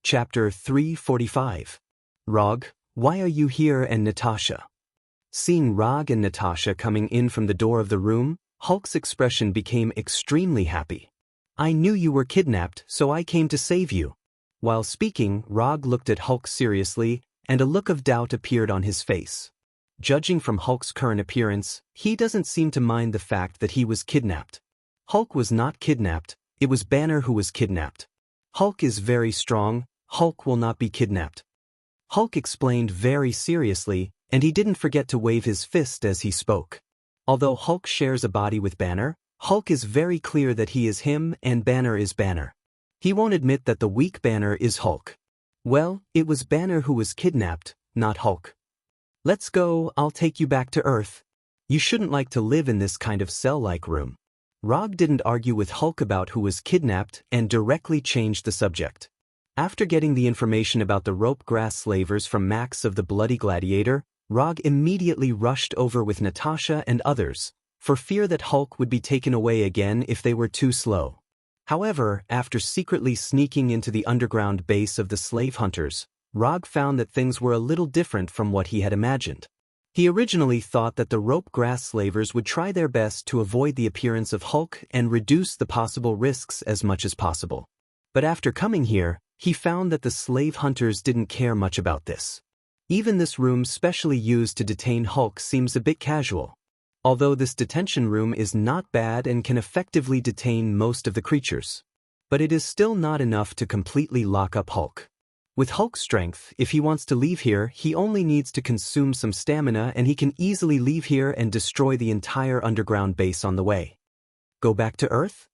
Chapter 345. Rog, why are you here and Natasha? Seeing Rog and Natasha coming in from the door of the room, Hulk's expression became extremely happy. I knew you were kidnapped, so I came to save you. While speaking, Rog looked at Hulk seriously, and a look of doubt appeared on his face. Judging from Hulk's current appearance, he doesn't seem to mind the fact that he was kidnapped. Hulk was not kidnapped, it was Banner who was kidnapped. Hulk is very strong, Hulk will not be kidnapped. Hulk explained very seriously, and he didn't forget to wave his fist as he spoke. Although Hulk shares a body with Banner, Hulk is very clear that he is him and Banner is Banner. He won't admit that the weak Banner is Hulk. Well, it was Banner who was kidnapped, not Hulk. Let's go, I'll take you back to Earth. You shouldn't like to live in this kind of cell-like room. Rog didn't argue with Hulk about who was kidnapped and directly changed the subject. After getting the information about the rope grass slavers from Max of the Bloody Gladiator, Rog immediately rushed over with Natasha and others, for fear that Hulk would be taken away again if they were too slow. However, after secretly sneaking into the underground base of the slave hunters, Rog found that things were a little different from what he had imagined. He originally thought that the rope grass slavers would try their best to avoid the appearance of Hulk and reduce the possible risks as much as possible. But after coming here, he found that the slave hunters didn't care much about this. Even this room specially used to detain Hulk seems a bit casual. Although this detention room is not bad and can effectively detain most of the creatures. But it is still not enough to completely lock up Hulk. With Hulk's strength, if he wants to leave here, he only needs to consume some stamina and he can easily leave here and destroy the entire underground base on the way. Go back to Earth?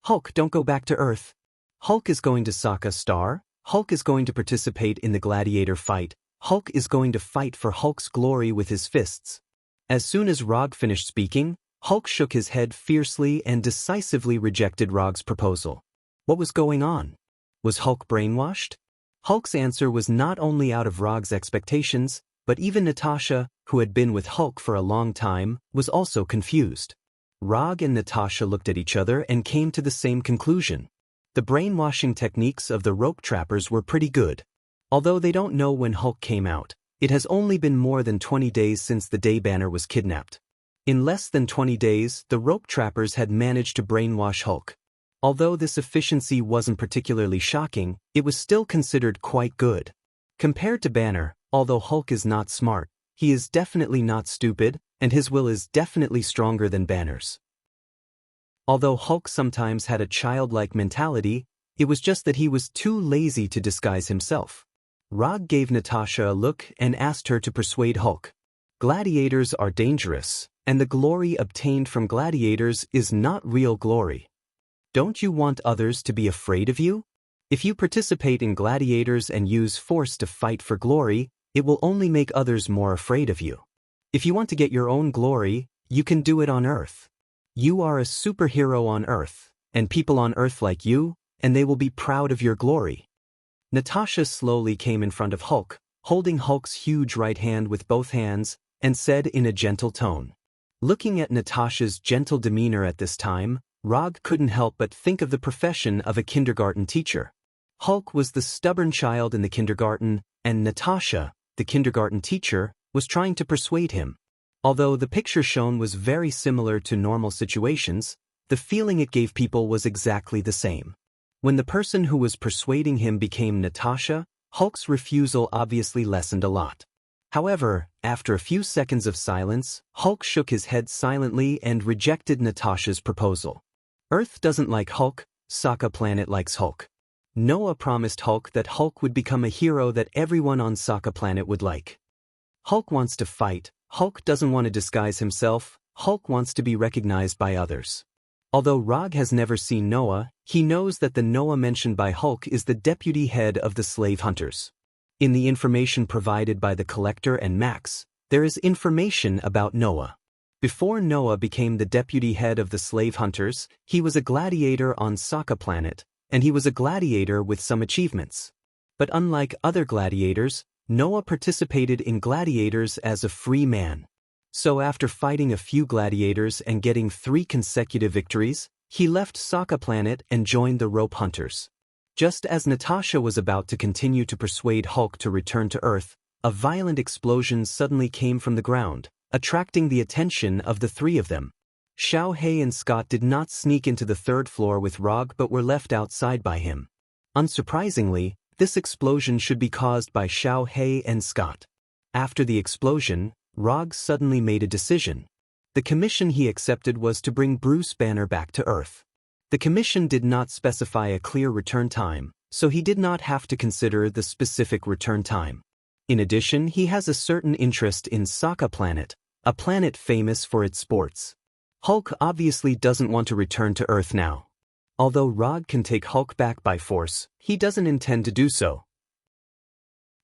Hulk, don't go back to Earth. Hulk is going to Sokka Star, Hulk is going to participate in the gladiator fight, Hulk is going to fight for Hulk's glory with his fists. As soon as Rog finished speaking, Hulk shook his head fiercely and decisively rejected Rog's proposal. What was going on? Was Hulk brainwashed? Hulk's answer was not only out of Rog's expectations, but even Natasha, who had been with Hulk for a long time, was also confused. Rog and Natasha looked at each other and came to the same conclusion. The brainwashing techniques of the rope trappers were pretty good. Although they don't know when Hulk came out, it has only been more than 20 days since the day Banner was kidnapped. In less than 20 days, the rope trappers had managed to brainwash Hulk. Although this efficiency wasn't particularly shocking, it was still considered quite good. Compared to Banner, although Hulk is not smart, he is definitely not stupid, and his will is definitely stronger than Banner's. Although Hulk sometimes had a childlike mentality, it was just that he was too lazy to disguise himself. Rog gave Natasha a look and asked her to persuade Hulk. Gladiators are dangerous, and the glory obtained from gladiators is not real glory. Don't you want others to be afraid of you? If you participate in gladiators and use force to fight for glory, it will only make others more afraid of you. If you want to get your own glory, you can do it on Earth. You are a superhero on Earth, and people on Earth like you, and they will be proud of your glory. Natasha slowly came in front of Hulk, holding Hulk's huge right hand with both hands, and said in a gentle tone. Looking at Natasha's gentle demeanor at this time, Rog couldn't help but think of the profession of a kindergarten teacher. Hulk was the stubborn child in the kindergarten, and Natasha, the kindergarten teacher, was trying to persuade him. Although the picture shown was very similar to normal situations, the feeling it gave people was exactly the same. When the person who was persuading him became Natasha, Hulk's refusal obviously lessened a lot. However, after a few seconds of silence, Hulk shook his head silently and rejected Natasha's proposal. Earth doesn't like Hulk, Sokka Planet likes Hulk. Noah promised Hulk that Hulk would become a hero that everyone on Sokka Planet would like. Hulk wants to fight, Hulk doesn't want to disguise himself, Hulk wants to be recognized by others. Although Rog has never seen Noah, he knows that the Noah mentioned by Hulk is the deputy head of the slave hunters. In the information provided by the Collector and Max, there is information about Noah. Before Noah became the deputy head of the slave hunters, he was a gladiator on Sokka Planet, and he was a gladiator with some achievements. But unlike other gladiators, Noah participated in gladiators as a free man. So after fighting a few gladiators and getting 3 consecutive victories, he left Sokka Planet and joined the rope hunters. Just as Natasha was about to continue to persuade Hulk to return to Earth, a violent explosion suddenly came from the ground, attracting the attention of the three of them. Xiaohei and Scott did not sneak into the third floor with Rog but were left outside by him. Unsurprisingly, this explosion should be caused by Xiaohei and Scott. After the explosion, Rog suddenly made a decision. The commission he accepted was to bring Bruce Banner back to Earth. The commission did not specify a clear return time, so he did not have to consider the specific return time. In addition, he has a certain interest in Sokka Planet, a planet famous for its sports. Hulk obviously doesn't want to return to Earth now. Although Rog can take Hulk back by force, he doesn't intend to do so.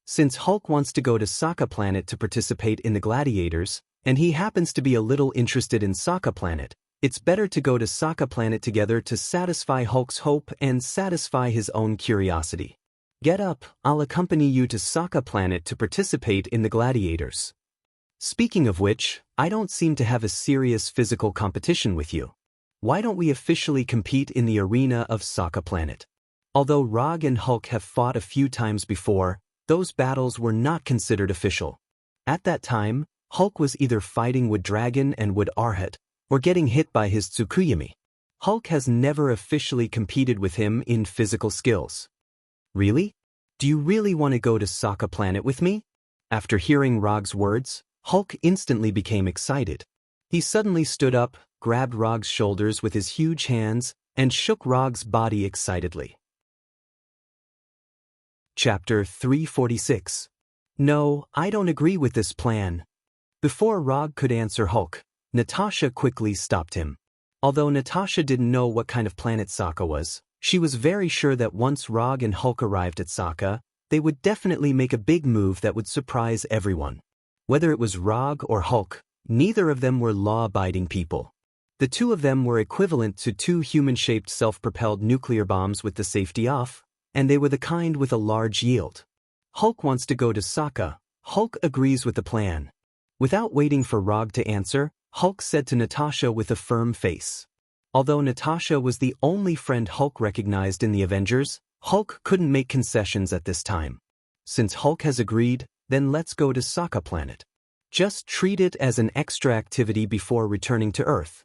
Since Hulk wants to go to Sokka Planet to participate in the gladiators, and he happens to be a little interested in Sokka Planet, it's better to go to Sokka Planet together to satisfy Hulk's hope and satisfy his own curiosity. Get up, I'll accompany you to Sokka Planet to participate in the gladiators. Speaking of which, I don't seem to have a serious physical competition with you. Why don't we officially compete in the arena of Sokka Planet? Although Rog and Hulk have fought a few times before, those battles were not considered official. At that time, Hulk was either fighting Wood Dragon and Wood Arhat, or getting hit by his Tsukuyami. Hulk has never officially competed with him in physical skills. Really? Do you really want to go to Sokka Planet with me? After hearing Rog's words, Hulk instantly became excited. He suddenly stood up, grabbed Rog's shoulders with his huge hands, and shook Rog's body excitedly. Chapter 346. No, I don't agree with this plan. Before Rog could answer Hulk, Natasha quickly stopped him. Although Natasha didn't know what kind of planet Sokka was, she was very sure that once Rog and Hulk arrived at Sokka, they would definitely make a big move that would surprise everyone. Whether it was Rog or Hulk, neither of them were law-abiding people. The two of them were equivalent to two human-shaped self-propelled nuclear bombs with the safety off, and they were the kind with a large yield. Hulk wants to go to Sokka. Hulk agrees with the plan. Without waiting for Rog to answer, Hulk said to Natasha with a firm face. Although Natasha was the only friend Hulk recognized in the Avengers, Hulk couldn't make concessions at this time. Since Hulk has agreed, then let's go to Sokka Planet. Just treat it as an extra activity before returning to Earth.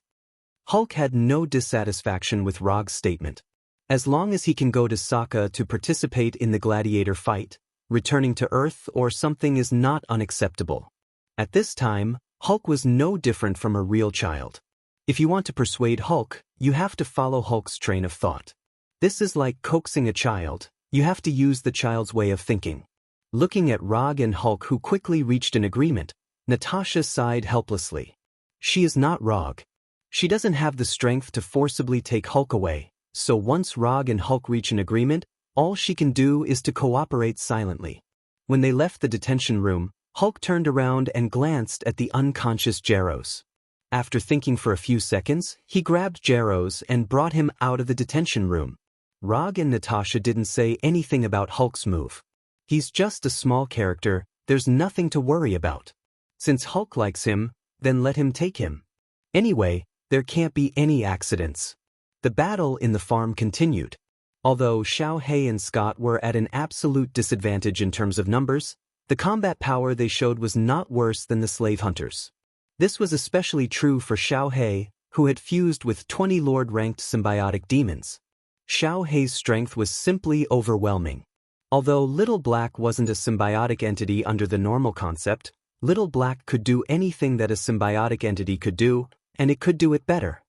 Hulk had no dissatisfaction with Rog's statement. As long as he can go to Sokka to participate in the gladiator fight, returning to Earth or something is not unacceptable. At this time, Hulk was no different from a real child. If you want to persuade Hulk, you have to follow Hulk's train of thought. This is like coaxing a child. You have to use the child's way of thinking. Looking at Rog and Hulk, who quickly reached an agreement, Natasha sighed helplessly. She is not Rog. She doesn't have the strength to forcibly take Hulk away, so once Rog and Hulk reach an agreement, all she can do is to cooperate silently. When they left the detention room, Hulk turned around and glanced at the unconscious Jaros. After thinking for a few seconds, he grabbed Jaros and brought him out of the detention room. Rog and Natasha didn't say anything about Hulk's move. He's just a small character, there's nothing to worry about. Since Hulk likes him, then let him take him. Anyway, there can't be any accidents. The battle in the farm continued. Although Xiaohei and Scott were at an absolute disadvantage in terms of numbers, the combat power they showed was not worse than the slave hunters. This was especially true for Xiaohei, who had fused with 20 Lord-ranked symbiotic demons. Xiaohei's strength was simply overwhelming. Although Little Black wasn't a symbiotic entity under the normal concept, Little Black could do anything that a symbiotic entity could do, and it could do it better.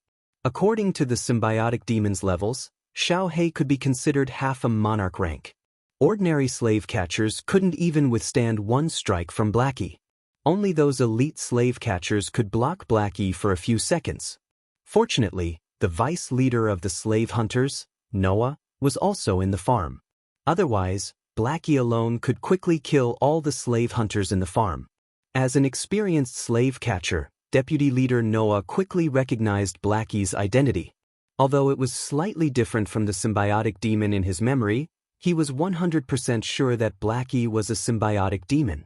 According to the symbiotic demon's levels, Xiaohei could be considered half a monarch rank. Ordinary slave catchers couldn't even withstand one strike from Blackie. Only those elite slave catchers could block Blackie for a few seconds. Fortunately, the vice leader of the slave hunters, Noah, was also in the farm. Otherwise, Blackie alone could quickly kill all the slave hunters in the farm. As an experienced slave catcher, Deputy Leader Noah quickly recognized Blackie's identity. Although it was slightly different from the symbiotic demon in his memory, he was 100% sure that Blackie was a symbiotic demon.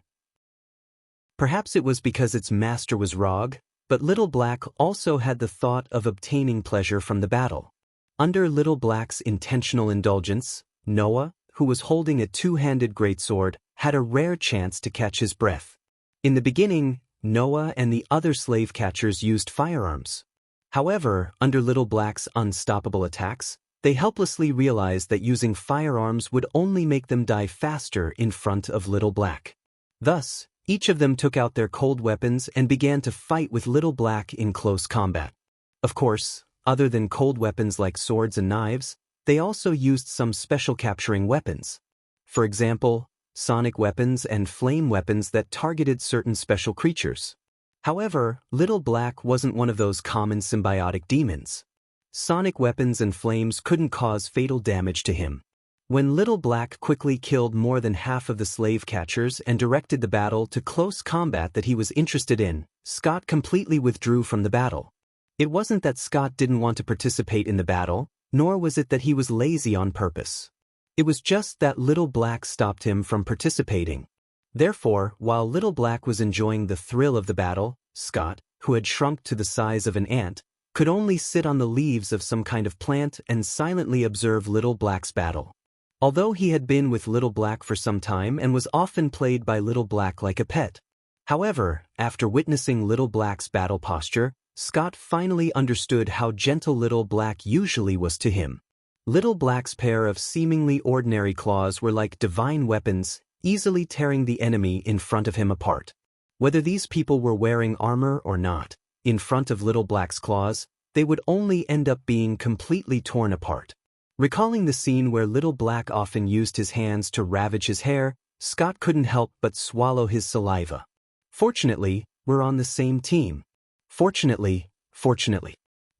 Perhaps it was because its master was Rog, but Little Black also had the thought of obtaining pleasure from the battle. Under Little Black's intentional indulgence, Noah, who was holding a two-handed greatsword, had a rare chance to catch his breath. In the beginning, Noah and the other slave catchers used firearms. However, under Little Black's unstoppable attacks, they helplessly realized that using firearms would only make them die faster in front of Little Black. Thus, each of them took out their cold weapons and began to fight with Little Black in close combat. Of course, other than cold weapons like swords and knives, they also used some special capturing weapons. For example, sonic weapons and flame weapons that targeted certain special creatures. However, Little Black wasn't one of those common symbiotic demons. Sonic weapons and flames couldn't cause fatal damage to him. When Little Black quickly killed more than half of the slave catchers and directed the battle to close combat that he was interested in, Scott completely withdrew from the battle. It wasn't that Scott didn't want to participate in the battle, nor was it that he was lazy on purpose. It was just that Little Black stopped him from participating. Therefore, while Little Black was enjoying the thrill of the battle, Scott, who had shrunk to the size of an ant, could only sit on the leaves of some kind of plant and silently observe Little Black's battle. Although he had been with Little Black for some time and was often played by Little Black like a pet. However, after witnessing Little Black's battle posture, Scott finally understood how gentle Little Black usually was to him. Little Black's pair of seemingly ordinary claws were like divine weapons, easily tearing the enemy in front of him apart. Whether these people were wearing armor or not, in front of Little Black's claws, they would only end up being completely torn apart. Recalling the scene where Little Black often used his hands to ravage his hair, Scott couldn't help but swallow his saliva. Fortunately, we're on the same team. Fortunately.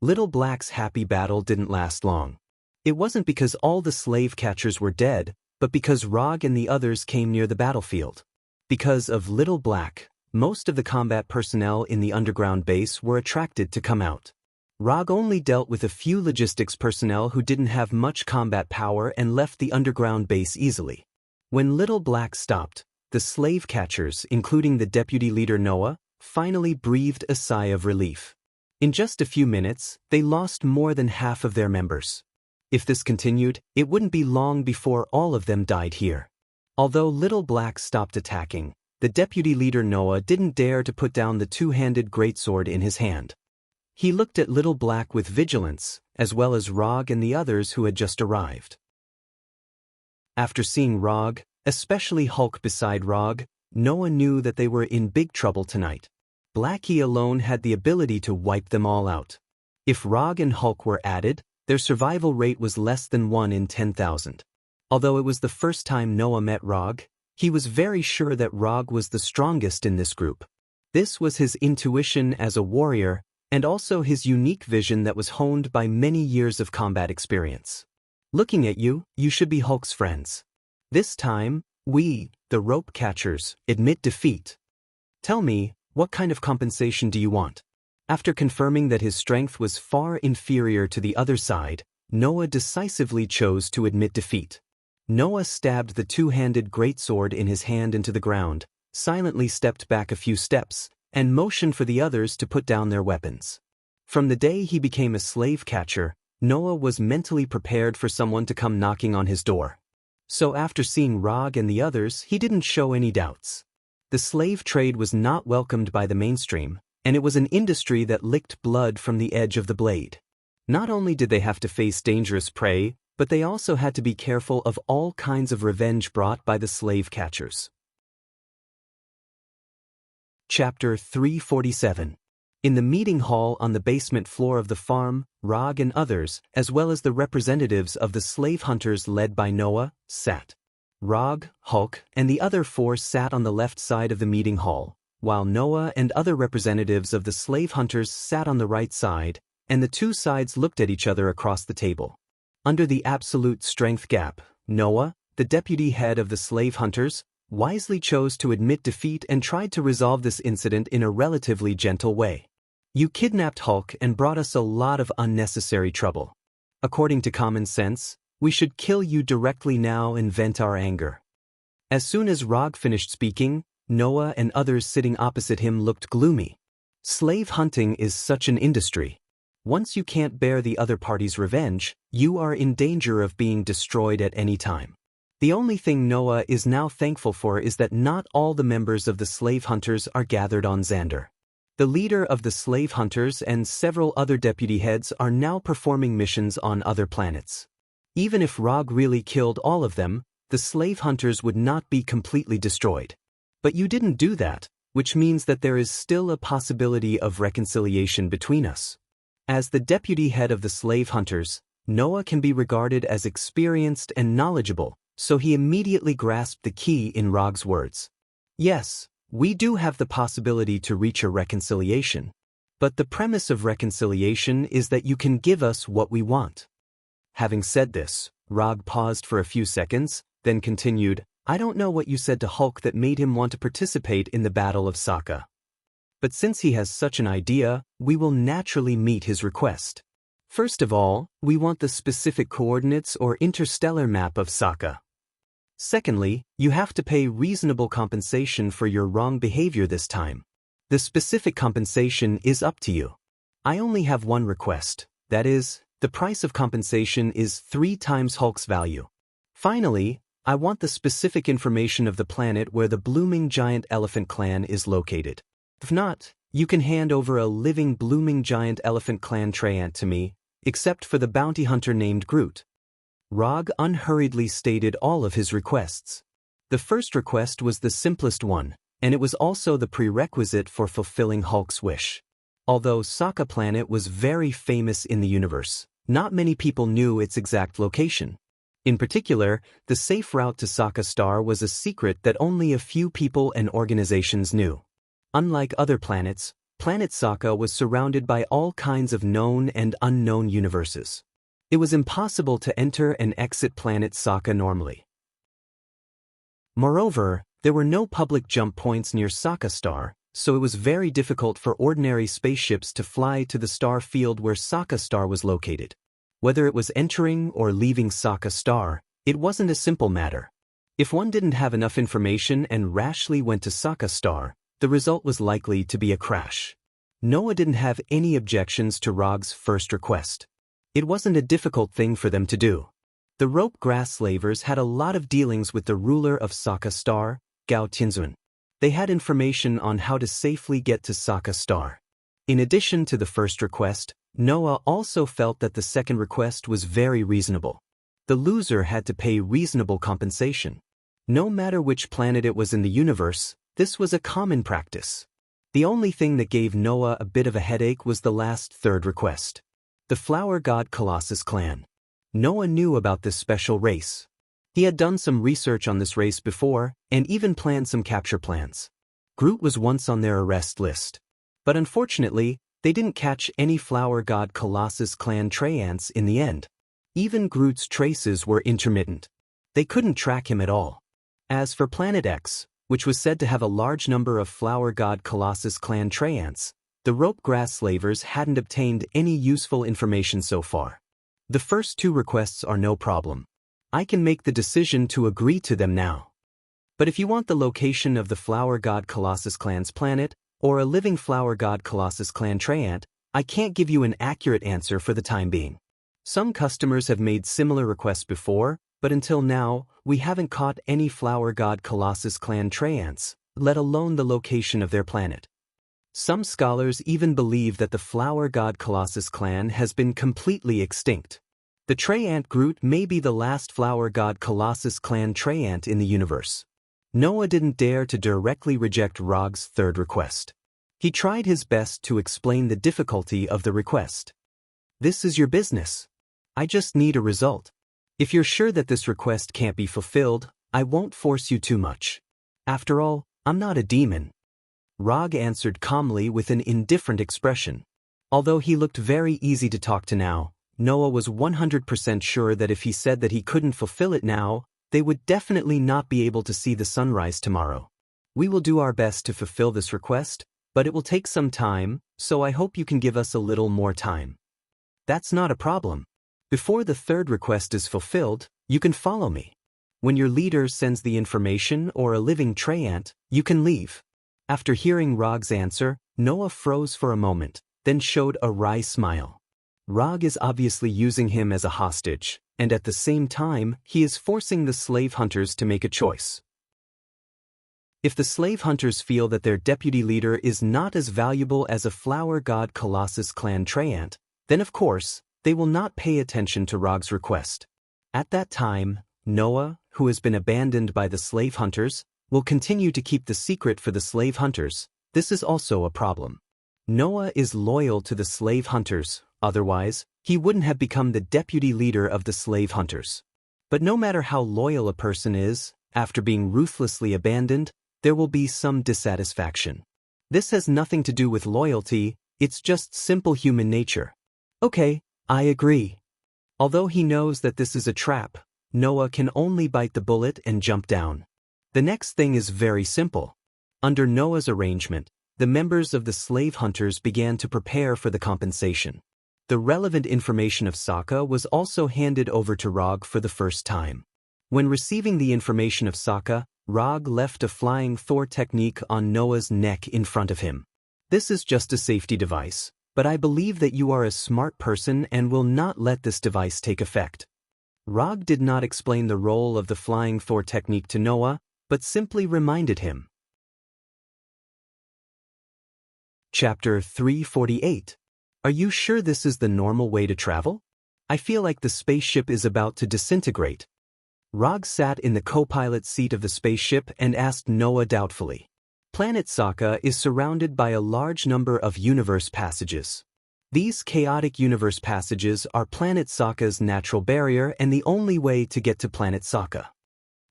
Little Black's happy battle didn't last long. It wasn't because all the slave catchers were dead, but because Rog and the others came near the battlefield. Because of Little Black, most of the combat personnel in the underground base were attracted to come out. Rog only dealt with a few logistics personnel who didn't have much combat power and left the underground base easily. When Little Black stopped, the slave catchers, including the deputy leader Noah, finally breathed a sigh of relief. In just a few minutes, they lost more than half of their members. If this continued, it wouldn't be long before all of them died here. Although Little Black stopped attacking, the deputy leader Noah didn't dare to put down the two-handed greatsword in his hand. He looked at Little Black with vigilance, as well as Rog and the others who had just arrived. After seeing Rog, especially Hulk beside Rog, Noah knew that they were in big trouble tonight. Blackie alone had the ability to wipe them all out. If Rog and Hulk were added, their survival rate was less than 1 in 10,000. Although it was the first time Noah met Rog, he was very sure that Rog was the strongest in this group. This was his intuition as a warrior, and also his unique vision that was honed by many years of combat experience. Looking at you, you should be Hulk's friends. This time, we, the rope catchers, admit defeat. Tell me, what kind of compensation do you want? After confirming that his strength was far inferior to the other side, Noah decisively chose to admit defeat. Noah stabbed the two-handed greatsword in his hand into the ground, silently stepped back a few steps, and motioned for the others to put down their weapons. From the day he became a slave catcher, Noah was mentally prepared for someone to come knocking on his door. So after seeing Rog and the others, he didn't show any doubts. The slave trade was not welcomed by the mainstream, and it was an industry that licked blood from the edge of the blade. Not only did they have to face dangerous prey, but they also had to be careful of all kinds of revenge brought by the slave catchers. Chapter 347. In the meeting hall on the basement floor of the farm, Rog and others, as well as the representatives of the slave hunters led by Noah, sat. Rog, Hulk, and the other 4 sat on the left side of the meeting hall, while Noah and other representatives of the slave hunters sat on the right side, and the two sides looked at each other across the table. Under the absolute strength gap, Noah, the deputy head of the slave hunters, wisely chose to admit defeat and tried to resolve this incident in a relatively gentle way. You kidnapped Hulk and brought us a lot of unnecessary trouble. According to common sense, we should kill you directly now and vent our anger. As soon as Rog finished speaking, Noah and others sitting opposite him looked gloomy. Slave hunting is such an industry. Once you can't bear the other party's revenge, you are in danger of being destroyed at any time. The only thing Noah is now thankful for is that not all the members of the slave hunters are gathered on Xander. The leader of the slave hunters and several other deputy heads are now performing missions on other planets. Even if Rog really killed all of them, the slave hunters would not be completely destroyed. But you didn't do that, which means that there is still a possibility of reconciliation between us. As the deputy head of the slave hunters, Noah can be regarded as experienced and knowledgeable, so he immediately grasped the key in Rog's words. Yes, we do have the possibility to reach a reconciliation. But the premise of reconciliation is that you can give us what we want. Having said this, Rog paused for a few seconds, then continued, I don't know what you said to Hulk that made him want to participate in the Battle of Sokka. But since he has such an idea, we will naturally meet his request. First of all, we want the specific coordinates or interstellar map of Sokka. Secondly, you have to pay reasonable compensation for your wrong behavior this time. The specific compensation is up to you. I only have one request, that is, the price of compensation is 3 times Hulk's value. Finally, I want the specific information of the planet where the blooming giant elephant clan is located. If not, you can hand over a living blooming giant elephant clan treant to me, except for the bounty hunter named Groot. Rog unhurriedly stated all of his requests. The first request was the simplest one, and it was also the prerequisite for fulfilling Hulk's wish. Although Sokka Planet was very famous in the universe, not many people knew its exact location. In particular, the safe route to Sokka Star was a secret that only a few people and organizations knew. Unlike other planets, Planet Sokka was surrounded by all kinds of known and unknown universes. It was impossible to enter and exit Planet Sokka normally. Moreover, there were no public jump points near Sokka Star, so it was very difficult for ordinary spaceships to fly to the star field where Sokka Star was located. Whether it was entering or leaving Sokka Star, it wasn't a simple matter. If one didn't have enough information and rashly went to Sokka Star, the result was likely to be a crash. Noah didn't have any objections to Rog's first request. It wasn't a difficult thing for them to do. The rope grass slavers had a lot of dealings with the ruler of Sokka Star, Gao Tianzun. They had information on how to safely get to Sokka Star. In addition to the first request, Noah also felt that the second request was very reasonable. The loser had to pay reasonable compensation. No matter which planet it was in the universe, this was a common practice. The only thing that gave Noah a bit of a headache was the last third request. The Flower God Colossus clan. Noah knew about this special race. He had done some research on this race before, and even planned some capture plans. Groot was once on their arrest list. But unfortunately, they didn't catch any Flower God Colossus clan treants in the end. Even Groot's traces were intermittent. They couldn't track him at all. As for Planet X, which was said to have a large number of Flower God Colossus clan treants, the rope grass slavers hadn't obtained any useful information so far. The first 2 requests are no problem. I can make the decision to agree to them now. But if you want the location of the Flower God Colossus clan's planet, or a living Flower God Colossus clan treant, I can't give you an accurate answer for the time being. Some customers have made similar requests before, but until now, we haven't caught any Flower God Colossus clan treants, let alone the location of their planet. Some scholars even believe that the Flower God Colossus clan has been completely extinct. The treant Groot may be the last Flower God Colossus clan treant in the universe. Noah didn't dare to directly reject Rog's third request. He tried his best to explain the difficulty of the request. This is your business. I just need a result. If you're sure that this request can't be fulfilled, I won't force you too much. After all, I'm not a demon. Rog answered calmly with an indifferent expression. Although he looked very easy to talk to now, Noah was 100% sure that if he said that he couldn't fulfill it now, they would definitely not be able to see the sunrise tomorrow. We will do our best to fulfill this request, but it will take some time, so I hope you can give us a little more time. That's not a problem. Before the third request is fulfilled, you can follow me. When your leader sends the information or a living treant, you can leave. After hearing Rog's answer, Noah froze for a moment, then showed a wry smile. Rog is obviously using him as a hostage, and at the same time, he is forcing the slave hunters to make a choice. If the slave hunters feel that their deputy leader is not as valuable as a flower god Colossus clan Treant, then of course, they will not pay attention to Rog's request. At that time, Noah, who has been abandoned by the slave hunters, will continue to keep the secret for the slave hunters. This is also a problem. Noah is loyal to the slave hunters, otherwise, he wouldn't have become the deputy leader of the slave hunters. But no matter how loyal a person is, after being ruthlessly abandoned, there will be some dissatisfaction. This has nothing to do with loyalty, it's just simple human nature. Okay, I agree. Although he knows that this is a trap, Noah can only bite the bullet and jump down. The next thing is very simple. Under Noah's arrangement, the members of the slave hunters began to prepare for the compensation. The relevant information of Sokka was also handed over to Rog for the first time. When receiving the information of Sokka, Rog left a flying Thor technique on Noah's neck in front of him. This is just a safety device, but I believe that you are a smart person and will not let this device take effect. Rog did not explain the role of the flying Thor technique to Noah, but simply reminded him. Chapter 348. Are you sure this is the normal way to travel? I feel like the spaceship is about to disintegrate. Rog sat in the co-pilot seat of the spaceship and asked Noah doubtfully. Planet Sokka is surrounded by a large number of universe passages. These chaotic universe passages are Planet Sokka's natural barrier and the only way to get to Planet Sokka.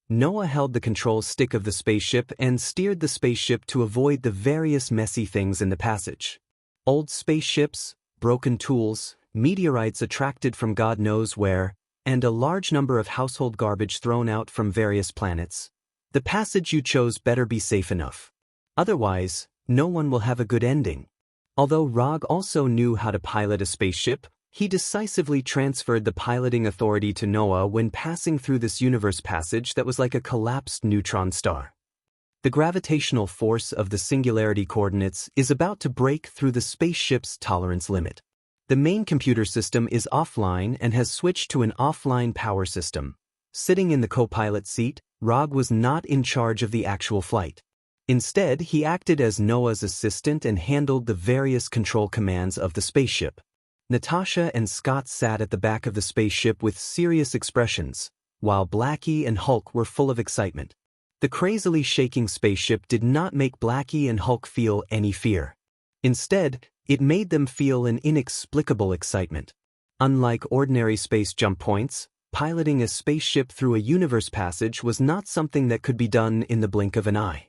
Noah held the control stick of the spaceship and steered the spaceship to avoid the various messy things in the passage. Old spaceships, broken tools, meteorites attracted from God knows where, and a large number of household garbage thrown out from various planets. The passage you chose better be safe enough. Otherwise, no one will have a good ending. Although Rog also knew how to pilot a spaceship, he decisively transferred the piloting authority to Noah when passing through this universe passage that was like a collapsed neutron star. The gravitational force of the singularity coordinates is about to break through the spaceship's tolerance limit. The main computer system is offline and has switched to an offline power system. Sitting in the co-pilot seat, Rog was not in charge of the actual flight. Instead, he acted as Noah's assistant and handled the various control commands of the spaceship. Natasha and Scott sat at the back of the spaceship with serious expressions, while Blackie and Hulk were full of excitement. The crazily shaking spaceship did not make Blackie and Hulk feel any fear. Instead, it made them feel an inexplicable excitement. Unlike ordinary space jump points, piloting a spaceship through a universe passage was not something that could be done in the blink of an eye.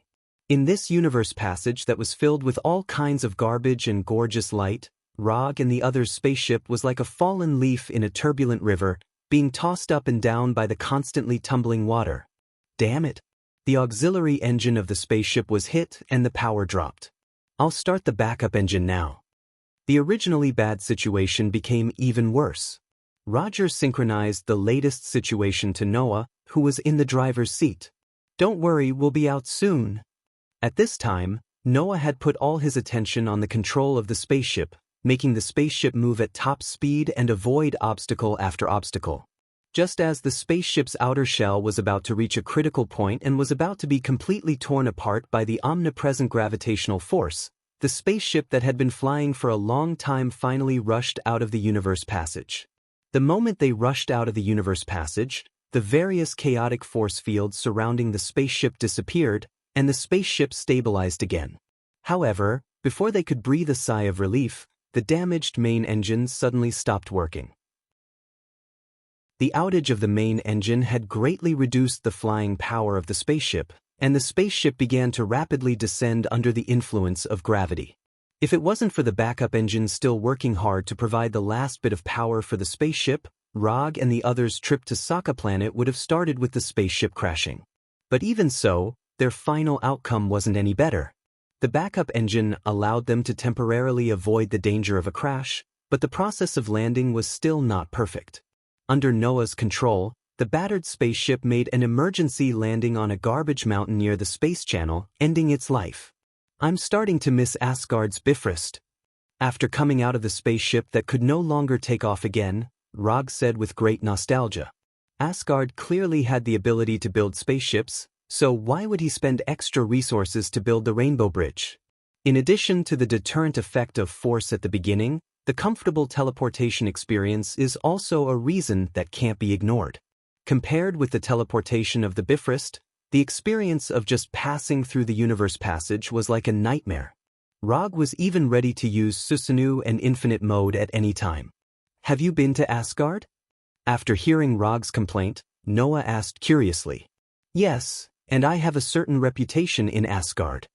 In this universe passage that was filled with all kinds of garbage and gorgeous light, Rog and the other's spaceship was like a fallen leaf in a turbulent river, being tossed up and down by the constantly tumbling water. Damn it! The auxiliary engine of the spaceship was hit and the power dropped. I'll start the backup engine now. The originally bad situation became even worse. Roger synchronized the latest situation to Noah, who was in the driver's seat. Don't worry, we'll be out soon. At this time, Noah had put all his attention on the control of the spaceship, making the spaceship move at top speed and avoid obstacle after obstacle. Just as the spaceship's outer shell was about to reach a critical point and was about to be completely torn apart by the omnipresent gravitational force, the spaceship that had been flying for a long time finally rushed out of the universe passage. The moment they rushed out of the universe passage, the various chaotic force fields surrounding the spaceship disappeared, and the spaceship stabilized again. However, before they could breathe a sigh of relief, the damaged main engine suddenly stopped working. The outage of the main engine had greatly reduced the flying power of the spaceship, and the spaceship began to rapidly descend under the influence of gravity. If it wasn't for the backup engine still working hard to provide the last bit of power for the spaceship, Rog and the others' trip to Sokka Planet would have started with the spaceship crashing. But even so, their final outcome wasn't any better. The backup engine allowed them to temporarily avoid the danger of a crash, but the process of landing was still not perfect. Under Noah's control, the battered spaceship made an emergency landing on a garbage mountain near the space channel, ending its life. I'm starting to miss Asgard's Bifrost. After coming out of the spaceship that could no longer take off again, Rog said with great nostalgia. Asgard clearly had the ability to build spaceships, so why would he spend extra resources to build the Rainbow Bridge? In addition to the deterrent effect of force at the beginning, the comfortable teleportation experience is also a reason that can't be ignored. Compared with the teleportation of the Bifrost, the experience of just passing through the universe passage was like a nightmare. Rog was even ready to use Susanoo and Infinite Mode at any time. Have you been to Asgard? After hearing Rog's complaint, Noah asked curiously. Yes, and I have a certain reputation in Asgard.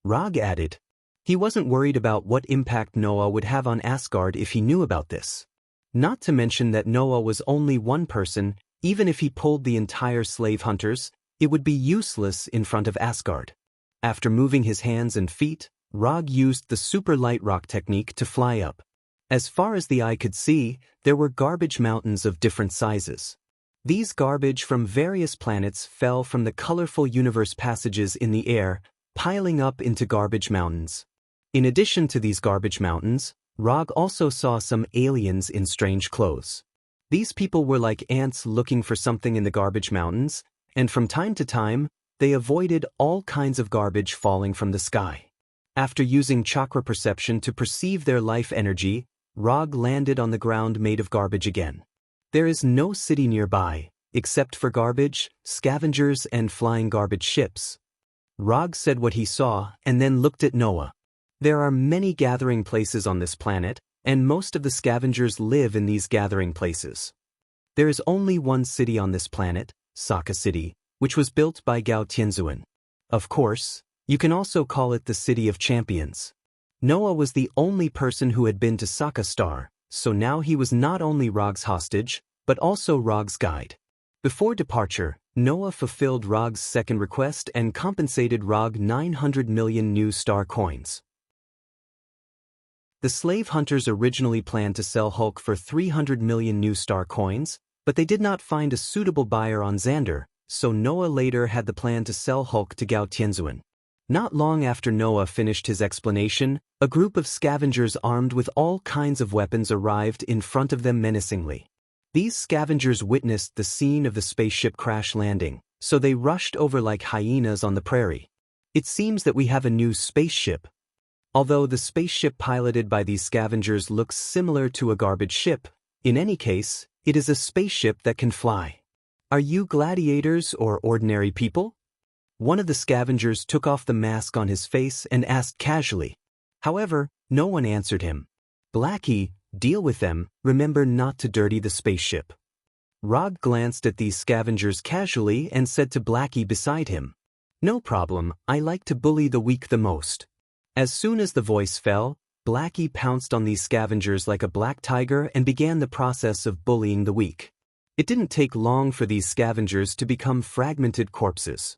Rog added. He wasn't worried about what impact Noah would have on Asgard if he knew about this. Not to mention that Noah was only one person, even if he pulled the entire slave hunters, it would be useless in front of Asgard. After moving his hands and feet, Rog used the super light rock technique to fly up. As far as the eye could see, there were garbage mountains of different sizes. These garbage from various planets fell from the colorful universe passages in the air, piling up into garbage mountains. In addition to these garbage mountains, Rog also saw some aliens in strange clothes. These people were like ants looking for something in the garbage mountains, and from time to time, they avoided all kinds of garbage falling from the sky. After using chakra perception to perceive their life energy, Rog landed on the ground made of garbage again. There is no city nearby, except for garbage, scavengers, and flying garbage ships. Rog said what he saw and then looked at Noah. There are many gathering places on this planet, and most of the scavengers live in these gathering places. There is only one city on this planet, Sokka City, which was built by Gao Tianzuan. Of course, you can also call it the City of Champions. Noah was the only person who had been to Sokka Star, so now he was not only Rog's hostage, but also Rog's guide. Before departure, Noah fulfilled Rog's second request and compensated Rog 900 million new star coins. The slave hunters originally planned to sell Hulk for 300 million new star coins, but they did not find a suitable buyer on Xander, so Noah later had the plan to sell Hulk to Gao Tianzuan. Not long after Noah finished his explanation, a group of scavengers armed with all kinds of weapons arrived in front of them menacingly. These scavengers witnessed the scene of the spaceship crash landing, so they rushed over like hyenas on the prairie. It seems that we have a new spaceship. Although the spaceship piloted by these scavengers looks similar to a garbage ship, in any case, it is a spaceship that can fly. Are you gladiators or ordinary people? One of the scavengers took off the mask on his face and asked casually. However, no one answered him. Blackie, deal with them, remember not to dirty the spaceship. Rog glanced at these scavengers casually and said to Blackie beside him. No problem, I like to bully the weak the most. As soon as the voice fell, Blackie pounced on these scavengers like a black tiger and began the process of bullying the weak. It didn't take long for these scavengers to become fragmented corpses.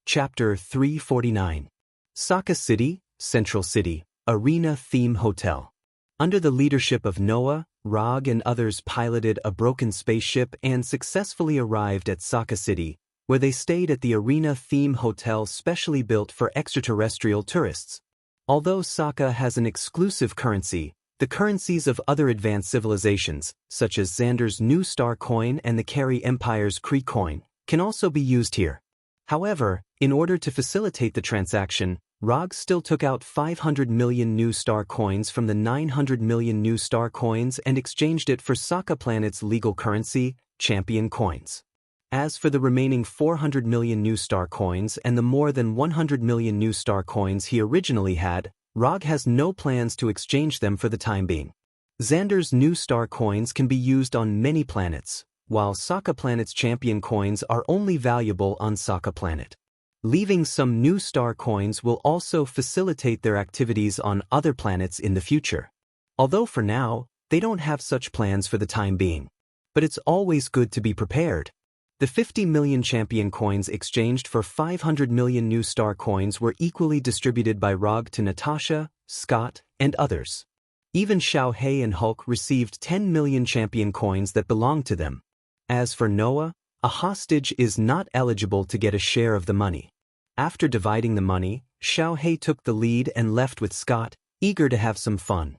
Chapter 349. Sokka City, Central City, Arena Theme Hotel. Under the leadership of Noah, Rog and others piloted a broken spaceship and successfully arrived at Sokka City, where they stayed at the Arena Theme Hotel specially built for extraterrestrial tourists. Although Sokka has an exclusive currency, the currencies of other advanced civilizations, such as Xander's New Star Coin and the Carry Empire's Kree Coin, can also be used here. However, in order to facilitate the transaction, Rog still took out 500 million new star coins from the 900 million new star coins and exchanged it for Sokka Planet's legal currency, champion coins. As for the remaining 400 million new star coins and the more than 100 million new star coins he originally had, Rog has no plans to exchange them for the time being. Xander's new star coins can be used on many planets, while Sokka Planet's champion coins are only valuable on Sokka Planet. Leaving some new star coins will also facilitate their activities on other planets in the future. Although for now, they don't have such plans for the time being. But it's always good to be prepared. The 50 million champion coins exchanged for 500 million new star coins were equally distributed by Rog to Natasha, Scott, and others. Even Xiao Hei and Hulk received 10 million champion coins that belonged to them. As for Noah, a hostage is not eligible to get a share of the money. After dividing the money, Xiaohei took the lead and left with Scott, eager to have some fun.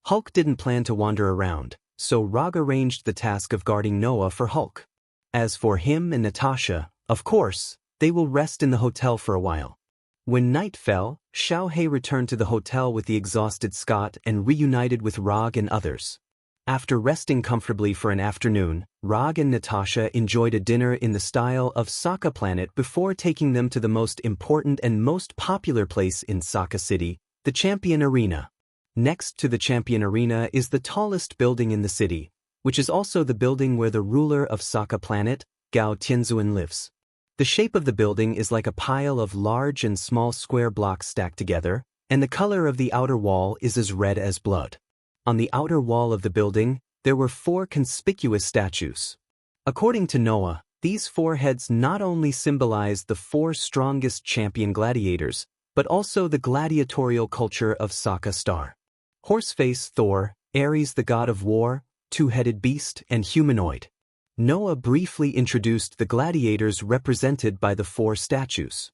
Hulk didn't plan to wander around, so Rog arranged the task of guarding Noah for Hulk. As for him and Natasha, of course, they will rest in the hotel for a while. When night fell, Xiaohei returned to the hotel with the exhausted Scott and reunited with Rog and others. After resting comfortably for an afternoon, Rog and Natasha enjoyed a dinner in the style of Sokka Planet before taking them to the most important and most popular place in Sokka City, the Champion Arena. Next to the Champion Arena is the tallest building in the city, which is also the building where the ruler of Sokka Planet, Gao Tianzuan, lives. The shape of the building is like a pile of large and small square blocks stacked together, and the color of the outer wall is as red as blood. On the outer wall of the building, there were 4 conspicuous statues. According to Noah, these 4 heads not only symbolize the 4 strongest champion gladiators, but also the gladiatorial culture of Sokka Star. Horseface Thor, Ares the god of war, two-headed beast, and humanoid. Noah briefly introduced the gladiators represented by the 4 statues.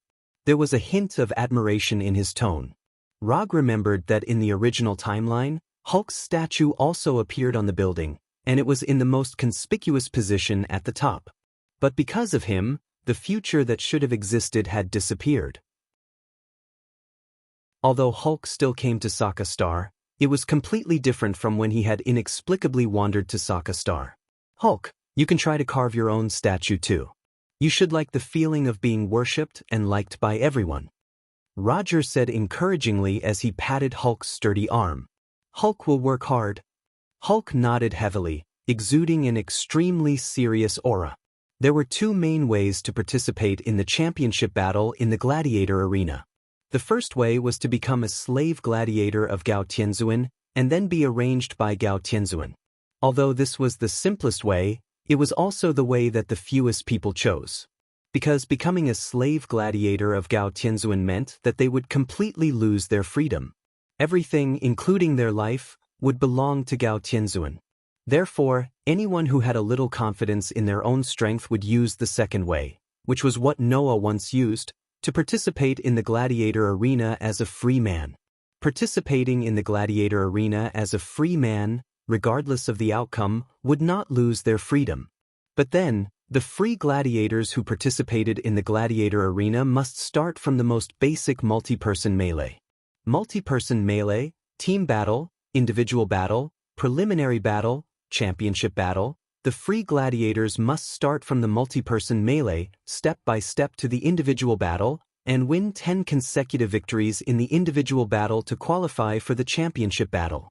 There was a hint of admiration in his tone. Rog remembered that in the original timeline, Hulk's statue also appeared on the building, and it was in the most conspicuous position at the top. But because of him, the future that should have existed had disappeared. Although Hulk still came to Sokka Star, it was completely different from when he had inexplicably wandered to Sokka Star. Hulk, you can try to carve your own statue too. You should like the feeling of being worshipped and liked by everyone. Roger said encouragingly as he patted Hulk's sturdy arm. Hulk will work hard. Hulk nodded heavily, exuding an extremely serious aura. There were 2 main ways to participate in the championship battle in the gladiator arena. The first way was to become a slave gladiator of Gao Tianzuan and then be arranged by Gao Tianzuan. Although this was the simplest way, it was also the way that the fewest people chose. Because becoming a slave gladiator of Gao Tianzuan meant that they would completely lose their freedom. Everything, including their life, would belong to Gao Tianzuan. Therefore, anyone who had a little confidence in their own strength would use the second way, which was what Noah once used, to participate in the gladiator arena as a free man. Participating in the gladiator arena as a free man, regardless of the outcome, would not lose their freedom. But then, the free gladiators who participated in the gladiator arena must start from the most basic multi-person melee. Multi-person melee, team battle, individual battle, preliminary battle, championship battle. The free gladiators must start from the multi-person melee, step by step to the individual battle, and win 10 consecutive victories in the individual battle to qualify for the championship battle.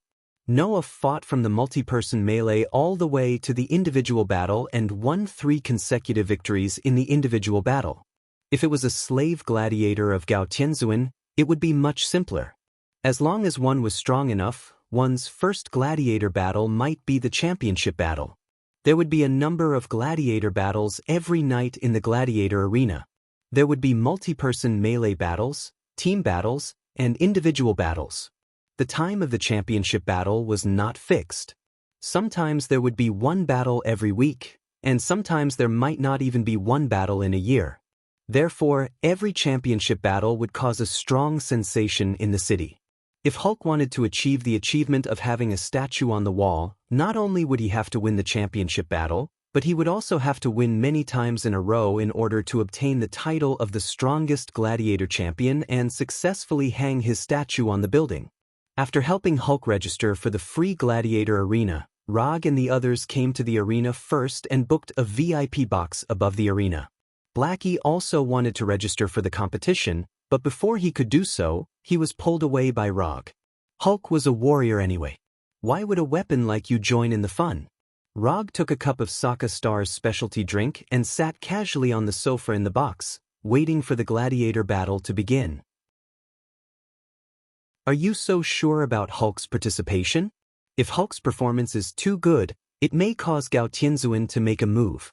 Noah fought from the multi-person melee all the way to the individual battle and won 3 consecutive victories in the individual battle. If it was a slave gladiator of Gao Tianzuan, it would be much simpler. As long as one was strong enough, one's first gladiator battle might be the championship battle. There would be a number of gladiator battles every night in the gladiator arena. There would be multi-person melee battles, team battles, and individual battles. The time of the championship battle was not fixed. Sometimes there would be 1 battle every week, and sometimes there might not even be 1 battle in a year. Therefore, every championship battle would cause a strong sensation in the city. If Hulk wanted to achieve the achievement of having a statue on the wall, not only would he have to win the championship battle, but he would also have to win many times in a row in order to obtain the title of the strongest gladiator champion and successfully hang his statue on the building. After helping Hulk register for the free gladiator arena, Rog and the others came to the arena first and booked a VIP box above the arena. Blackie also wanted to register for the competition, but before he could do so, he was pulled away by Rog. Hulk was a warrior anyway. Why would a weapon like you join in the fun? Rog took a cup of Sokka Star's specialty drink and sat casually on the sofa in the box, waiting for the gladiator battle to begin. Are you so sure about Hulk's participation? If Hulk's performance is too good, it may cause Gao Tianzuan to make a move.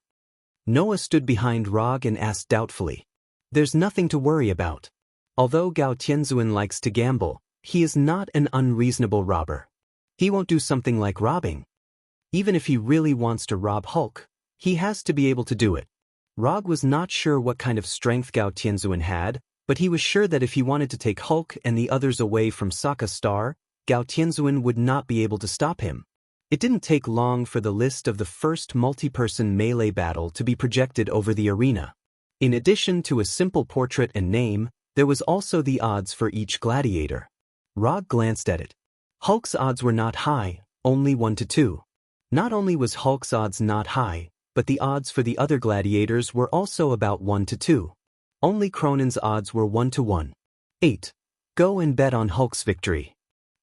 Noah stood behind Rog and asked doubtfully. There's nothing to worry about. Although Gao Tianzuan likes to gamble, he is not an unreasonable robber. He won't do something like robbing. Even if he really wants to rob Hulk, he has to be able to do it. Rog was not sure what kind of strength Gao Tianzuan had, but he was sure that if he wanted to take Hulk and the others away from Sokka Star, Gao Tianzuan would not be able to stop him. It didn't take long for the list of the first multi-person melee battle to be projected over the arena. In addition to a simple portrait and name, there was also the odds for each gladiator. Rog glanced at it. Hulk's odds were not high, only 1 to 2. Not only was Hulk's odds not high, but the odds for the other gladiators were also about 1 to 2. Only Cronin's odds were 1 to 1. 8. Go and bet on Hulk's victory.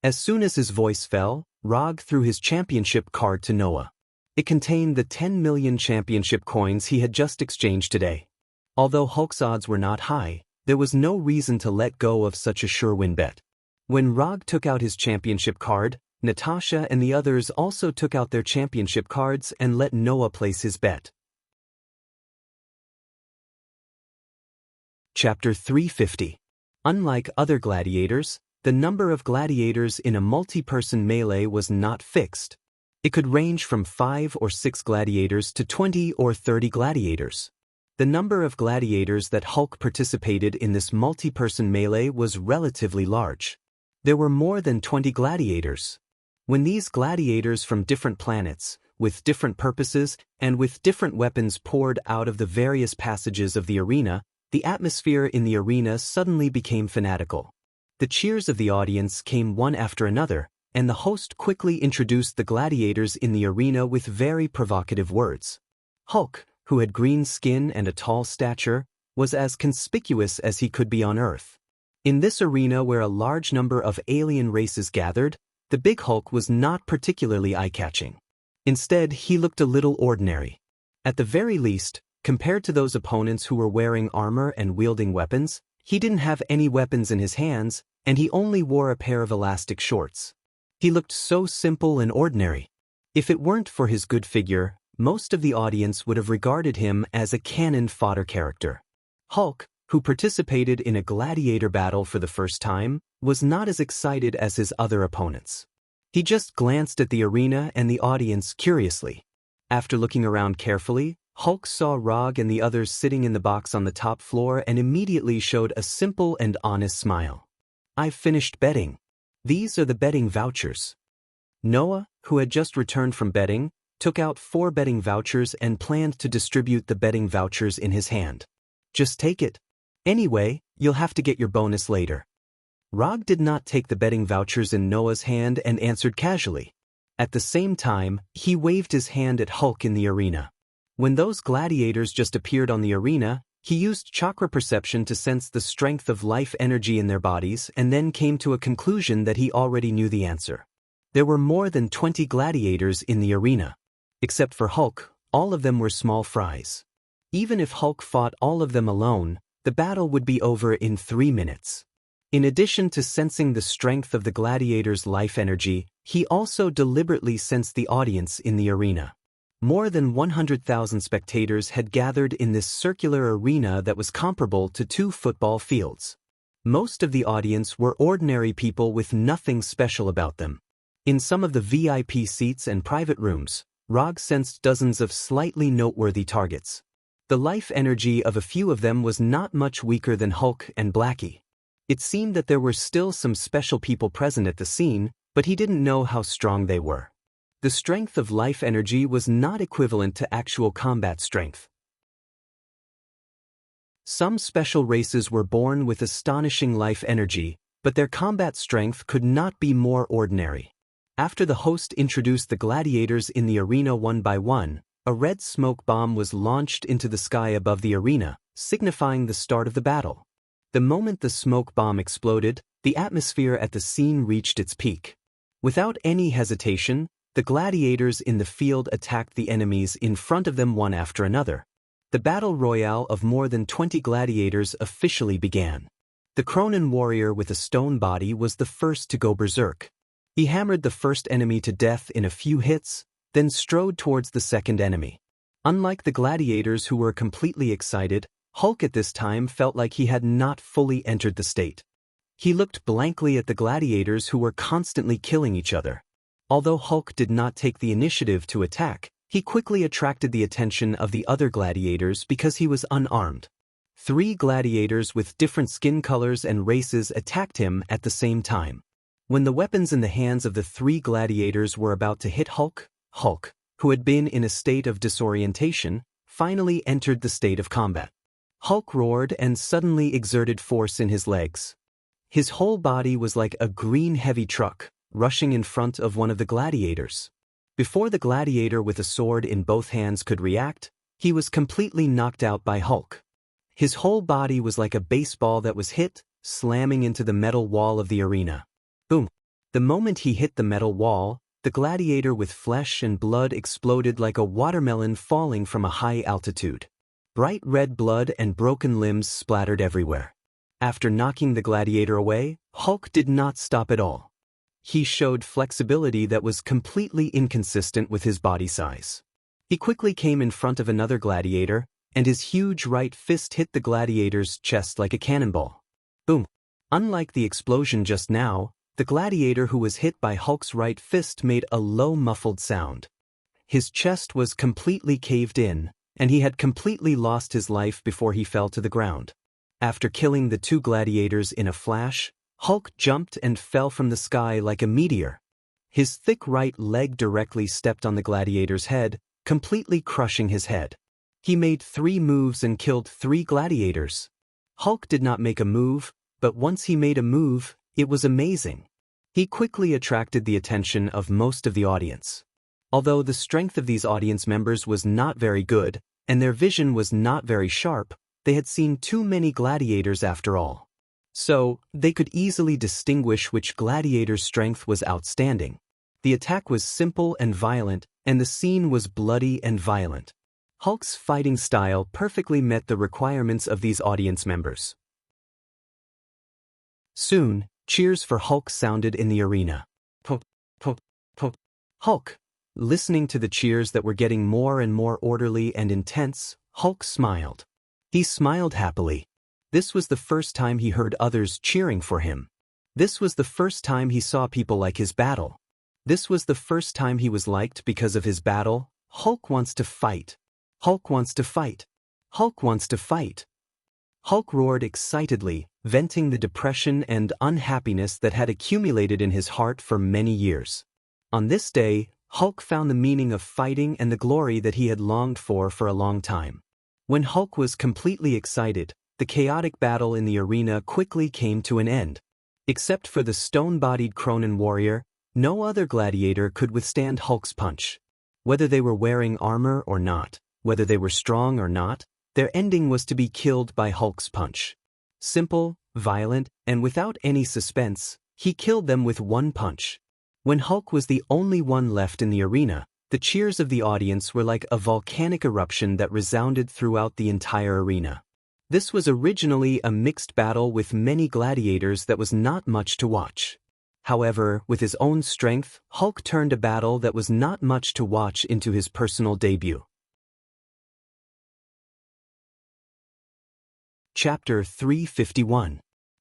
As soon as his voice fell, Rog threw his championship card to Noah. It contained the 10 million championship coins he had just exchanged today. Although Hulk's odds were not high, there was no reason to let go of such a sure win bet. When Rog took out his championship card, Natasha and the others also took out their championship cards and let Noah place his bet. Chapter 350. Unlike other gladiators, the number of gladiators in a multi-person melee was not fixed. It could range from 5 or 6 gladiators to 20 or 30 gladiators. The number of gladiators that Hulk participated in this multi-person melee was relatively large. There were more than 20 gladiators. When these gladiators from different planets, with different purposes and with different weapons poured out of the various passages of the arena, the atmosphere in the arena suddenly became fanatical. The cheers of the audience came one after another, and the host quickly introduced the gladiators in the arena with very provocative words. Hulk, who had green skin and a tall stature, was as conspicuous as he could be on Earth. In this arena where a large number of alien races gathered, the big Hulk was not particularly eye-catching. Instead, he looked a little ordinary. At the very least, compared to those opponents who were wearing armor and wielding weapons, he didn't have any weapons in his hands, and he only wore a pair of elastic shorts. He looked so simple and ordinary. If it weren't for his good figure, most of the audience would have regarded him as a cannon fodder character. Hulk, who participated in a gladiator battle for the first time, was not as excited as his other opponents. He just glanced at the arena and the audience curiously. After looking around carefully, Hulk saw Rog and the others sitting in the box on the top floor and immediately showed a simple and honest smile. "I've finished betting. These are the betting vouchers." Noah, who had just returned from betting, took out 4 betting vouchers and planned to distribute the betting vouchers in his hand. "Just take it. Anyway, you'll have to get your bonus later." Rog did not take the betting vouchers in Noah's hand and answered casually. At the same time, he waved his hand at Hulk in the arena. When those gladiators just appeared on the arena, he used chakra perception to sense the strength of life energy in their bodies and then came to a conclusion that he already knew the answer. There were more than 20 gladiators in the arena. Except for Hulk, all of them were small fries. Even if Hulk fought all of them alone, the battle would be over in 3 minutes. In addition to sensing the strength of the gladiators' life energy, he also deliberately sensed the audience in the arena. More than 100,000 spectators had gathered in this circular arena that was comparable to 2 football fields. Most of the audience were ordinary people with nothing special about them. In some of the VIP seats and private rooms, Rog sensed dozens of slightly noteworthy targets. The life energy of a few of them was not much weaker than Hulk and Blackie. It seemed that there were still some special people present at the scene, but he didn't know how strong they were. The strength of life energy was not equivalent to actual combat strength. Some special races were born with astonishing life energy, but their combat strength could not be more ordinary. After the host introduced the gladiators in the arena one by one, a red smoke bomb was launched into the sky above the arena, signifying the start of the battle. The moment the smoke bomb exploded, the atmosphere at the scene reached its peak. Without any hesitation, the gladiators in the field attacked the enemies in front of them one after another. The battle royale of more than 20 gladiators officially began. The Cronin warrior with a stone body was the first to go berserk. He hammered the first enemy to death in a few hits, then strode towards the second enemy. Unlike the gladiators who were completely excited, Hulk at this time felt like he had not fully entered the state. He looked blankly at the gladiators who were constantly killing each other. Although Hulk did not take the initiative to attack, he quickly attracted the attention of the other gladiators because he was unarmed. 3 gladiators with different skin colors and races attacked him at the same time. When the weapons in the hands of the 3 gladiators were about to hit Hulk, who had been in a state of disorientation, finally entered the state of combat. Hulk roared and suddenly exerted force in his legs. His whole body was like a green heavy truck, rushing in front of one of the gladiators. Before the gladiator with a sword in both hands could react, he was completely knocked out by Hulk. His whole body was like a baseball that was hit, slamming into the metal wall of the arena. Boom! The moment he hit the metal wall, the gladiator with flesh and blood exploded like a watermelon falling from a high altitude. Bright red blood and broken limbs splattered everywhere. After knocking the gladiator away, Hulk did not stop at all. He showed flexibility that was completely inconsistent with his body size. He quickly came in front of another gladiator, and his huge right fist hit the gladiator's chest like a cannonball. Boom! Unlike the explosion just now, the gladiator who was hit by Hulk's right fist made a low muffled sound. His chest was completely caved in, and he had completely lost his life before he fell to the ground. After killing the 2 gladiators in a flash, Hulk jumped and fell from the sky like a meteor. His thick right leg directly stepped on the gladiator's head, completely crushing his head. He made 3 moves and killed 3 gladiators. Hulk did not make a move, but once he made a move, it was amazing. He quickly attracted the attention of most of the audience. Although the strength of these audience members was not very good, and their vision was not very sharp, they had seen too many gladiators after all. So, they could easily distinguish which gladiator's strength was outstanding. The attack was simple and violent, and the scene was bloody and violent. Hulk's fighting style perfectly met the requirements of these audience members. Soon, cheers for Hulk sounded in the arena. Hulk! Listening to the cheers that were getting more and more orderly and intense, Hulk smiled. He smiled happily. This was the first time he heard others cheering for him. This was the first time he saw people like his battle. This was the first time he was liked because of his battle. Hulk wants to fight. Hulk wants to fight. Hulk wants to fight. Hulk roared excitedly, venting the depression and unhappiness that had accumulated in his heart for many years. On this day, Hulk found the meaning of fighting and the glory that he had longed for a long time. When Hulk was completely excited, the chaotic battle in the arena quickly came to an end. Except for the stone-bodied Cronin warrior, no other gladiator could withstand Hulk's punch. Whether they were wearing armor or not, whether they were strong or not, their ending was to be killed by Hulk's punch. Simple, violent, and without any suspense, he killed them with one punch. When Hulk was the only one left in the arena, the cheers of the audience were like a volcanic eruption that resounded throughout the entire arena. This was originally a mixed battle with many gladiators that was not much to watch. However, with his own strength, Hulk turned a battle that was not much to watch into his personal debut. Chapter 351.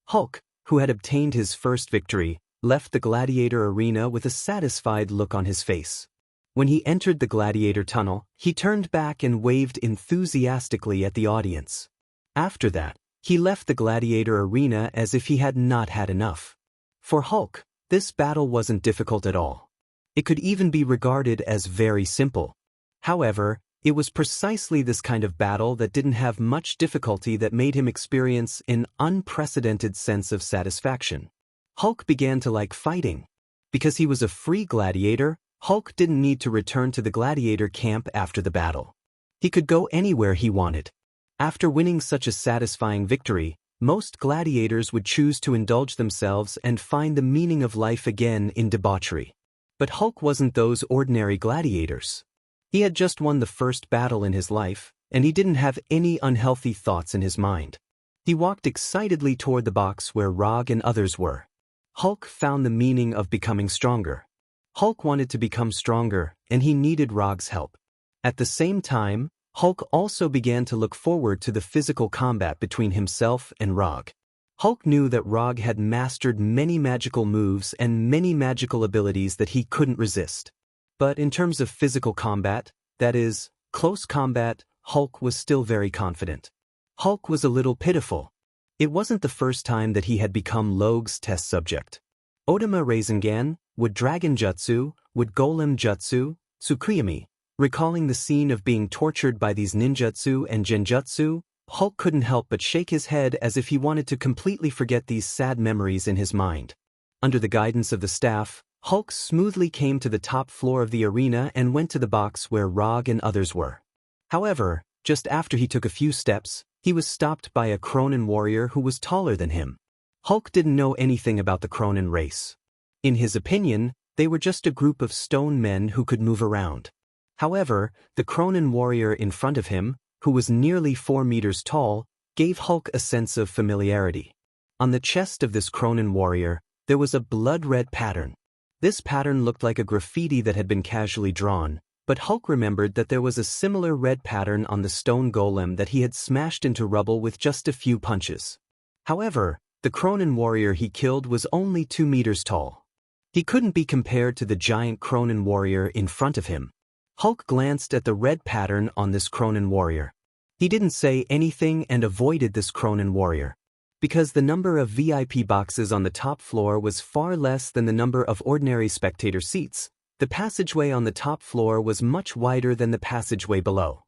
Hulk, who had obtained his first victory, left the gladiator arena with a satisfied look on his face. When he entered the gladiator tunnel, he turned back and waved enthusiastically at the audience. After that, he left the gladiator arena as if he had not had enough. For Hulk, this battle wasn't difficult at all. It could even be regarded as very simple. However, it was precisely this kind of battle that didn't have much difficulty that made him experience an unprecedented sense of satisfaction. Hulk began to like fighting. Because he was a free gladiator, Hulk didn't need to return to the gladiator camp after the battle. He could go anywhere he wanted. After winning such a satisfying victory, most gladiators would choose to indulge themselves and find the meaning of life again in debauchery. But Hulk wasn't those ordinary gladiators. He had just won the first battle in his life, and he didn't have any unhealthy thoughts in his mind. He walked excitedly toward the box where Rog and others were. Hulk found the meaning of becoming stronger. Hulk wanted to become stronger, and he needed Rog's help. At the same time, Hulk also began to look forward to the physical combat between himself and Rog. Hulk knew that Rog had mastered many magical moves and many magical abilities that he couldn't resist. But in terms of physical combat, that is, close combat, Hulk was still very confident. Hulk was a little pitiful. It wasn't the first time that he had become Logue's test subject. Otama Rasengan, would Dragon Jutsu, would Golem Jutsu, Tsukuyomi. Recalling the scene of being tortured by these ninjutsu and genjutsu, Hulk couldn't help but shake his head as if he wanted to completely forget these sad memories in his mind. Under the guidance of the staff, Hulk smoothly came to the top floor of the arena and went to the box where Rog and others were. However, just after he took a few steps, he was stopped by a Cronin warrior who was taller than him. Hulk didn't know anything about the Cronin race. In his opinion, they were just a group of stone men who could move around. However, the Cronin warrior in front of him, who was nearly 4 meters tall, gave Hulk a sense of familiarity. On the chest of this Cronin warrior, there was a blood-red pattern. This pattern looked like a graffiti that had been casually drawn, but Hulk remembered that there was a similar red pattern on the stone golem that he had smashed into rubble with just a few punches. However, the Cronin warrior he killed was only 2 meters tall. He couldn't be compared to the giant Cronin warrior in front of him. Hulk glanced at the red pattern on this Cronin warrior. He didn't say anything and avoided this Cronin warrior. Because the number of VIP boxes on the top floor was far less than the number of ordinary spectator seats, the passageway on the top floor was much wider than the passageway below.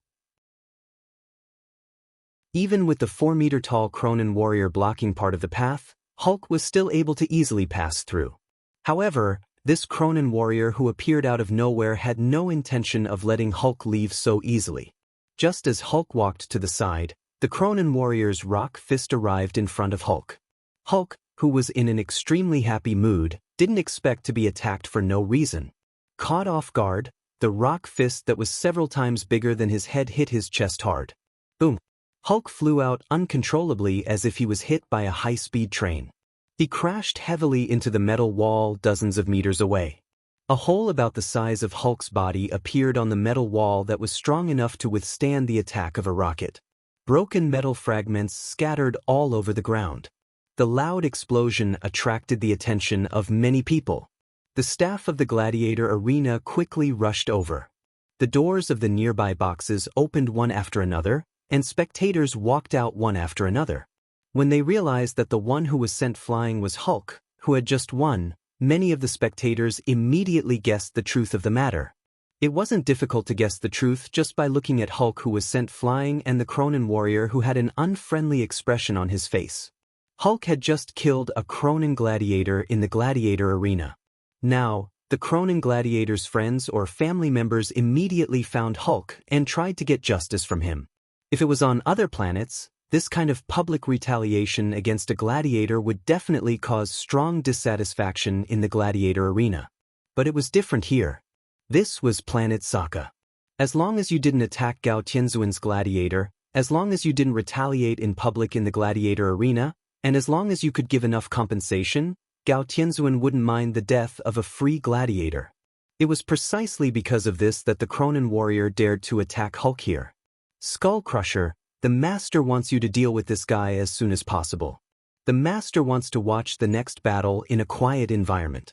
Even with the 4-meter-tall Cronin warrior blocking part of the path, Hulk was still able to easily pass through. However, this Cronin warrior who appeared out of nowhere had no intention of letting Hulk leave so easily. Just as Hulk walked to the side, the Cronin warrior's rock fist arrived in front of Hulk. Hulk, who was in an extremely happy mood, didn't expect to be attacked for no reason. Caught off guard, the rock fist that was several times bigger than his head hit his chest hard. Boom! Hulk flew out uncontrollably as if he was hit by a high-speed train. He crashed heavily into the metal wall dozens of meters away. A hole about the size of Hulk's body appeared on the metal wall that was strong enough to withstand the attack of a rocket. Broken metal fragments scattered all over the ground. The loud explosion attracted the attention of many people. The staff of the gladiator arena quickly rushed over. The doors of the nearby boxes opened one after another, and spectators walked out one after another. When they realized that the one who was sent flying was Hulk, who had just won, many of the spectators immediately guessed the truth of the matter. It wasn't difficult to guess the truth just by looking at Hulk who was sent flying and the Cronin warrior who had an unfriendly expression on his face. Hulk had just killed a Cronin gladiator in the gladiator arena. Now, the Cronin gladiator's friends or family members immediately found Hulk and tried to get justice from him. If it was on other planets, this kind of public retaliation against a gladiator would definitely cause strong dissatisfaction in the gladiator arena. But it was different here. This was planet Sokka. As long as you didn't attack Gao Tianzuan's gladiator, as long as you didn't retaliate in public in the gladiator arena, and as long as you could give enough compensation, Gao Tianzuan wouldn't mind the death of a free gladiator. It was precisely because of this that the Cronin warrior dared to attack Hulk here. Skull Crusher, the master wants you to deal with this guy as soon as possible. The master wants to watch the next battle in a quiet environment.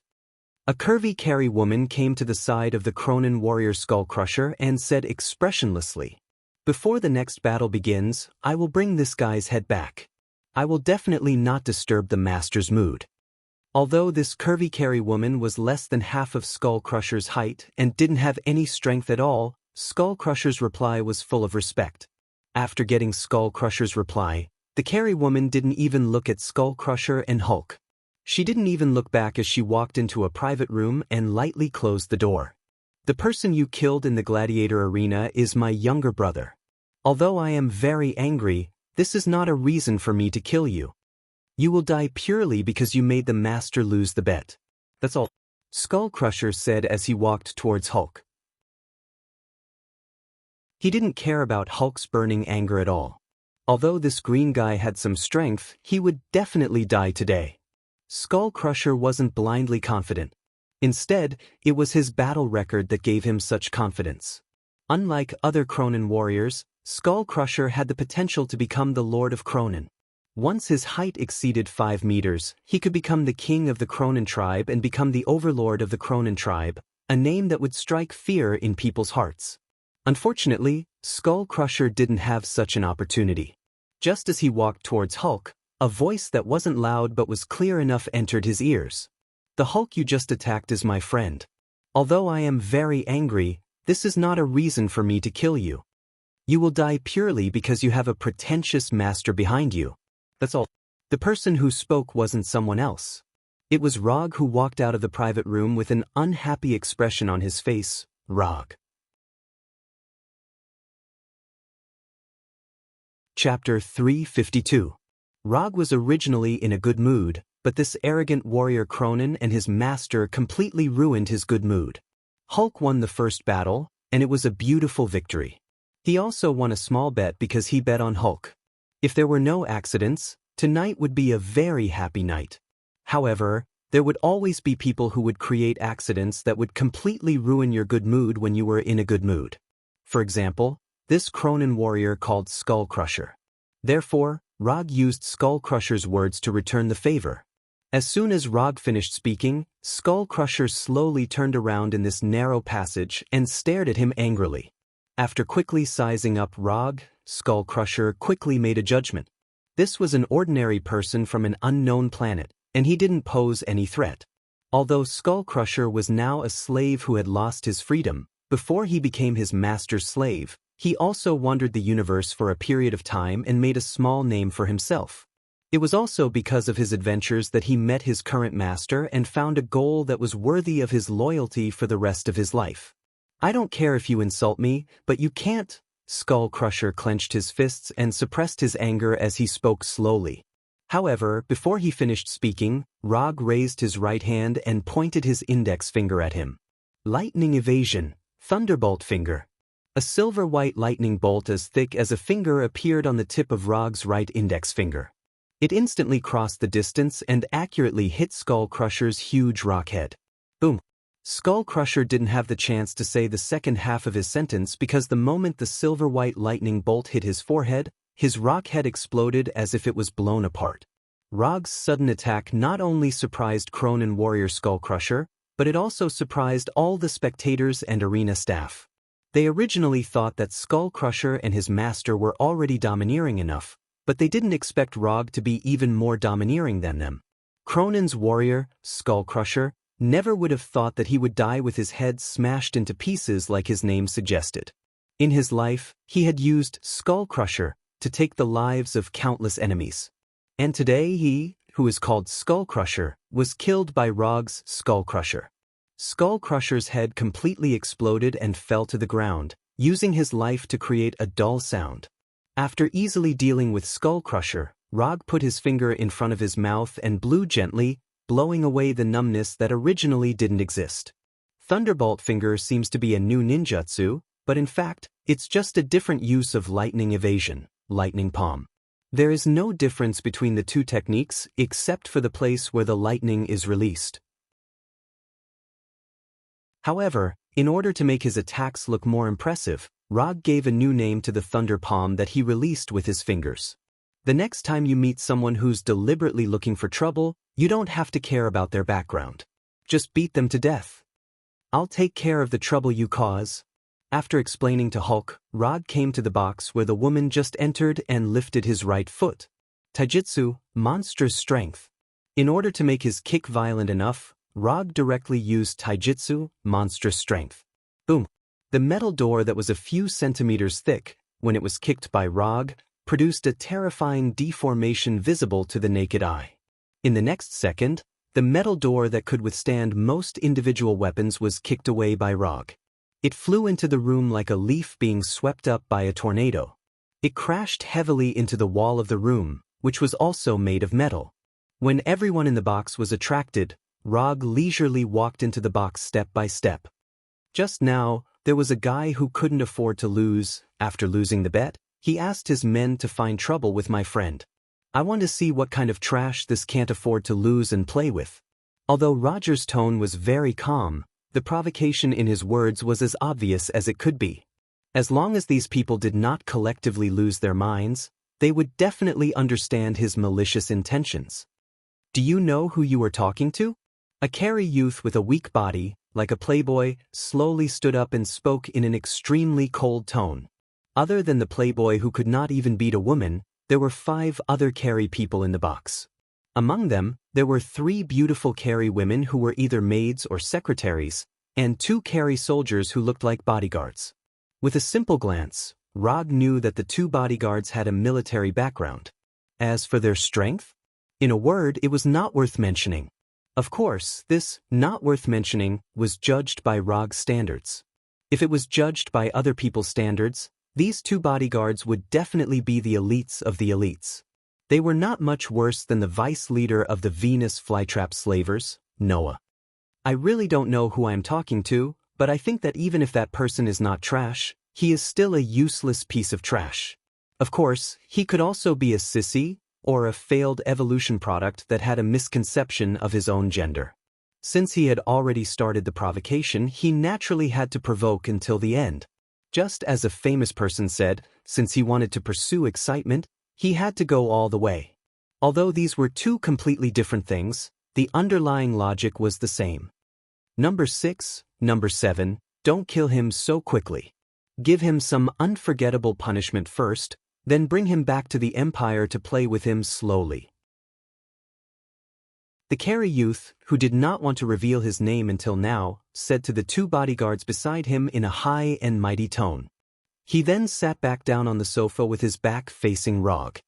A curvy carry woman came to the side of the Cronin warrior Skull Crusher and said expressionlessly, "Before the next battle begins, I will bring this guy's head back. I will definitely not disturb the master's mood." Although this curvy carry woman was less than half of Skull Crusher's height and didn't have any strength at all, Skull Crusher's reply was full of respect. After getting Skull Crusher's reply, the carry woman didn't even look at Skull Crusher and Hulk. She didn't even look back as she walked into a private room and lightly closed the door. "The person you killed in the gladiator arena is my younger brother. Although I am very angry, this is not a reason for me to kill you. You will die purely because you made the master lose the bet. That's all," Skull Crusher said as he walked towards Hulk. He didn't care about Hulk's burning anger at all. Although this green guy had some strength, he would definitely die today. Skull Crusher wasn't blindly confident. Instead, it was his battle record that gave him such confidence. Unlike other Cronin warriors, Skull Crusher had the potential to become the Lord of Cronin. Once his height exceeded 5 meters, he could become the king of the Cronin tribe and become the overlord of the Cronin tribe, a name that would strike fear in people's hearts. Unfortunately, Skull Crusher didn't have such an opportunity. Just as he walked towards Hulk, a voice that wasn't loud but was clear enough entered his ears. "The Hulk you just attacked is my friend. Although I am very angry, this is not a reason for me to kill you. You will die purely because you have a pretentious master behind you. That's all." The person who spoke wasn't someone else. It was Rog, who walked out of the private room with an unhappy expression on his face. Rog. Chapter 352. Rog was originally in a good mood, but this arrogant warrior Cronin and his master completely ruined his good mood. Hulk won the first battle, and it was a beautiful victory. He also won a small bet because he bet on Hulk. If there were no accidents, tonight would be a very happy night. However, there would always be people who would create accidents that would completely ruin your good mood when you were in a good mood. For example, this Cronin warrior called Skull Crusher. Therefore, Rog used Skull Crusher's words to return the favor. As soon as Rog finished speaking, Skull Crusher slowly turned around in this narrow passage and stared at him angrily. After quickly sizing up Rog, Skull Crusher quickly made a judgment. This was an ordinary person from an unknown planet, and he didn't pose any threat. Although Skull Crusher was now a slave who had lost his freedom, before he became his master's slave, he also wandered the universe for a period of time and made a small name for himself. It was also because of his adventures that he met his current master and found a goal that was worthy of his loyalty for the rest of his life. "I don't care if you insult me, but you can't." Skull Crusher clenched his fists and suppressed his anger as he spoke slowly. However, before he finished speaking, Rog raised his right hand and pointed his index finger at him. "Lightning evasion, Thunderbolt finger." A silver-white lightning bolt as thick as a finger appeared on the tip of Rog's right index finger. It instantly crossed the distance and accurately hit Skull Crusher's huge rock head. Boom! Skull Crusher didn't have the chance to say the second half of his sentence because the moment the silver-white lightning bolt hit his forehead, his rock head exploded as if it was blown apart. Rog's sudden attack not only surprised Cronin warrior Skull Crusher, but it also surprised all the spectators and arena staff. They originally thought that Skull Crusher and his master were already domineering enough, but they didn't expect Rog to be even more domineering than them. Cronin's warrior, Skull Crusher, never would have thought that he would die with his head smashed into pieces like his name suggested. In his life, he had used Skull Crusher to take the lives of countless enemies. And today he, who is called Skull Crusher, was killed by Rog's Skull Crusher. Skull Crusher's head completely exploded and fell to the ground, using his life to create a dull sound. After easily dealing with Skull Crusher, Rog put his finger in front of his mouth and blew gently, blowing away the numbness that originally didn't exist. Thunderbolt finger seems to be a new ninjutsu, but in fact, it's just a different use of lightning evasion, lightning palm. There is no difference between the two techniques except for the place where the lightning is released. However, in order to make his attacks look more impressive, Rog gave a new name to the thunder palm that he released with his fingers. The next time you meet someone who's deliberately looking for trouble, you don't have to care about their background. Just beat them to death. "I'll take care of the trouble you cause." After explaining to Hulk, Rog came to the box where the woman just entered and lifted his right foot. Taijutsu, monstrous strength. In order to make his kick violent enough, Rog directly used Taijutsu, monstrous strength. Boom! The metal door that was a few centimeters thick, when it was kicked by Rog, produced a terrifying deformation visible to the naked eye. In the next second, the metal door that could withstand most individual weapons was kicked away by Rog. It flew into the room like a leaf being swept up by a tornado. It crashed heavily into the wall of the room, which was also made of metal. When everyone in the box was attracted, Rog leisurely walked into the box step by step. Just now, there was a guy who couldn't afford to lose. After losing the bet, he asked his men to find trouble with my friend. I want to see what kind of trash this can't afford to lose and play with. Although Roger's tone was very calm, the provocation in his words was as obvious as it could be. As long as these people did not collectively lose their minds, they would definitely understand his malicious intentions. "Do you know who you are talking to?" A Carey youth with a weak body, like a playboy, slowly stood up and spoke in an extremely cold tone. Other than the playboy who could not even beat a woman, there were 5 other carry people in the box. Among them, there were 3 beautiful carry women who were either maids or secretaries, and 2 carry soldiers who looked like bodyguards. With a simple glance, Rog knew that the 2 bodyguards had a military background. As for their strength, in a word, it was not worth mentioning. Of course, this not worth mentioning was judged by Rog's standards. If it was judged by other people's standards, these 2 bodyguards would definitely be the elites of the elites. They were not much worse than the vice leader of the Venus flytrap slavers, Noah. I really don't know who I am talking to, but I think that even if that person is not trash, he is still a useless piece of trash. Of course, he could also be a sissy, or a failed evolution product that had a misconception of his own gender. Since he had already started the provocation, he naturally had to provoke until the end. Just as a famous person said, since he wanted to pursue excitement, he had to go all the way. Although these were 2 completely different things, the underlying logic was the same. Number 6, number 7, don't kill him so quickly. Give him some unforgettable punishment first, then bring him back to the Empire to play with him slowly. The carry youth, who did not want to reveal his name until now, said to the 2 bodyguards beside him in a high and mighty tone. He then sat back down on the sofa with his back facing Rog.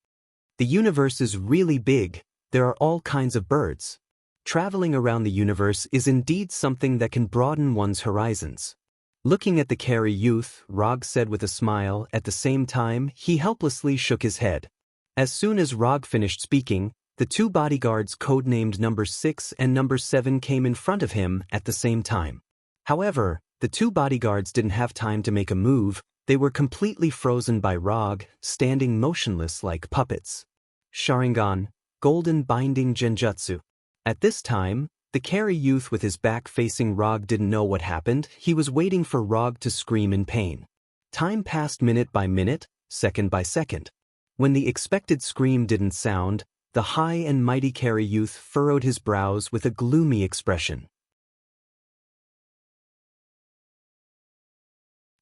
The universe is really big, there are all kinds of birds. Traveling around the universe is indeed something that can broaden one's horizons. Looking at the carry youth, Rog said with a smile. At the same time, he helplessly shook his head. As soon as Rog finished speaking, the 2 bodyguards codenamed number 6 and number 7 came in front of him at the same time. However, the 2 bodyguards didn't have time to make a move. They were completely frozen by Rog, standing motionless like puppets. Sharingan, Golden Binding Genjutsu. At this time, the carry youth with his back facing Rog didn't know what happened. He was waiting for Rog to scream in pain. Time passed minute by minute, second by second. When the expected scream didn't sound, the high and mighty carry youth furrowed his brows with a gloomy expression.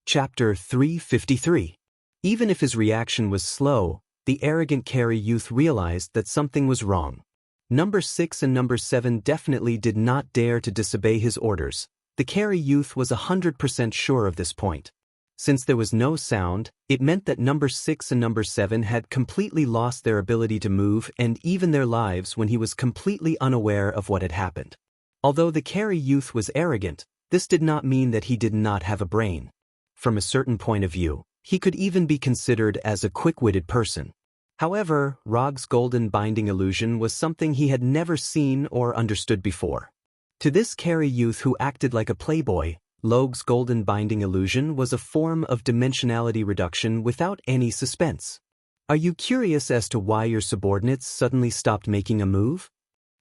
Chapter 353. Even if his reaction was slow, the arrogant carry youth realized that something was wrong. Number 6 and number 7 definitely did not dare to disobey his orders. The carry youth was 100% sure of this point. Since there was no sound, it meant that number 6 and number 7 had completely lost their ability to move and even their lives when he was completely unaware of what had happened. Although the carry youth was arrogant, this did not mean that he did not have a brain. From a certain point of view, he could even be considered as a quick-witted person. However, Rog's golden binding illusion was something he had never seen or understood before. To this carry youth who acted like a playboy, Log's golden binding illusion was a form of dimensionality reduction without any suspense. Are you curious as to why your subordinates suddenly stopped making a move?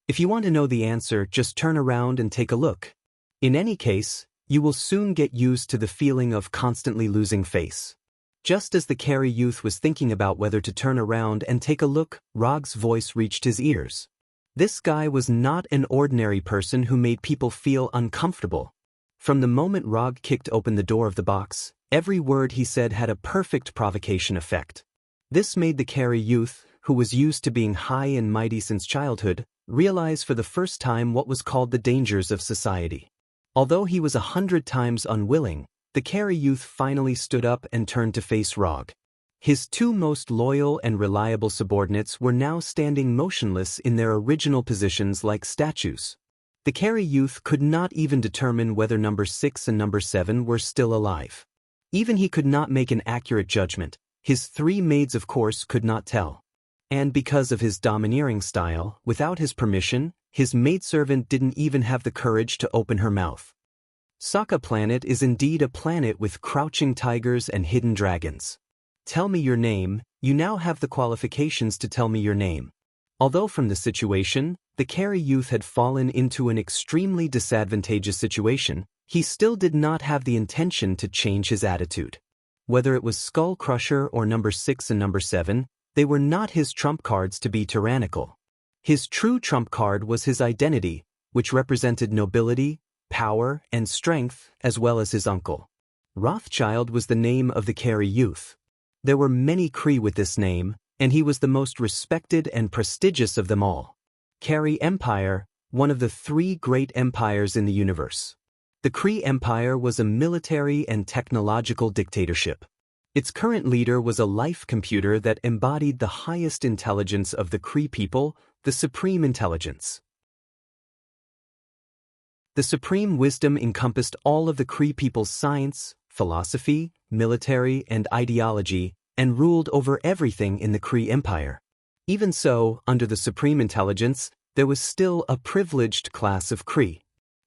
If you want to know the answer, just turn around and take a look. In any case, you will soon get used to the feeling of constantly losing face. Just as the carry youth was thinking about whether to turn around and take a look, Rog's voice reached his ears. This guy was not an ordinary person who made people feel uncomfortable. From the moment Rog kicked open the door of the box, every word he said had a perfect provocation effect. This made the carry youth, who was used to being high and mighty since childhood, realize for the first time what was called the dangers of society. Although he was 100 times unwilling, the carry youth finally stood up and turned to face Rog. His 2 most loyal and reliable subordinates were now standing motionless in their original positions like statues. The carry youth could not even determine whether number 6 and number 7 were still alive. Even he could not make an accurate judgment. His 3 maids of course could not tell. And because of his domineering style, without his permission, his maidservant didn't even have the courage to open her mouth. Sokka Planet is indeed a planet with crouching tigers and hidden dragons. Tell me your name. You now have the qualifications to tell me your name. Although from the situation, the carry youth had fallen into an extremely disadvantageous situation, he still did not have the intention to change his attitude. Whether it was Skull Crusher or number 6 and number 7, they were not his trump cards to be tyrannical. His true trump card was his identity, which represented nobility, power, and strength, as well as his uncle. Rothschild was the name of the carry youth. There were many Kree with this name, and he was the most respected and prestigious of them all. Kari Empire, one of the 3 great empires in the universe. The Kree Empire was a military and technological dictatorship. Its current leader was a life computer that embodied the highest intelligence of the Kree people, the Supreme Intelligence. The Supreme Wisdom encompassed all of the Kree people's science, philosophy, military, and ideology, and ruled over everything in the Kree Empire. Even so, under the Supreme Intelligence, there was still a privileged class of Kree.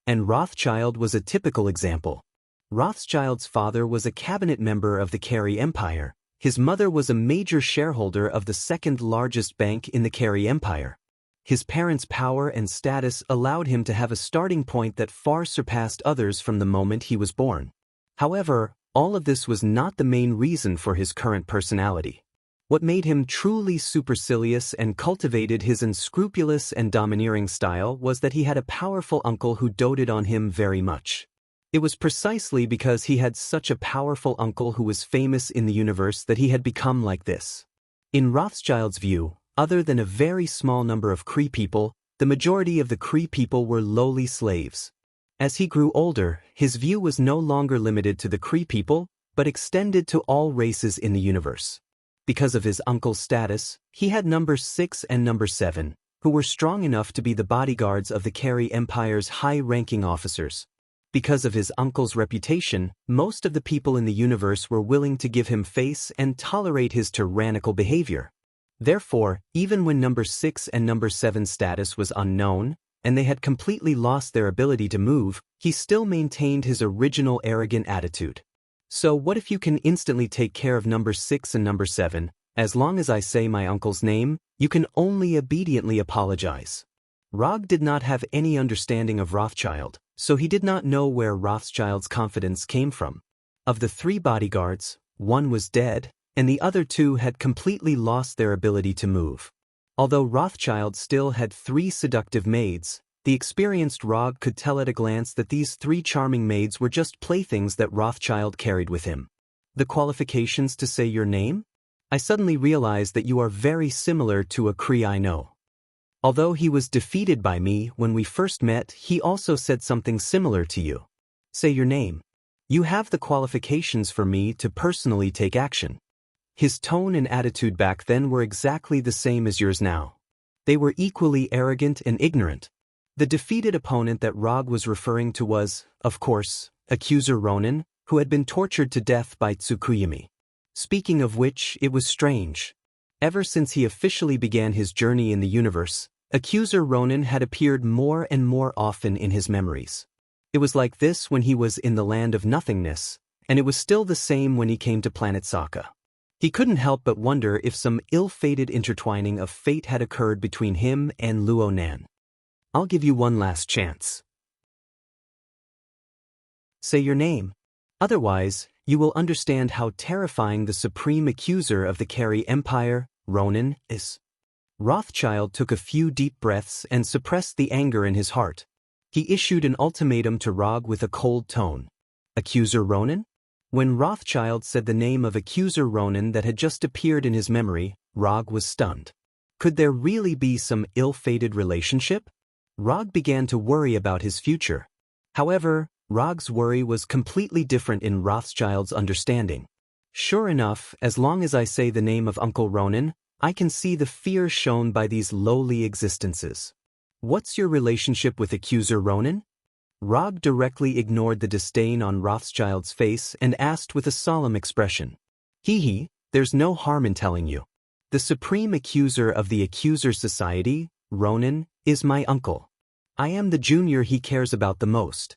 And Rothschild was a typical example. Rothschild's father was a cabinet member of the Kari Empire. His mother was a major shareholder of the 2nd largest bank in the Kari Empire. His parents' power and status allowed him to have a starting point that far surpassed others from the moment he was born. However, all of this was not the main reason for his current personality. What made him truly supercilious and cultivated his unscrupulous and domineering style was that he had a powerful uncle who doted on him very much. It was precisely because he had such a powerful uncle who was famous in the universe that he had become like this. In Rothschild's view, other than a very small number of Kree people, the majority of the Kree people were lowly slaves. As he grew older, his view was no longer limited to the Kree people, but extended to all races in the universe. Because of his uncle's status, he had number 6 and number 7, who were strong enough to be the bodyguards of the Kari Empire's high-ranking officers. Because of his uncle's reputation, most of the people in the universe were willing to give him face and tolerate his tyrannical behavior. Therefore, even when number 6 and number 7's status was unknown, and they had completely lost their ability to move, he still maintained his original arrogant attitude. So what if you can instantly take care of number 6 and number 7, as long as I say my uncle's name, you can only obediently apologize. Rog did not have any understanding of Rothschild, so he did not know where Rothschild's confidence came from. Of the 3 bodyguards, 1 was dead, and the other 2 had completely lost their ability to move. Although Rothschild still had 3 seductive maids, the experienced Rog could tell at a glance that these 3 charming maids were just playthings that Rothschild carried with him. The qualifications to say your name? I suddenly realized that you are very similar to a Kree I know. Although he was defeated by me when we first met, he also said something similar to you. Say your name. You have the qualifications for me to personally take action. His tone and attitude back then were exactly the same as yours now. They were equally arrogant and ignorant. The defeated opponent that Rog was referring to was, of course, Accuser Ronin, who had been tortured to death by Tsukuyami. Speaking of which, it was strange. Ever since he officially began his journey in the universe, Accuser Ronin had appeared more and more often in his memories. It was like this when he was in the land of nothingness, and it was still the same when he came to planet Sokka. He couldn't help but wonder if some ill-fated intertwining of fate had occurred between him and Luo Nan. I'll give you one last chance. Say your name. Otherwise, you will understand how terrifying the supreme accuser of the Kari Empire, Ronin, is. Rothschild took a few deep breaths and suppressed the anger in his heart. He issued an ultimatum to Rog with a cold tone. Accuser Ronin? When Rothschild said the name of Accuser Ronin that had just appeared in his memory, Rog was stunned. Could there really be some ill-fated relationship? Rog began to worry about his future. However, Rog's worry was completely different in Rothschild's understanding. Sure enough, as long as I say the name of Uncle Ronin, I can see the fear shown by these lowly existences. What's your relationship with Accuser Ronin? Rog directly ignored the disdain on Rothschild's face and asked with a solemn expression. Hee, there's no harm in telling you. The supreme accuser of the Accuser Society, Ronin, is my uncle. I am the junior he cares about the most.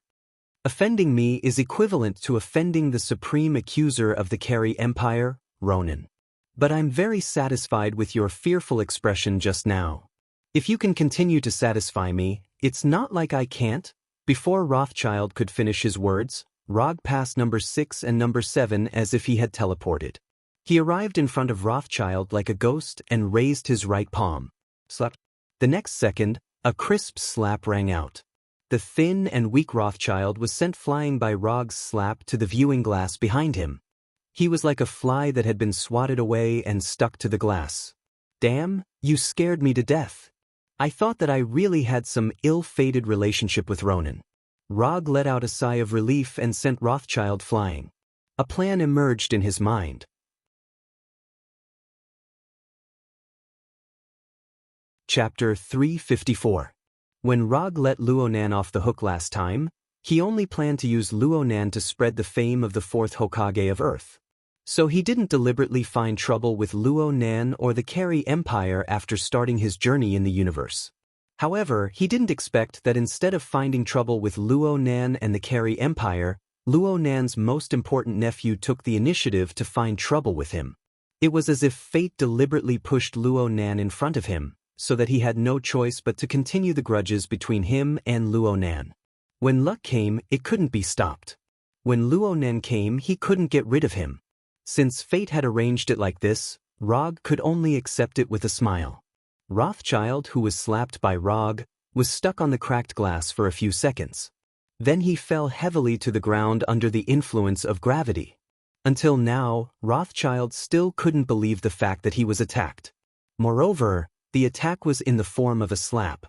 Offending me is equivalent to offending the supreme accuser of the Kari Empire, Ronin. But I'm very satisfied with your fearful expression just now. If you can continue to satisfy me, it's not like I can't. Before Rothschild could finish his words, Rog passed number 6 and number 7 as if he had teleported. He arrived in front of Rothschild like a ghost and raised his right palm. Slap. The next second, a crisp slap rang out. The thin and weak Rothschild was sent flying by Rog's slap to the viewing glass behind him. He was like a fly that had been swatted away and stuck to the glass. Damn, you scared me to death. I thought that I really had some ill-fated relationship with Ronan. Rog let out a sigh of relief and sent Rothschild flying. A plan emerged in his mind. Chapter 354. When Rog let Luonan off the hook last time, he only planned to use Luonan to spread the fame of the fourth Hokage of Earth. So he didn't deliberately find trouble with Luonan or the Carey Empire after starting his journey in the universe. However, he didn't expect that instead of finding trouble with Luonan and the Carey Empire, Luonan's most important nephew took the initiative to find trouble with him. It was as if fate deliberately pushed Luonan in front of him, so that he had no choice but to continue the grudges between him and Luonan. When luck came, it couldn't be stopped. When Luonan came, he couldn't get rid of him. Since fate had arranged it like this, Rog could only accept it with a smile. Rothschild, who was slapped by Rog, was stuck on the cracked glass for a few seconds. Then he fell heavily to the ground under the influence of gravity. Until now, Rothschild still couldn't believe the fact that he was attacked. Moreover, the attack was in the form of a slap.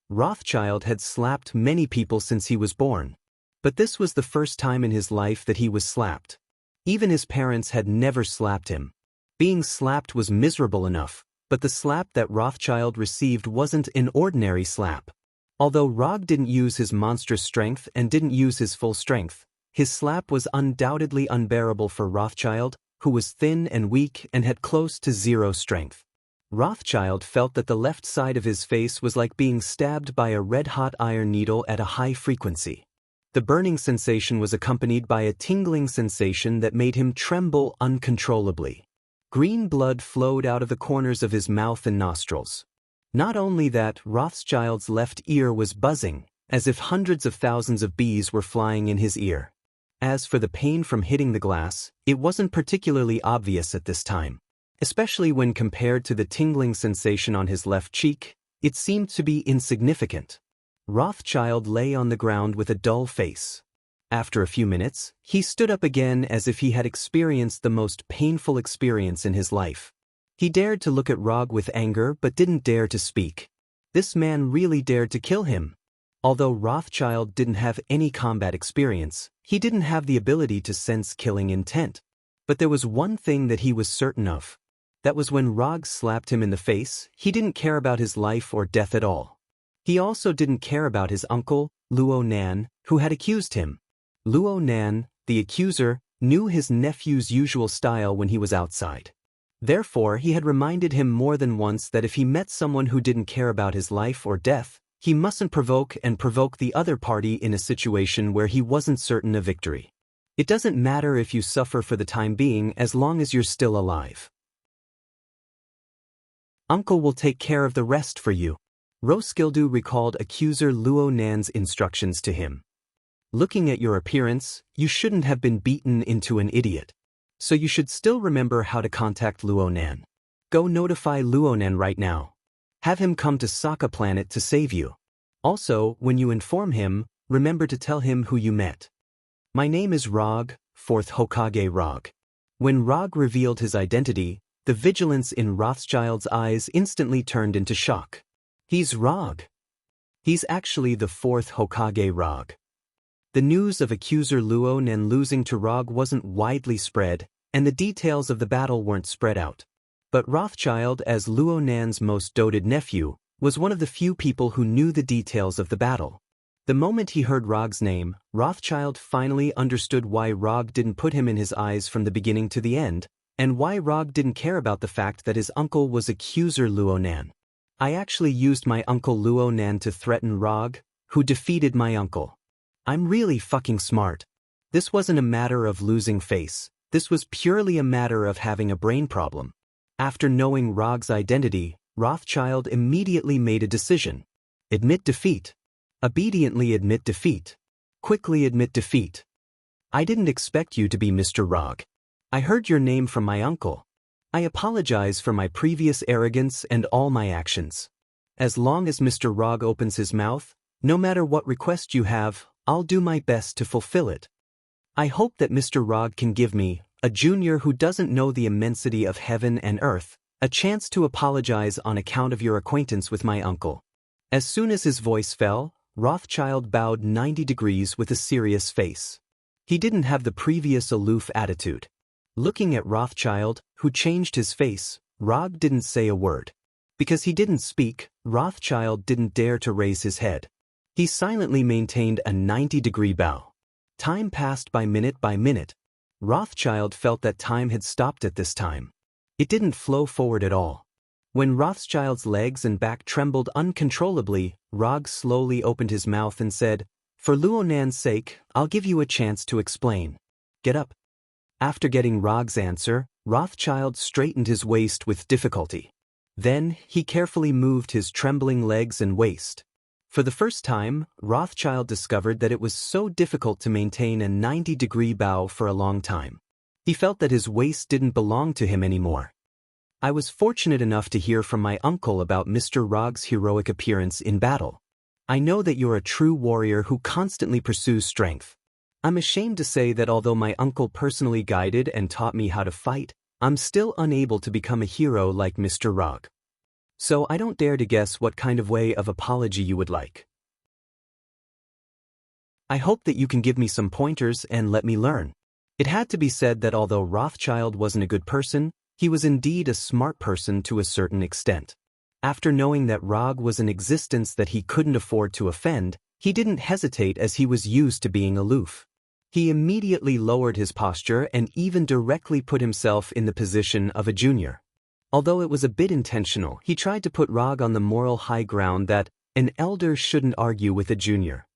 Rothschild had slapped many people since he was born. But this was the first time in his life that he was slapped. Even his parents had never slapped him. Being slapped was miserable enough, but the slap that Rothschild received wasn't an ordinary slap. Although Rog didn't use his monstrous strength and didn't use his full strength, his slap was undoubtedly unbearable for Rothschild, who was thin and weak and had close to zero strength. Rothschild felt that the left side of his face was like being stabbed by a red-hot iron needle at a high frequency. The burning sensation was accompanied by a tingling sensation that made him tremble uncontrollably. Green blood flowed out of the corners of his mouth and nostrils. Not only that, Rothschild's left ear was buzzing, as if hundreds of thousands of bees were flying in his ear. As for the pain from hitting the glass, it wasn't particularly obvious at this time. Especially when compared to the tingling sensation on his left cheek, it seemed to be insignificant. Rothschild lay on the ground with a dull face. After a few minutes, he stood up again as if he had experienced the most painful experience in his life. He dared to look at Rog with anger but didn't dare to speak. This man really dared to kill him. Although Rothschild didn't have any combat experience, he didn't have the ability to sense killing intent. But there was one thing that he was certain of. That was when Rog slapped him in the face, he didn't care about his life or death at all. He also didn't care about his uncle, Luonan, who had accused him. Luonan, the accuser, knew his nephew's usual style when he was outside. Therefore, he had reminded him more than once that if he met someone who didn't care about his life or death, he mustn't provoke the other party in a situation where he wasn't certain of victory. It doesn't matter if you suffer for the time being as long as you're still alive. Uncle will take care of the rest for you. Roskilde recalled accuser Luonan's instructions to him. Looking at your appearance, you shouldn't have been beaten into an idiot. So you should still remember how to contact Luonan. Go notify Luonan right now. Have him come to Sokka Planet to save you. Also, when you inform him, remember to tell him who you met. My name is Rog, 4th Hokage Rog. When Rog revealed his identity, the vigilance in Rothschild's eyes instantly turned into shock. He's Rog. He's actually the 4th Hokage Rog. The news of accuser Luonan losing to Rog wasn't widely spread, and the details of the battle weren't spread out. But Rothschild, as Luonan's most doted nephew, was one of the few people who knew the details of the battle. The moment he heard Rog's name, Rothschild finally understood why Rog didn't put him in his eyes from the beginning to the end, and why Rog didn't care about the fact that his uncle was accuser Luonan. I actually used my uncle Luonan to threaten Rog, who defeated my uncle. I'm really fucking smart. This wasn't a matter of losing face, this was purely a matter of having a brain problem. After knowing Rog's identity, Rothschild immediately made a decision. Admit defeat. Obediently admit defeat. Quickly admit defeat. I didn't expect you to be Mr. Rog. I heard your name from my uncle. I apologize for my previous arrogance and all my actions. As long as Mr. Rog opens his mouth, no matter what request you have, I'll do my best to fulfill it. I hope that Mr. Rog can give me, a junior who doesn't know the immensity of heaven and earth, A chance to apologize on account of your acquaintance with my uncle. As soon as his voice fell, Rothschild bowed 90 degrees with a serious face. He didn't have the previous aloof attitude. Looking at Rothschild, who changed his face, Rog didn't say a word. Because he didn't speak, Rothschild didn't dare to raise his head. He silently maintained a 90-degree bow. Time passed by minute. Rothschild felt that time had stopped at this time. It didn't flow forward at all. When Rothschild's legs and back trembled uncontrollably, Rog slowly opened his mouth and said, "For Luonan's sake, I'll give you a chance to explain. Get up." After getting Rog's answer, Rothschild straightened his waist with difficulty. Then, he carefully moved his trembling legs and waist. For the first time, Rothschild discovered that it was so difficult to maintain a 90-degree bow for a long time. He felt that his waist didn't belong to him anymore. I was fortunate enough to hear from my uncle about Mr. Rog's heroic appearance in battle. I know that you're a true warrior who constantly pursues strength. I'm ashamed to say that although my uncle personally guided and taught me how to fight, I'm still unable to become a hero like Mr. Rog. So I don't dare to guess what kind of way of apology you would like. I hope that you can give me some pointers and let me learn. It had to be said that although Rothschild wasn't a good person, he was indeed a smart person to a certain extent. After knowing that Rog was an existence that he couldn't afford to offend, he didn't hesitate as he was used to being aloof. He immediately lowered his posture and even directly put himself in the position of a junior. Although it was a bit intentional, he tried to put Rog on the moral high ground that an elder shouldn't argue with a junior.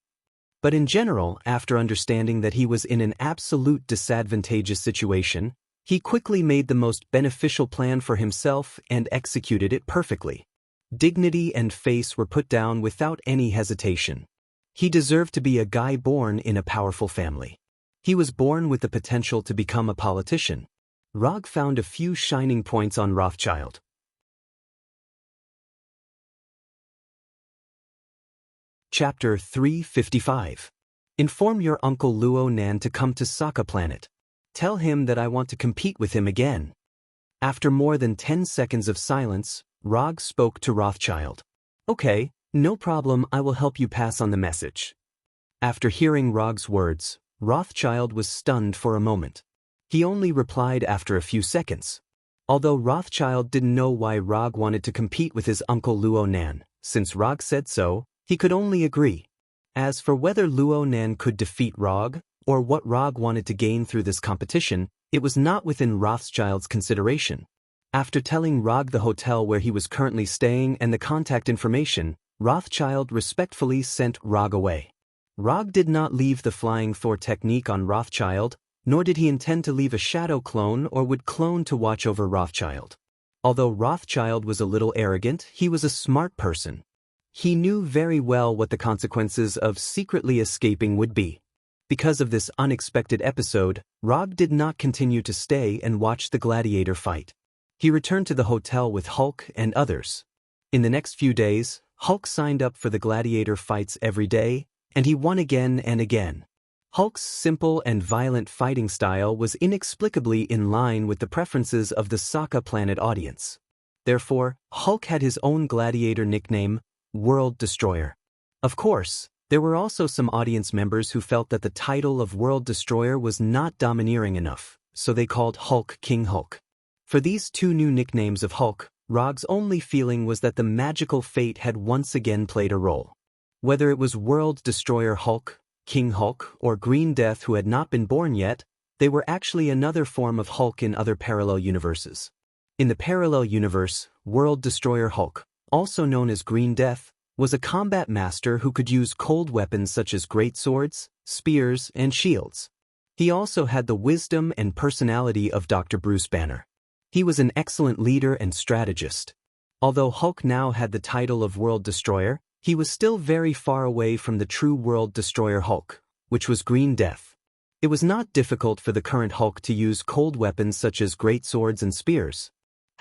But in general, after understanding that he was in an absolute disadvantageous situation, he quickly made the most beneficial plan for himself and executed it perfectly. Dignity and face were put down without any hesitation. He deserved to be a guy born in a powerful family. He was born with the potential to become a politician. Rog found a few shining points on Rothschild. Chapter 355. Inform your Uncle Luonan to come to Sokka Planet. Tell him that I want to compete with him again. After more than 10 seconds of silence, Rog spoke to Rothschild. Okay, no problem, I will help you pass on the message. After hearing Rog's words, Rothschild was stunned for a moment. He only replied after a few seconds. Although Rothschild didn't know why Rog wanted to compete with his Uncle Luonan, since Rog said so, he could only agree. As for whether Luonan could defeat Rog, or what Rog wanted to gain through this competition, it was not within Rothschild's consideration. After telling Rog the hotel where he was currently staying and the contact information, Rothschild respectfully sent Rog away. Rog did not leave the Flying Thor technique on Rothschild, nor did he intend to leave a shadow clone or would clone to watch over Rothschild. Although Rothschild was a little arrogant, he was a smart person. He knew very well what the consequences of secretly escaping would be. Because of this unexpected episode, Rog did not continue to stay and watch the gladiator fight. He returned to the hotel with Hulk and others. In the next few days, Hulk signed up for the gladiator fights every day, and he won again and again. Hulk's simple and violent fighting style was inexplicably in line with the preferences of the Sokka Planet audience. Therefore, Hulk had his own gladiator nickname, World Destroyer. Of course, there were also some audience members who felt that the title of World Destroyer was not domineering enough, so they called Hulk King Hulk. For these two new nicknames of Hulk, Rog's only feeling was that the magical fate had once again played a role. Whether it was World Destroyer Hulk, King Hulk, or Green Death who had not been born yet, they were actually another form of Hulk in other parallel universes. In the parallel universe, World Destroyer Hulk, also known as Green Death, was a combat master who could use cold weapons such as great swords, spears, and shields. He also had the wisdom and personality of Dr. Bruce Banner. He was an excellent leader and strategist. Although Hulk now had the title of World Destroyer, he was still very far away from the true World Destroyer Hulk, which was Green Death. It was not difficult for the current Hulk to use cold weapons such as great swords and spears.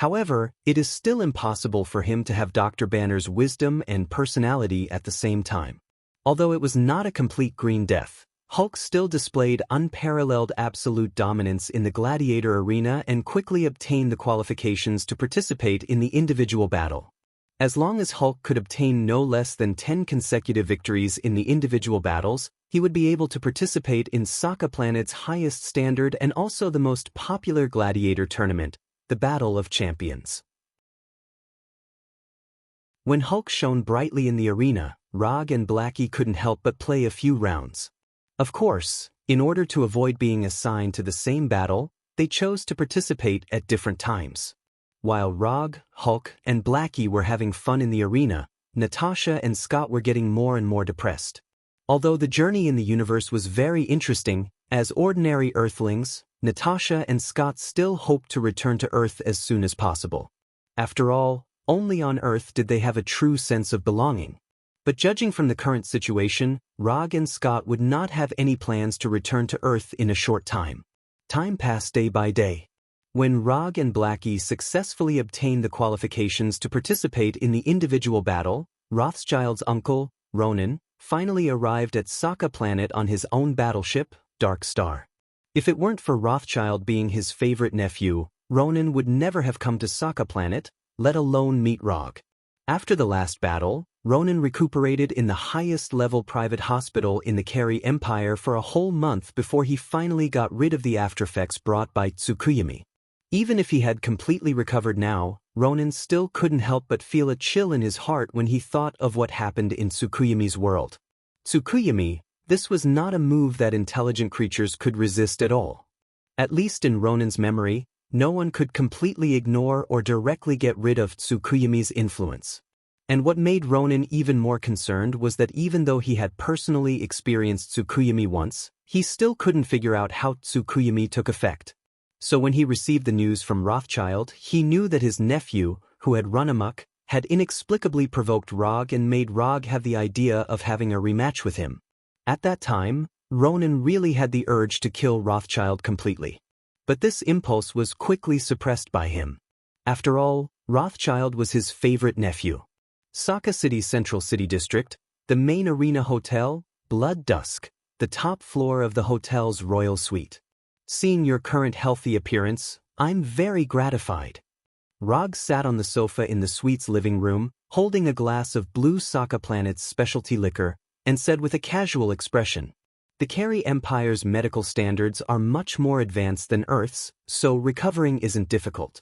However, it is still impossible for him to have Dr. Banner's wisdom and personality at the same time. Although it was not a complete Green Death, Hulk still displayed unparalleled absolute dominance in the gladiator arena and quickly obtained the qualifications to participate in the individual battle. As long as Hulk could obtain no less than 10 consecutive victories in the individual battles, he would be able to participate in Sokka Planet's highest standard and also the most popular gladiator tournament, the Battle of Champions. When Hulk shone brightly in the arena, Rog and Blackie couldn't help but play a few rounds. Of course, in order to avoid being assigned to the same battle, they chose to participate at different times. While Rog, Hulk, and Blackie were having fun in the arena, Natasha and Scott were getting more and more depressed. Although the journey in the universe was very interesting, as ordinary Earthlings, Natasha and Scott still hoped to return to Earth as soon as possible. After all, only on Earth did they have a true sense of belonging. But judging from the current situation, Rog and Scott would not have any plans to return to Earth in a short time. Time passed day by day. When Rog and Blackie successfully obtained the qualifications to participate in the individual battle, Rothschild's uncle, Ronan, finally arrived at Sokka Planet on his own battleship, Dark Star. If it weren't for Rothschild being his favorite nephew, Ronan would never have come to Sokka Planet, let alone meet Rog. After the last battle, Ronan recuperated in the highest-level private hospital in the Kari Empire for a whole month before he finally got rid of the aftereffects brought by Tsukuyami. Even if he had completely recovered now, Ronan still couldn't help but feel a chill in his heart when he thought of what happened in Tsukuyami's world. Tsukuyami, this was not a move that intelligent creatures could resist at all. At least in Ronan's memory, no one could completely ignore or directly get rid of Tsukuyami's influence. And what made Ronan even more concerned was that even though he had personally experienced Tsukuyami once, he still couldn't figure out how Tsukuyami took effect. So when he received the news from Rothschild, he knew that his nephew, who had run amok, had inexplicably provoked Rog and made Rog have the idea of having a rematch with him. At that time, Ronan really had the urge to kill Rothschild completely. But this impulse was quickly suppressed by him. After all, Rothschild was his favorite nephew. Sokka City's Central City District, the main arena hotel, Blood Dusk, the top floor of the hotel's royal suite. Seeing your current healthy appearance, I'm very gratified. Rog sat on the sofa in the suite's living room, holding a glass of blue Sokka Planet's specialty liquor, and said with a casual expression, "The Kari Empire's medical standards are much more advanced than Earth's, so recovering isn't difficult."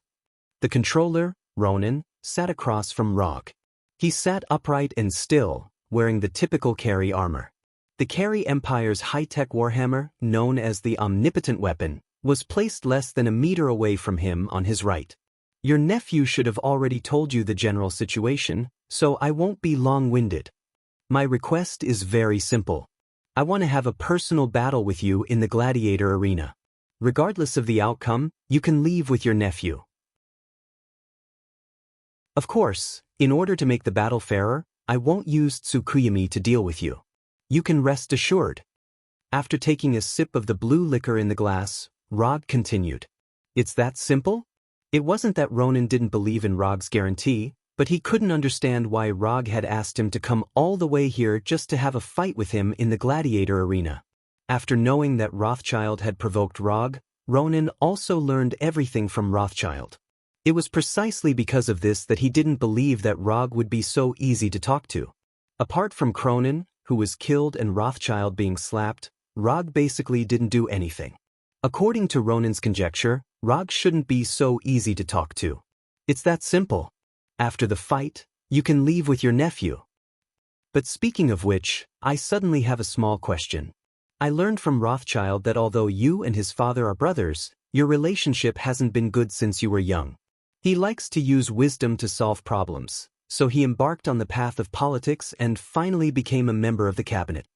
The controller, Ronan, sat across from Rog. He sat upright and still, wearing the typical Kari armor. The Kari Empire's high-tech warhammer, known as the Omnipotent Weapon, was placed less than a meter away from him on his right. Your nephew should have already told you the general situation, so I won't be long-winded. My request is very simple. I want to have a personal battle with you in the gladiator arena. Regardless of the outcome, you can leave with your nephew. Of course, in order to make the battle fairer, I won't use Tsukuyami to deal with you. You can rest assured. After taking a sip of the blue liquor in the glass, Rog continued. It's that simple? It wasn't that Ronan didn't believe in Rog's guarantee, but he couldn't understand why Rog had asked him to come all the way here just to have a fight with him in the gladiator arena. After knowing that Rothschild had provoked Rog, Ronan also learned everything from Rothschild. It was precisely because of this that he didn't believe that Rog would be so easy to talk to. Apart from Cronin, who was killed, and Rothschild being slapped, Rog basically didn't do anything. According to Ronan's conjecture, Rog shouldn't be so easy to talk to. It's that simple. After the fight, you can leave with your nephew. But speaking of which, I suddenly have a small question. I learned from Rothschild that although you and his father are brothers, your relationship hasn't been good since you were young. He likes to use wisdom to solve problems, so he embarked on the path of politics and finally became a member of the cabinet.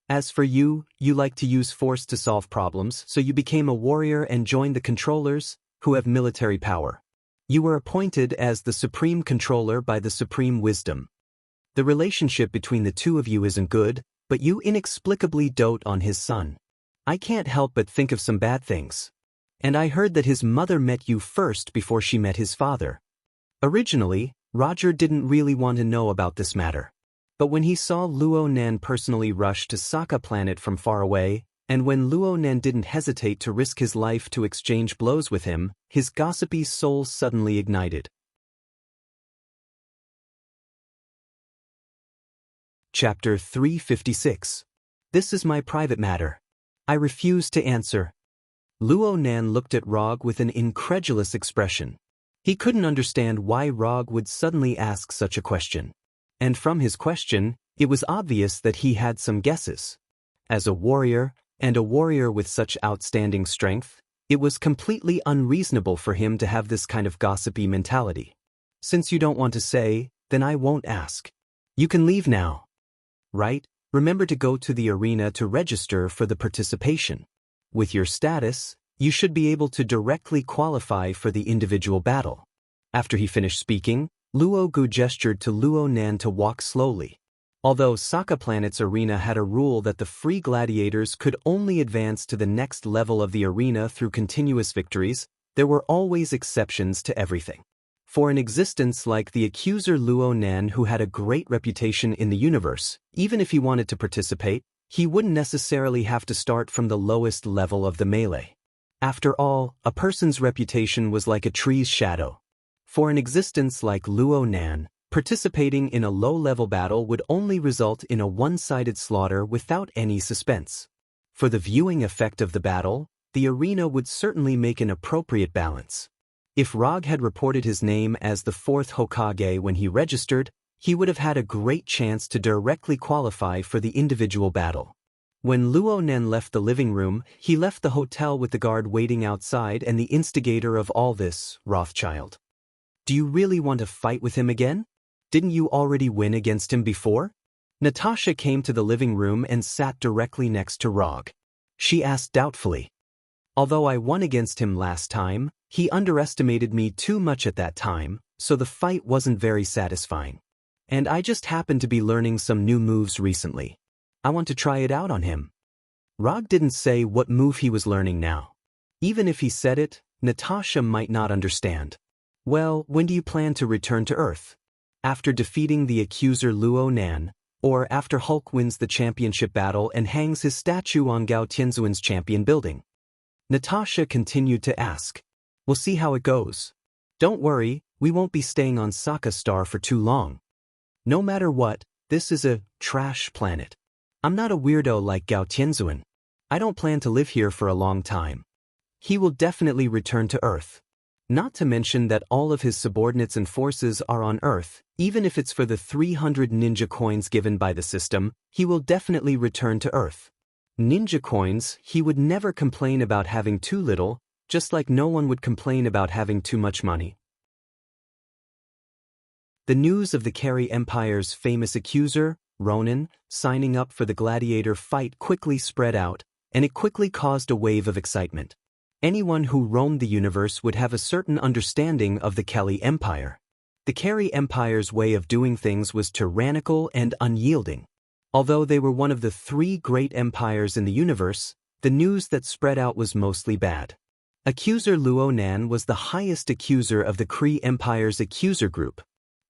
As for you, you like to use force to solve problems, so you became a warrior and joined the controllers, who have military power. You were appointed as the Supreme Controller by the Supreme Wisdom. The relationship between the two of you isn't good, but you inexplicably dote on his son. I can't help but think of some bad things. And I heard that his mother met you first before she met his father. Originally, Roger didn't really want to know about this matter. But when he saw Luo Nan personally rush to Sokka Planet from far away, and when Luo Nan didn't hesitate to risk his life to exchange blows with him, his gossipy soul suddenly ignited. Chapter 356. This is my private matter. I refuse to answer. Luo Nan looked at Rog with an incredulous expression. He couldn't understand why Rog would suddenly ask such a question. And from his question, it was obvious that he had some guesses. As a warrior, and a warrior with such outstanding strength, it was completely unreasonable for him to have this kind of gossipy mentality. Since you don't want to say, then I won't ask. You can leave now. Right? Remember to go to the arena to register for the participation. With your status, you should be able to directly qualify for the individual battle. After he finished speaking, Luo Gu gestured to Luo Nan to walk slowly. Although Sokka Planet's arena had a rule that the free gladiators could only advance to the next level of the arena through continuous victories, there were always exceptions to everything. For an existence like the accuser Luo Nan, who had a great reputation in the universe, even if he wanted to participate, he wouldn't necessarily have to start from the lowest level of the melee. After all, a person's reputation was like a tree's shadow. For an existence like Luo Nan, participating in a low-level battle would only result in a one-sided slaughter without any suspense. For the viewing effect of the battle, the arena would certainly make an appropriate balance. If Rog had reported his name as the 4th Hokage when he registered, he would have had a great chance to directly qualify for the individual battle. When Luo Nan left the living room, he left the hotel with the guard waiting outside and the instigator of all this, Rothschild. Do you really want to fight with him again? Didn't you already win against him before? Natasha came to the living room and sat directly next to Rog. She asked doubtfully. Although I won against him last time, he underestimated me too much at that time, so the fight wasn't very satisfying. And I just happened to be learning some new moves recently. I want to try it out on him. Rog didn't say what move he was learning now. Even if he said it, Natasha might not understand. Well, when do you plan to return to Earth? After defeating the accuser Luo Nan, or after Hulk wins the championship battle and hangs his statue on Gao Tianzuan's champion building? Natasha continued to ask. We'll see how it goes. Don't worry, we won't be staying on Sokka Star for too long. No matter what, this is a trash planet. I'm not a weirdo like Gao Tianzuan. I don't plan to live here for a long time. He will definitely return to Earth. Not to mention that all of his subordinates and forces are on Earth. Even if it's for the 300 ninja coins given by the system, he will definitely return to Earth. Ninja coins, he would never complain about having too little, just like no one would complain about having too much money. The news of the Keri Empire's famous accuser, Ronin, signing up for the gladiator fight quickly spread out, and it quickly caused a wave of excitement. Anyone who roamed the universe would have a certain understanding of the Keri Empire. The Keri Empire's way of doing things was tyrannical and unyielding. Although they were one of the 3 great empires in the universe, the news that spread out was mostly bad. Accuser Luo Nan was the highest accuser of the Keri Empire's accuser group.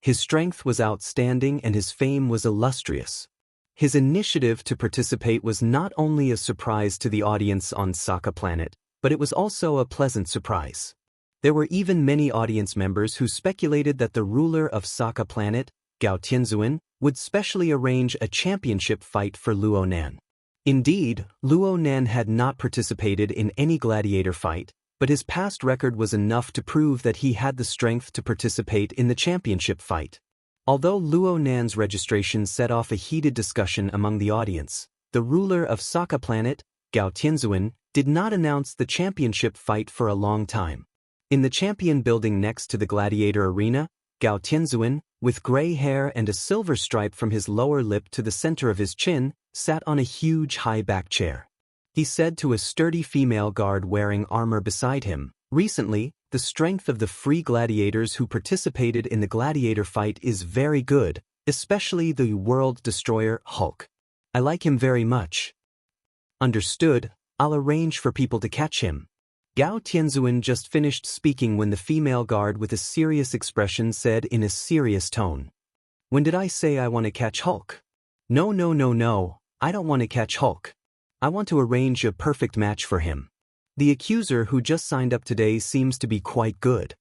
His strength was outstanding and his fame was illustrious. His initiative to participate was not only a surprise to the audience on Sokka Planet, but it was also a pleasant surprise. There were even many audience members who speculated that the ruler of Sokka Planet, Gao Tianzuan, would specially arrange a championship fight for Luo Nan. Indeed, Luo Nan had not participated in any gladiator fight, but his past record was enough to prove that he had the strength to participate in the championship fight. Although Luo Nan's registration set off a heated discussion among the audience, the ruler of Sokka Planet, Gao Tianzuan, did not announce the championship fight for a long time. In the champion building next to the gladiator arena, Gao Tianzuan, with gray hair and a silver stripe from his lower lip to the center of his chin, sat on a huge high-back chair. He said to a sturdy female guard wearing armor beside him, "Recently, the strength of the free gladiators who participated in the gladiator fight is very good, especially the world destroyer Hulk. I like him very much." "Understood, I'll arrange for people to catch him." Gao Tianzuan just finished speaking when the female guard with a serious expression said in a serious tone, When did I say I want to catch Hulk? No, no, no, no, I don't want to catch Hulk. I want to arrange a perfect match for him. The accuser who just signed up today seems to be quite good.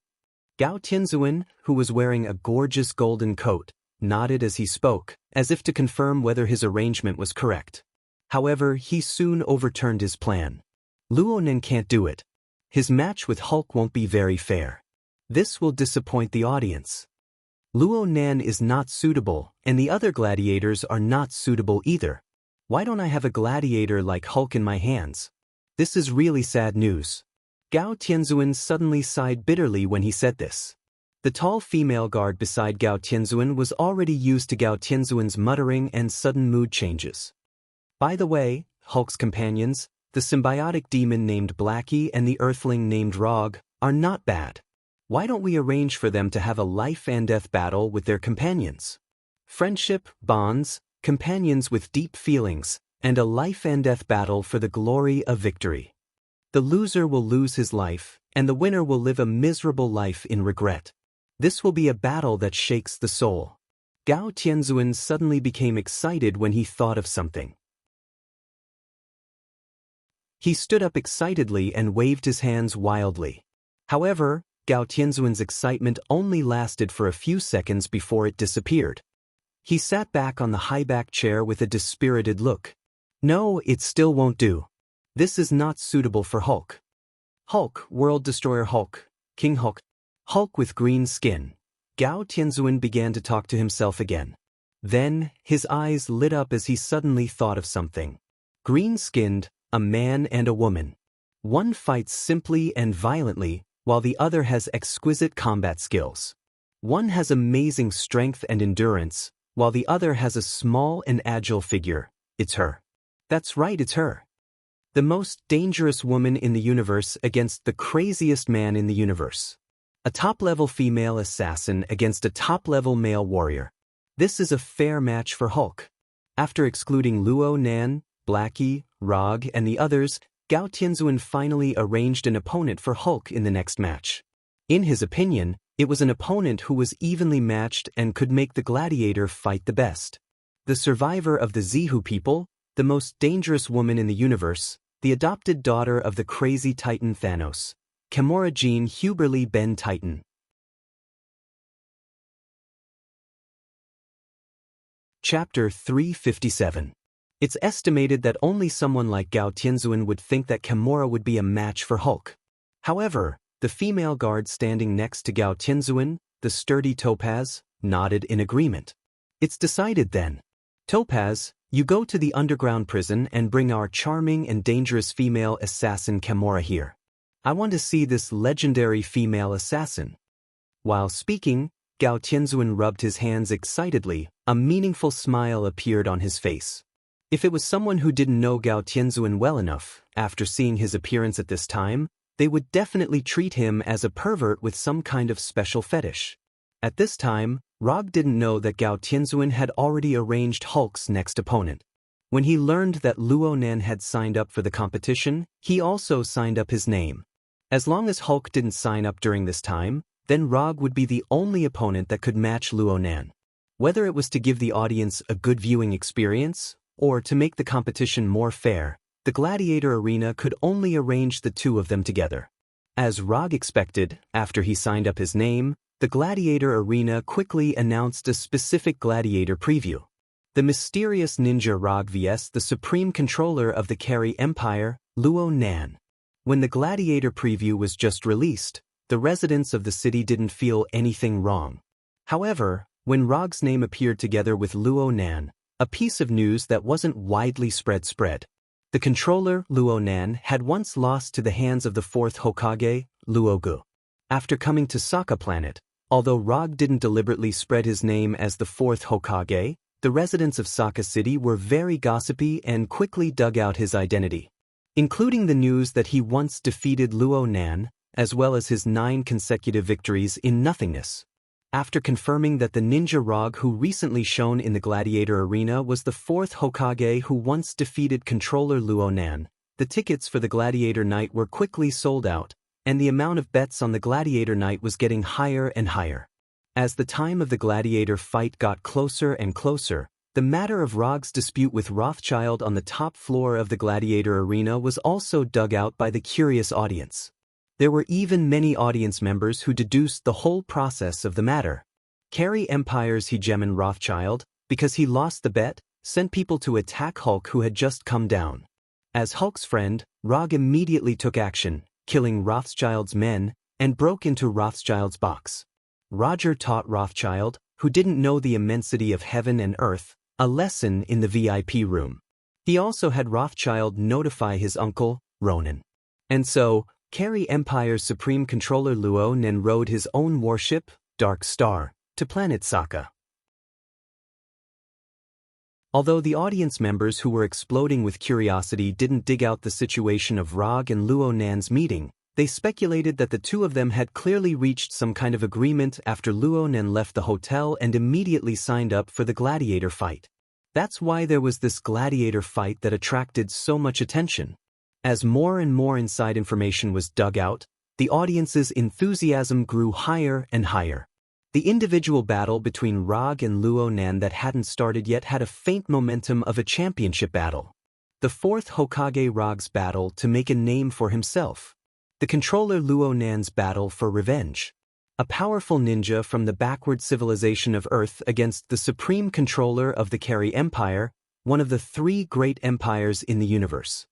Gao Tianzuan, who was wearing a gorgeous golden coat, nodded as he spoke, as if to confirm whether his arrangement was correct. However, he soon overturned his plan. Luonan can't do it. His match with Hulk won't be very fair. This will disappoint the audience. Luonan is not suitable, and the other gladiators are not suitable either. Why don't I have a gladiator like Hulk in my hands? This is really sad news. Gao Tianzuan suddenly sighed bitterly when he said this. The tall female guard beside Gao Tianzuan was already used to Gao Tianzuan's muttering and sudden mood changes. By the way, Hulk's companions, the symbiotic demon named Blackie and the earthling named Rog, are not bad. Why don't we arrange for them to have a life and death battle with their companions? Friendship, bonds, companions with deep feelings, and a life and death battle for the glory of victory. The loser will lose his life, and the winner will live a miserable life in regret. This will be a battle that shakes the soul. Gao Tianzuan suddenly became excited when he thought of something. He stood up excitedly and waved his hands wildly. However, Gao Tianzuan's excitement only lasted for a few seconds before it disappeared. He sat back on the high-back chair with a dispirited look. No, it still won't do. This is not suitable for Hulk. Hulk, World Destroyer Hulk, King Hulk. Hulk with green skin. Gao Tianzuan began to talk to himself again. Then, his eyes lit up as he suddenly thought of something. Green-skinned, a man and a woman. One fights simply and violently, while the other has exquisite combat skills. One has amazing strength and endurance, while the other has a small and agile figure. It's her. That's right, it's her. The most dangerous woman in the universe against the craziest man in the universe. A top-level female assassin against a top-level male warrior. This is a fair match for Hulk. After excluding Luo Nan, Blackie, Rog, and the others, Gao Tianzuan finally arranged an opponent for Hulk in the next match. In his opinion, it was an opponent who was evenly matched and could make the gladiator fight the best. The survivor of the Zihu people, the most dangerous woman in the universe, the adopted daughter of the crazy Titan Thanos, Kimura Jean Huberly Ben Titan. Chapter 357. It's estimated that only someone like Gao Tianzuan would think that Kimura would be a match for Hulk. However, the female guard standing next to Gao Tianzuan, the sturdy Topaz, nodded in agreement. It's decided then. Topaz, you go to the underground prison and bring our charming and dangerous female assassin Kimura here. I want to see this legendary female assassin. While speaking, Gao Tianzuan rubbed his hands excitedly. A meaningful smile appeared on his face. If it was someone who didn't know Gao Tianzuan well enough, after seeing his appearance at this time, they would definitely treat him as a pervert with some kind of special fetish. At this time, Rog didn't know that Gao Tianzuan had already arranged Hulk's next opponent. When he learned that Luo Nan had signed up for the competition, he also signed up his name. As long as Hulk didn't sign up during this time, then Rog would be the only opponent that could match Luo Nan. Whether it was to give the audience a good viewing experience, or to make the competition more fair, the gladiator arena could only arrange the two of them together. As Rog expected, after he signed up his name, the gladiator arena quickly announced a specific gladiator preview. The mysterious ninja Rog vs. the supreme controller of the Carry Empire, Luo Nan. When the gladiator preview was just released, the residents of the city didn't feel anything wrong. However, when Rog's name appeared together with Luo Nan, a piece of news that wasn't widely spread. The controller, Luo Nan, had once lost to the hands of the fourth Hokage, Luogu. After coming to Sokka Planet, although Rog didn't deliberately spread his name as the fourth Hokage, the residents of Sokka City were very gossipy and quickly dug out his identity, including the news that he once defeated Luo Nan, as well as his 9 consecutive victories in nothingness. After confirming that the ninja Rog who recently shone in the gladiator arena was the fourth Hokage who once defeated controller Luo Nan, the tickets for the gladiator night were quickly sold out, and the amount of bets on the gladiator night was getting higher and higher. As the time of the gladiator fight got closer and closer, the matter of Rog's dispute with Rothschild on the top floor of the gladiator arena was also dug out by the curious audience. There were even many audience members who deduced the whole process of the matter. Carry Empire's hegemon Rothschild, because he lost the bet, sent people to attack Hulk who had just come down. As Hulk's friend, Rog immediately took action, killing Rothschild's men, and broke into Rothschild's box. Roger taught Rothschild, who didn't know the immensity of heaven and earth, a lesson in the VIP room. He also had Rothschild notify his uncle, Ronan. And so, Carry Empire's Supreme Controller Luo Nen rode his own warship, Dark Star, to planet Sokka. Although the audience members who were exploding with curiosity didn't dig out the situation of Rog and Luo Nan's meeting, they speculated that the two of them had clearly reached some kind of agreement after Luo Nan left the hotel and immediately signed up for the gladiator fight. That's why there was this gladiator fight that attracted so much attention. As more and more inside information was dug out, the audience's enthusiasm grew higher and higher. The individual battle between Rog and Luo Nan that hadn't started yet had a faint momentum of a championship battle. The fourth Hokage Rog's battle to make a name for himself. The controller Luo Nan's battle for revenge. A powerful ninja from the backward civilization of Earth against the supreme controller of the Carry Empire, one of the three great empires in the universe.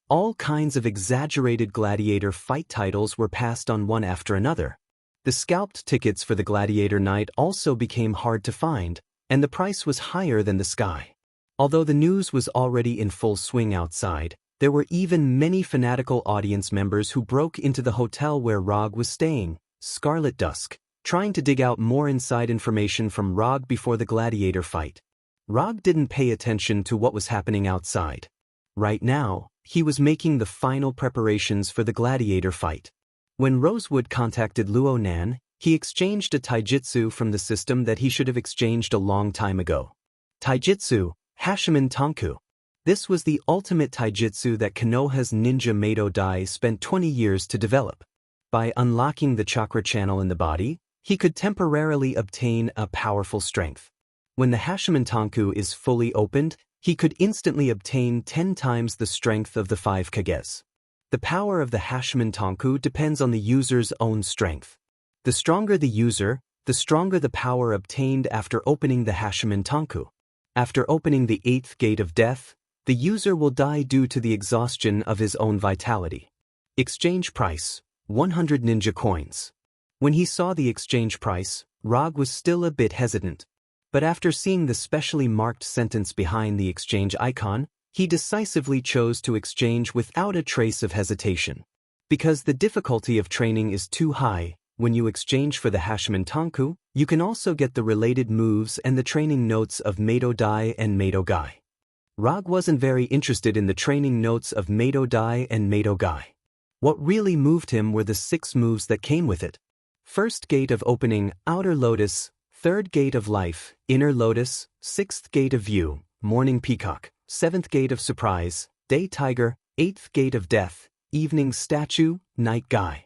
All kinds of exaggerated gladiator fight titles were passed on one after another. The scalped tickets for the gladiator night also became hard to find, and the price was higher than the sky. Although the news was already in full swing outside, there were even many fanatical audience members who broke into the hotel where Rog was staying, Scarlet Dusk, trying to dig out more inside information from Rog before the gladiator fight. Rog didn't pay attention to what was happening outside. Right now, he was making the final preparations for the gladiator fight. When Rosewood contacted Luo Nan, he exchanged a taijutsu from the system that he should have exchanged a long time ago. Taijutsu, Hashiman Tonku. This was the ultimate taijutsu that Konoha's ninja Mado Dai spent 20 years to develop. By unlocking the chakra channel in the body, he could temporarily obtain a powerful strength. When the Hashiman Tonku is fully opened, he could instantly obtain 10 times the strength of the 5 Kages. The power of the Hashiman Tonku depends on the user's own strength. The stronger the user, the stronger the power obtained after opening the Hashiman Tonku. After opening the 8th gate of death, the user will die due to the exhaustion of his own vitality. Exchange price, 100 ninja coins. When he saw the exchange price, Rog was still a bit hesitant. But after seeing the specially marked sentence behind the exchange icon, he decisively chose to exchange without a trace of hesitation. Because the difficulty of training is too high, when you exchange for the Hashiman Tonku, you can also get the related moves and the training notes of Mado Dai and Mado Gai. Rog wasn't very interested in the training notes of Mado Dai and Mado Gai. What really moved him were the 6 moves that came with it. First gate of opening, Outer Lotus, Third gate of life, Inner Lotus, 6th gate of view, Morning Peacock, 7th gate of surprise, Day Tiger, 8th gate of death, Evening Statue, Night Guy.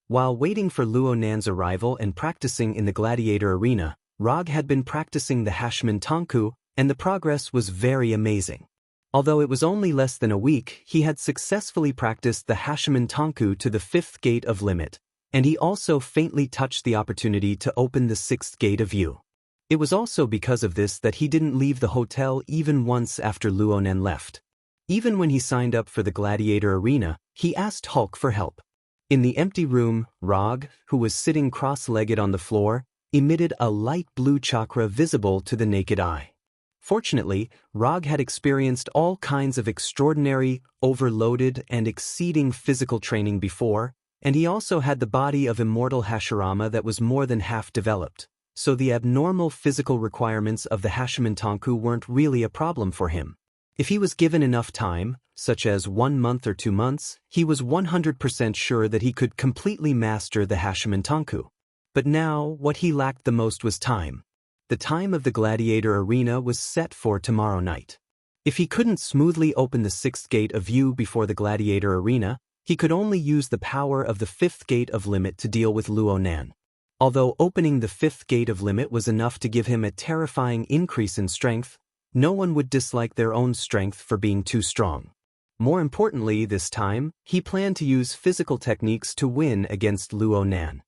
While waiting for Luo Nan's arrival and practicing in the gladiator arena, Rog had been practicing the Hashiman Tonku, and the progress was very amazing. Although it was only less than a week, he had successfully practiced the Hashiman Tonku to the 5th gate of limit, and he also faintly touched the opportunity to open the 6th gate of view. It was also because of this that he didn't leave the hotel even once after Luo Nan left. Even when he signed up for the gladiator arena, he asked Hulk for help. In the empty room, Rog, who was sitting cross-legged on the floor, emitted a light blue chakra visible to the naked eye. Fortunately, Rog had experienced all kinds of extraordinary, overloaded, and exceeding physical training before, and he also had the body of immortal Hashirama that was more than half developed, so the abnormal physical requirements of the Hashiman Tonku weren't really a problem for him. If he was given enough time, such as 1 month or 2 months, he was 100% sure that he could completely master the Hashiman Tonku. But now, what he lacked the most was time. The time of the gladiator arena was set for tomorrow night. If he couldn't smoothly open the 6th gate of view before the gladiator arena, He could only use the power of the fifth gate of limit to deal with Luo Nan. Although opening the fifth gate of limit was enough to give him a terrifying increase in strength, no one would dislike their own strength for being too strong. More importantly, this time, he planned to use physical techniques to win against Luo Nan.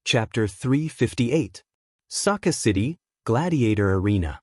Chapter 358. Saka City, Gladiator Arena.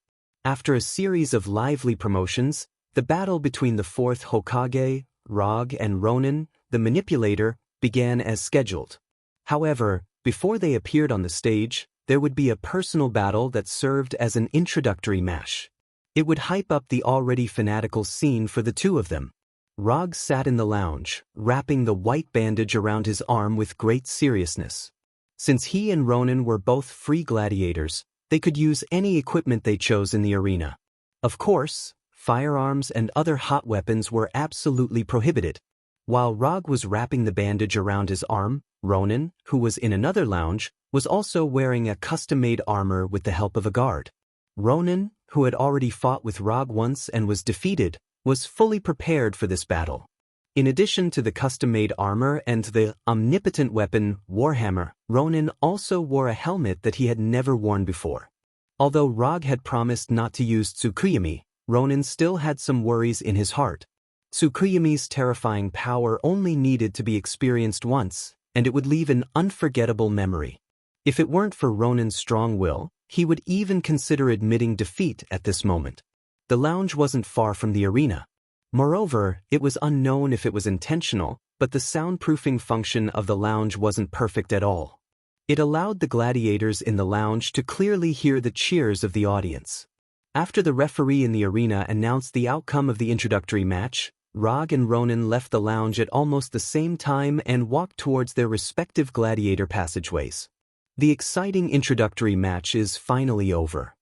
After a series of lively promotions, the battle between the fourth Hokage, Rog, and Ronin, the manipulator, began as scheduled. However, before they appeared on the stage, there would be a personal battle that served as an introductory match. It would hype up the already fanatical scene for the two of them. Rog sat in the lounge, wrapping the white bandage around his arm with great seriousness. Since he and Ronin were both free gladiators, they could use any equipment they chose in the arena. Of course, firearms and other hot weapons were absolutely prohibited. While Rog was wrapping the bandage around his arm, Ronin, who was in another lounge, was also wearing a custom-made armor with the help of a guard. Ronin, who had already fought with Rog once and was defeated, was fully prepared for this battle. In addition to the custom-made armor and the omnipotent weapon, Warhammer, Ronin also wore a helmet that he had never worn before. Although Rog had promised not to use Tsukuyomi, Ronin still had some worries in his heart. Tsukuyomi's terrifying power only needed to be experienced once, and it would leave an unforgettable memory. If it weren't for Ronin's strong will, he would even consider admitting defeat at this moment. The lounge wasn't far from the arena. Moreover, it was unknown if it was intentional, but the soundproofing function of the lounge wasn't perfect at all. It allowed the gladiators in the lounge to clearly hear the cheers of the audience. After the referee in the arena announced the outcome of the introductory match, Rog and Ronin left the lounge at almost the same time and walked towards their respective gladiator passageways. The exciting introductory match is finally over.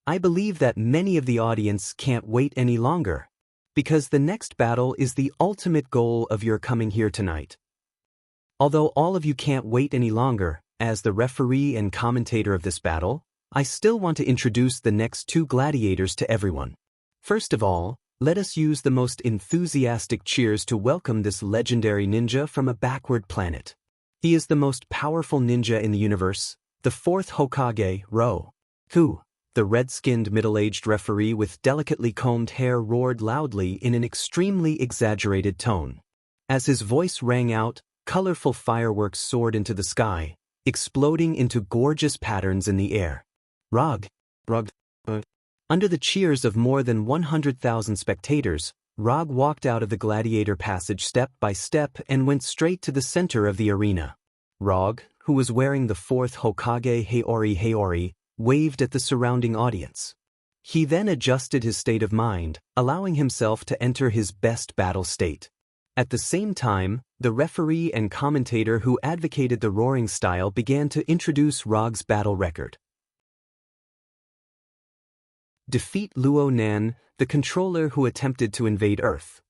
I believe that many of the audience can't wait any longer, because the next battle is the ultimate goal of your coming here tonight. Although all of you can't wait any longer, as the referee and commentator of this battle, I still want to introduce the next two gladiators to everyone. First of all, let us use the most enthusiastic cheers to welcome this legendary ninja from a backward planet. He is the most powerful ninja in the universe, the fourth Hokage, Ro. Who? The red-skinned middle-aged referee with delicately combed hair roared loudly in an extremely exaggerated tone. As his voice rang out, colorful fireworks soared into the sky, exploding into gorgeous patterns in the air. Rog. Under the cheers of more than 100,000 spectators, Rog walked out of the gladiator passage step by step and went straight to the center of the arena. Rog, who was wearing the fourth Hokage Heiori, waved at the surrounding audience. He then adjusted his state of mind, allowing himself to enter his best battle state. At the same time, the referee and commentator who advocated the roaring style began to introduce Rog's battle record. Defeat Luo Nan, the controller who attempted to invade Earth.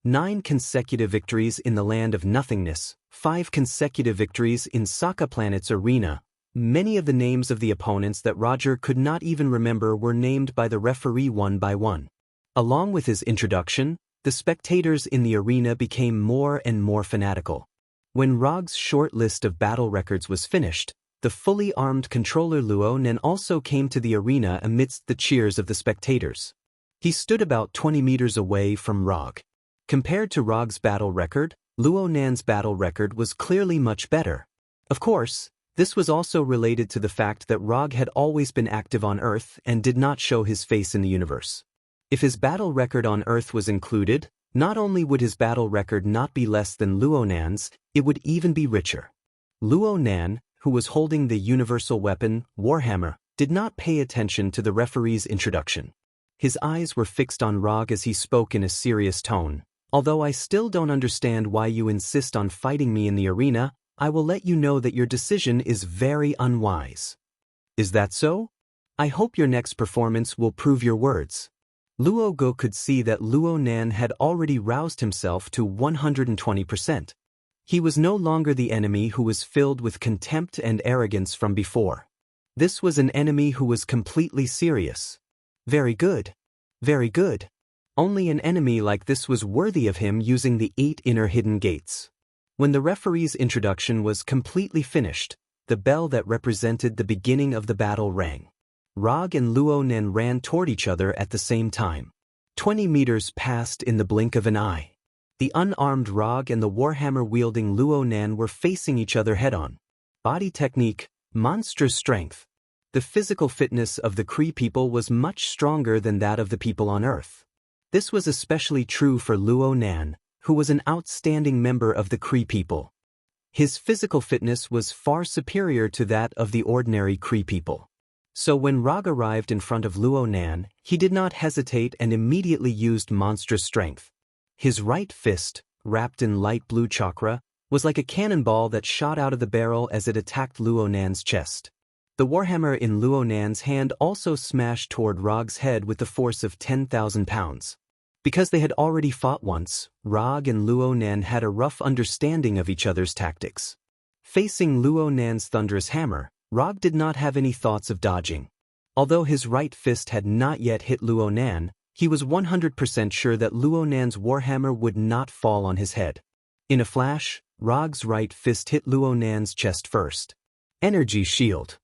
9 consecutive victories in the Land of Nothingness, 5 consecutive victories in Saka Planet's arena. Many of the names of the opponents that Roger could not even remember were named by the referee one by one. Along with his introduction, the spectators in the arena became more and more fanatical. When Rog's short list of battle records was finished, the fully armed controller Luo Nan also came to the arena amidst the cheers of the spectators. He stood about 20 meters away from Rog. Compared to Rog's battle record, Luo Nan's battle record was clearly much better. Of course, this was also related to the fact that Rog had always been active on Earth and did not show his face in the universe. If his battle record on Earth was included, not only would his battle record not be less than Luo Nan's, it would even be richer. Luo Nan, who was holding the universal weapon, Warhammer, did not pay attention to the referee's introduction. His eyes were fixed on Rog as he spoke in a serious tone. Although I still don't understand why you insist on fighting me in the arena, I will let you know that your decision is very unwise. Is that so? I hope your next performance will prove your words. Luo Go could see that Luo Nan had already roused himself to 120%. He was no longer the enemy who was filled with contempt and arrogance from before. This was an enemy who was completely serious. Very good. Very good. Only an enemy like this was worthy of him using the 8 inner hidden gates. When the referee's introduction was completely finished, the bell that represented the beginning of the battle rang. Rog and Luo Nan ran toward each other at the same time. 20 meters passed in the blink of an eye. The unarmed Rog and the warhammer-wielding Luo Nan were facing each other head-on. Body technique, monstrous strength. The physical fitness of the Kree people was much stronger than that of the people on Earth. This was especially true for Luo Nan, who was an outstanding member of the Kree people. His physical fitness was far superior to that of the ordinary Kree people. So when Rog arrived in front of Luo Nan, he did not hesitate and immediately used monstrous strength. His right fist, wrapped in light blue chakra, was like a cannonball that shot out of the barrel as it attacked Luo Nan's chest. The warhammer in Luo Nan's hand also smashed toward Rog's head with the force of 10,000 pounds. Because they had already fought once, Rog and Luo Nan had a rough understanding of each other's tactics. Facing Luo Nan's thunderous hammer, Rog did not have any thoughts of dodging. Although his right fist had not yet hit Luo Nan, he was 100% sure that Luo Nan's warhammer would not fall on his head. In a flash, Rog's right fist hit Luo Nan's chest first. Energy shield.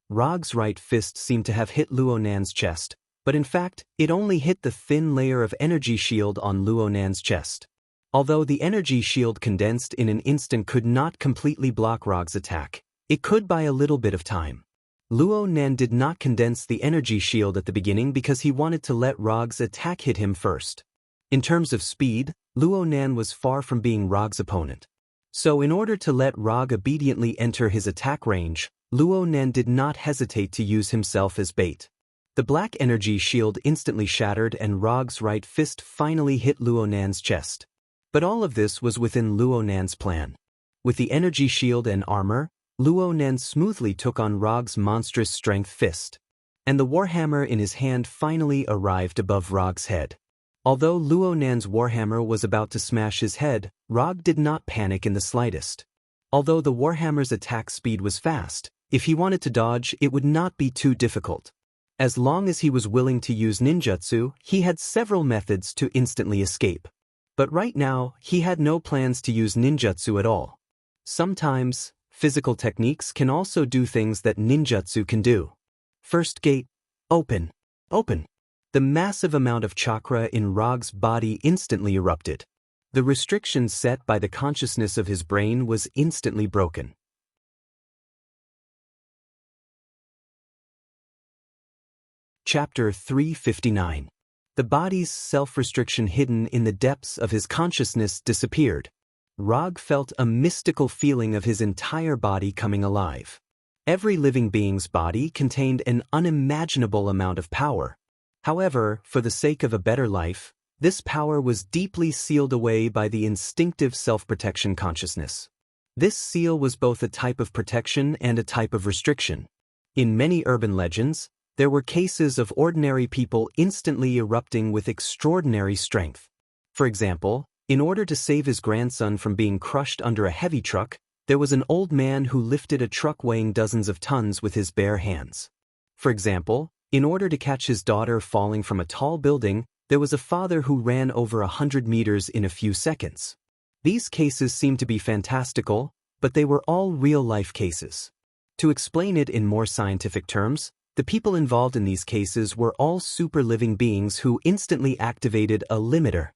Rog's right fist seemed to have hit Luo Nan's chest, but in fact, it only hit the thin layer of energy shield on Luo Nan's chest. Although the energy shield condensed in an instant could not completely block Rog's attack, it could buy a little bit of time. Luo Nan did not condense the energy shield at the beginning because he wanted to let Rog's attack hit him first. In terms of speed, Luo Nan was far from being Rog's opponent. So in order to let Rog obediently enter his attack range, Luo Nan did not hesitate to use himself as bait. The black energy shield instantly shattered and Rog's right fist finally hit Luo Nan's chest. But all of this was within Luo Nan's plan. With the energy shield and armor, Luo Nan smoothly took on Rog's monstrous strength fist. And the warhammer in his hand finally arrived above Rog's head. Although Luo Nan's warhammer was about to smash his head, Rog did not panic in the slightest. Although the warhammer's attack speed was fast, if he wanted to dodge, it would not be too difficult. As long as he was willing to use ninjutsu, he had several methods to instantly escape. But right now, he had no plans to use ninjutsu at all. Sometimes, physical techniques can also do things that ninjutsu can do. First gate, open. Open. The massive amount of chakra in Rog's body instantly erupted. The restriction set by the consciousness of his brain was instantly broken. Chapter 359. The body's self-restriction hidden in the depths of his consciousness disappeared. Rog felt a mystical feeling of his entire body coming alive. Every living being's body contained an unimaginable amount of power. However, for the sake of a better life, this power was deeply sealed away by the instinctive self-protection consciousness. This seal was both a type of protection and a type of restriction. In many urban legends, there were cases of ordinary people instantly erupting with extraordinary strength. For example, in order to save his grandson from being crushed under a heavy truck, there was an old man who lifted a truck weighing dozens of tons with his bare hands. For example, in order to catch his daughter falling from a tall building, there was a father who ran over 100 meters in a few seconds. These cases seem to be fantastical, but they were all real-life cases. To explain it in more scientific terms, the people involved in these cases were all super living beings who instantly activated a limiter.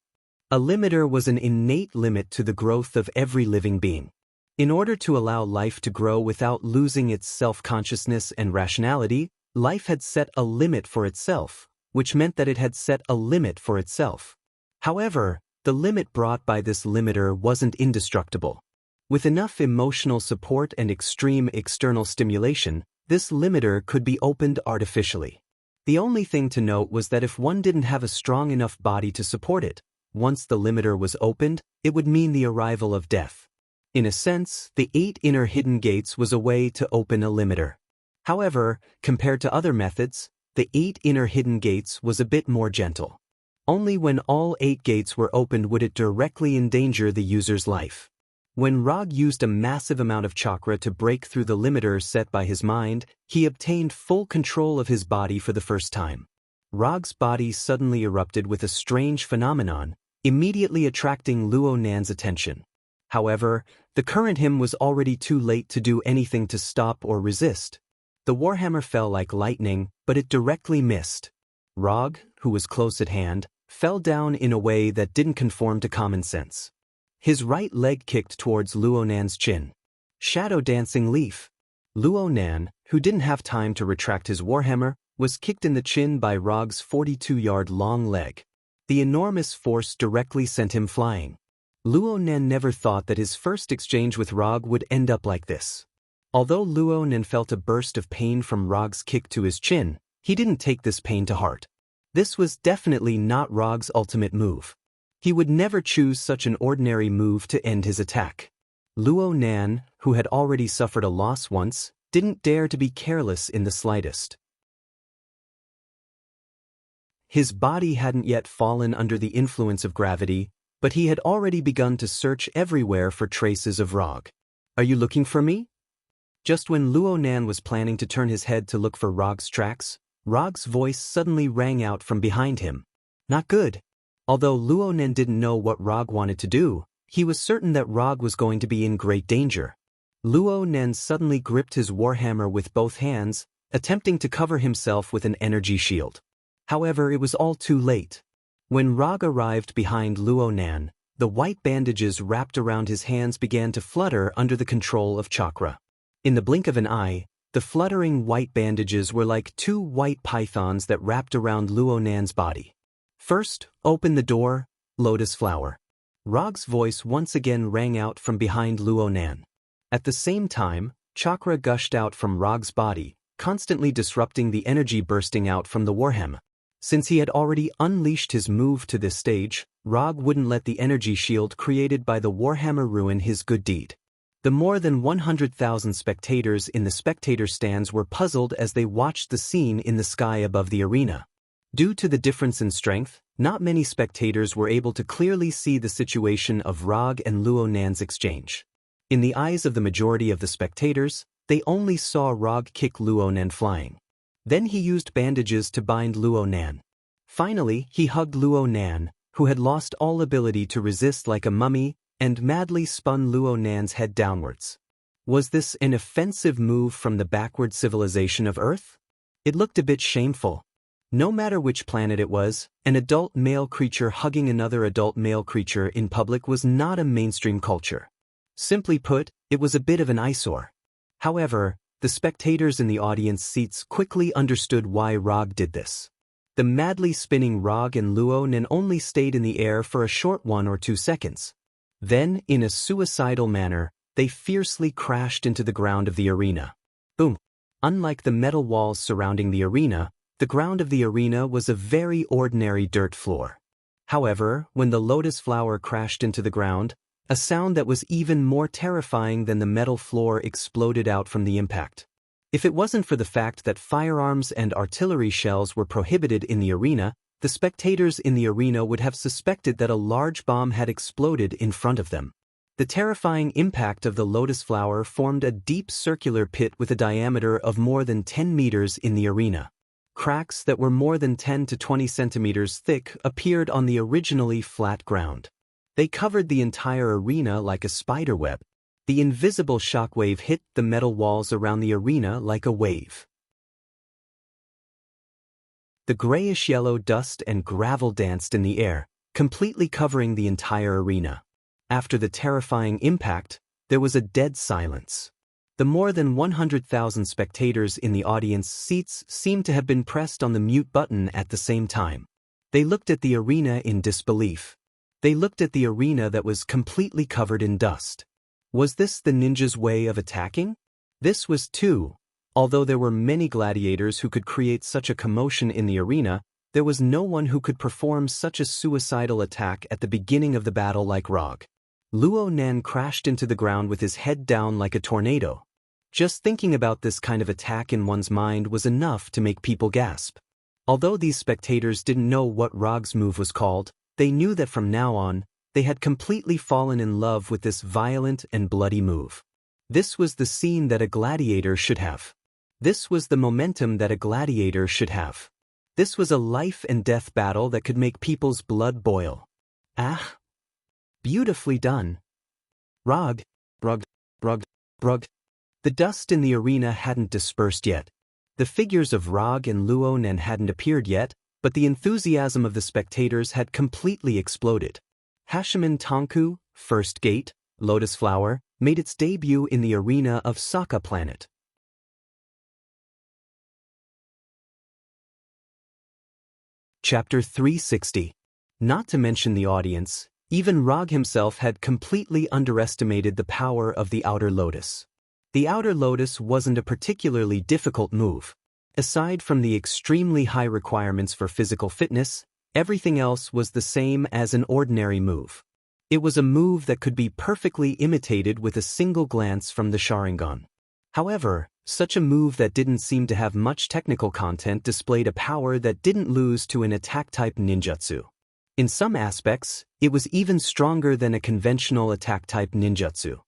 A limiter was an innate limit to the growth of every living being. In order to allow life to grow without losing its self-consciousness and rationality, life had set a limit for itself, which meant that it had set a limit for itself. However, the limit brought by this limiter wasn't indestructible. With enough emotional support and extreme external stimulation, this limiter could be opened artificially. The only thing to note was that if one didn't have a strong enough body to support it, once the limiter was opened, it would mean the arrival of death. In a sense, the 8 inner hidden gates was a way to open a limiter. However, compared to other methods, the 8 inner hidden gates was a bit more gentle. Only when all 8 gates were opened would it directly endanger the user's life. When Rog used a massive amount of chakra to break through the limiter set by his mind, he obtained full control of his body for the first time. Rog's body suddenly erupted with a strange phenomenon, immediately attracting Luo Nan's attention. However, the current him was already too late to do anything to stop or resist. The warhammer fell like lightning, but it directly missed. Rog, who was close at hand, fell down in a way that didn't conform to common sense. His right leg kicked towards Luo Nan's chin. Shadow dancing leaf. Luo Nan, who didn't have time to retract his warhammer, was kicked in the chin by Rog's 42-yard-long leg. The enormous force directly sent him flying. Luo Nan never thought that his first exchange with Rog would end up like this. Although Luo Nan felt a burst of pain from Rog's kick to his chin, he didn't take this pain to heart. This was definitely not Rog's ultimate move. He would never choose such an ordinary move to end his attack. Luo Nan, who had already suffered a loss once, didn't dare to be careless in the slightest. His body hadn't yet fallen under the influence of gravity, but he had already begun to search everywhere for traces of Rog. "Are you looking for me?" Just when Luo Nan was planning to turn his head to look for Rog's tracks, Rog's voice suddenly rang out from behind him. Not good. Although Luo Nan didn't know what Rog wanted to do, he was certain that Rog was going to be in great danger. Luo Nan suddenly gripped his warhammer with both hands, attempting to cover himself with an energy shield. However, it was all too late. When Rog arrived behind Luo Nan, the white bandages wrapped around his hands began to flutter under the control of chakra. In the blink of an eye, the fluttering white bandages were like two white pythons that wrapped around Luo Nan's body. "First, open the door, lotus flower." Rog's voice once again rang out from behind Luo Nan. At the same time, chakra gushed out from Rog's body, constantly disrupting the energy bursting out from the warhammer. Since he had already unleashed his move to this stage, Rog wouldn't let the energy shield created by the warhammer ruin his good deed. The more than 100,000 spectators in the spectator stands were puzzled as they watched the scene in the sky above the arena. Due to the difference in strength, not many spectators were able to clearly see the situation of Rog and Luo Nan's exchange. In the eyes of the majority of the spectators, they only saw Rog kick Luo Nan flying. Then he used bandages to bind Luo Nan. Finally, he hugged Luo Nan, who had lost all ability to resist like a mummy, and madly spun Luo Nan's head downwards. Was this an offensive move from the backward civilization of Earth? It looked a bit shameful. No matter which planet it was, an adult male creature hugging another adult male creature in public was not a mainstream culture. Simply put, it was a bit of an eyesore. However, the spectators in the audience seats quickly understood why Rog did this. The madly spinning Rog and Luo Nan only stayed in the air for a short 1 or 2 seconds. Then, in a suicidal manner, they fiercely crashed into the ground of the arena. Boom! Unlike the metal walls surrounding the arena, the ground of the arena was a very ordinary dirt floor. However, when the lotus flower crashed into the ground, a sound that was even more terrifying than the metal floor exploded out from the impact. If it wasn't for the fact that firearms and artillery shells were prohibited in the arena, the spectators in the arena would have suspected that a large bomb had exploded in front of them. The terrifying impact of the lotus flower formed a deep circular pit with a diameter of more than 10 meters in the arena. Cracks that were more than 10 to 20 centimeters thick appeared on the originally flat ground. They covered the entire arena like a spider web. The invisible shockwave hit the metal walls around the arena like a wave. The grayish-yellow dust and gravel danced in the air, completely covering the entire arena. After the terrifying impact, there was a dead silence. The more than 100,000 spectators in the audience seats seemed to have been pressed on the mute button at the same time. They looked at the arena in disbelief. They looked at the arena that was completely covered in dust. Was this the ninja's way of attacking? This was too. Although there were many gladiators who could create such a commotion in the arena, there was no one who could perform such a suicidal attack at the beginning of the battle like Rog. Luo Nan crashed into the ground with his head down like a tornado. Just thinking about this kind of attack in one's mind was enough to make people gasp. Although these spectators didn't know what Rog's move was called, they knew that from now on, they had completely fallen in love with this violent and bloody move. This was the scene that a gladiator should have. This was the momentum that a gladiator should have. This was a life and death battle that could make people's blood boil. Ah! Beautifully done. Rog, brug, brug, brug. The dust in the arena hadn't dispersed yet. The figures of Rog and Luonan hadn't appeared yet, but the enthusiasm of the spectators had completely exploded. Hashiman Tonku, First Gate, Lotus Flower, made its debut in the arena of Sokka Planet. Chapter 360. Not to mention the audience, even Rog himself had completely underestimated the power of the Outer Lotus. The Outer Lotus wasn't a particularly difficult move. Aside from the extremely high requirements for physical fitness, everything else was the same as an ordinary move. It was a move that could be perfectly imitated with a single glance from the Sharingan. However, such a move that didn't seem to have much technical content displayed a power that didn't lose to an attack-type ninjutsu. In some aspects, it was even stronger than a conventional attack-type ninjutsu.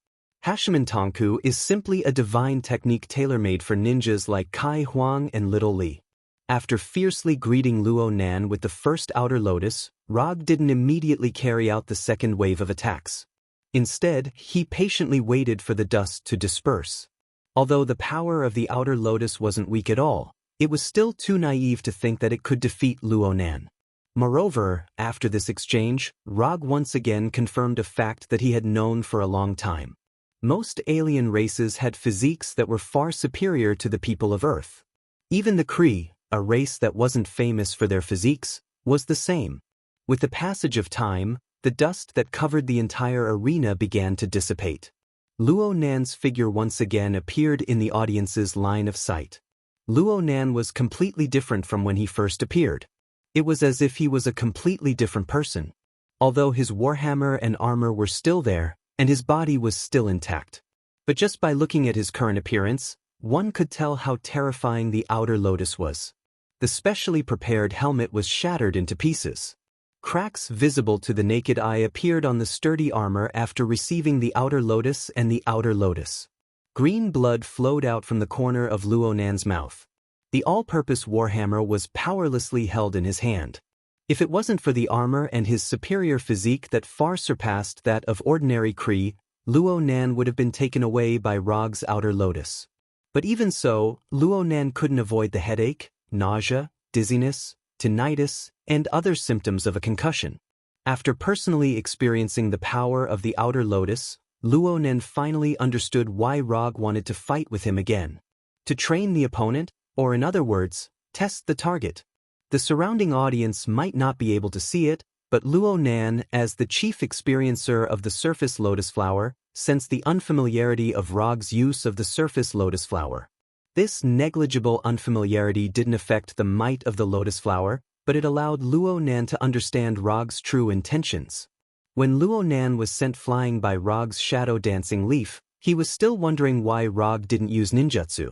Hashiman Tonku is simply a divine technique tailor-made for ninjas like Kai Huang and Little Li. After fiercely greeting Luo Nan with the first Outer Lotus, Rog didn't immediately carry out the second wave of attacks. Instead, he patiently waited for the dust to disperse. Although the power of the Outer Lotus wasn't weak at all, it was still too naive to think that it could defeat Luo Nan. Moreover, after this exchange, Rog once again confirmed a fact that he had known for a long time. Most alien races had physiques that were far superior to the people of Earth. Even the Kree, a race that wasn't famous for their physiques, was the same. With the passage of time, the dust that covered the entire arena began to dissipate. Luo Nan's figure once again appeared in the audience's line of sight. Luo Nan was completely different from when he first appeared. It was as if he was a completely different person. Although his warhammer and armor were still there, and his body was still intact. But just by looking at his current appearance, one could tell how terrifying the Outer Lotus was. The specially prepared helmet was shattered into pieces. Cracks visible to the naked eye appeared on the sturdy armor after receiving the Outer Lotus and the Outer Lotus. Green blood flowed out from the corner of Luo Nan's mouth. The all-purpose warhammer was powerlessly held in his hand. If it wasn't for the armor and his superior physique that far surpassed that of ordinary Kree, Luo Nan would have been taken away by Rog's Outer Lotus. But even so, Luo Nan couldn't avoid the headache, nausea, dizziness, tinnitus, and other symptoms of a concussion. After personally experiencing the power of the Outer Lotus, Luo Nan finally understood why Rog wanted to fight with him again. To train the opponent, or in other words, test the target. The surrounding audience might not be able to see it, but Luo Nan, as the chief experiencer of the surface lotus flower, sensed the unfamiliarity of Rog's use of the surface lotus flower. This negligible unfamiliarity didn't affect the might of the lotus flower, but it allowed Luo Nan to understand Rog's true intentions. When Luo Nan was sent flying by Rog's shadow dancing leaf, he was still wondering why Rog didn't use ninjutsu.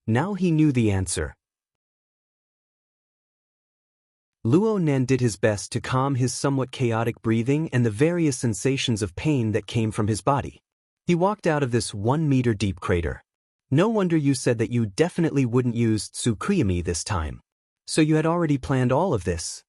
Now he knew the answer. Luo Nan did his best to calm his somewhat chaotic breathing and the various sensations of pain that came from his body. He walked out of this 1-meter-deep crater. No wonder you said that you definitely wouldn't use Tsukuyami this time. So you had already planned all of this.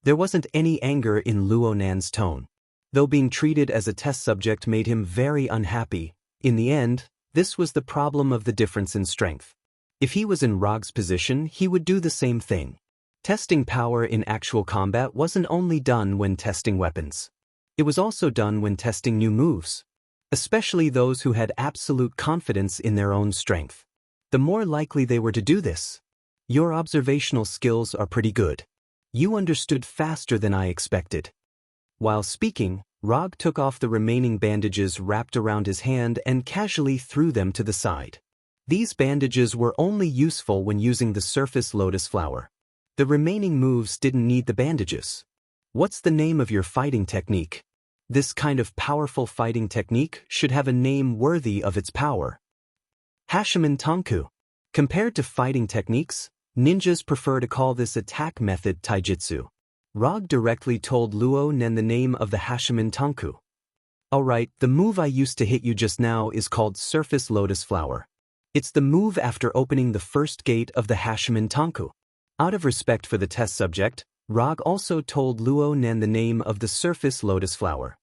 There wasn't any anger in Luo Nan's tone. Though being treated as a test subject made him very unhappy, in the end, this was the problem of the difference in strength. If he was in Rog's position, he would do the same thing. Testing power in actual combat wasn't only done when testing weapons. It was also done when testing new moves. Especially those who had absolute confidence in their own strength. The more likely they were to do this. Your observational skills are pretty good. You understood faster than I expected. While speaking, Rog took off the remaining bandages wrapped around his hand and casually threw them to the side. These bandages were only useful when using the surface lotus flower. The remaining moves didn't need the bandages. What's the name of your fighting technique? This kind of powerful fighting technique should have a name worthy of its power. Hashiman Tonku. Compared to fighting techniques, ninjas prefer to call this attack method taijutsu. Rog directly told Luo Nan the name of the Hashiman Tonku. Alright, the move I used to hit you just now is called Surface Lotus Flower. It's the move after opening the first gate of the Hashiman Tonku. Out of respect for the test subject, Rog also told Luo Nen the name of the surface lotus flower.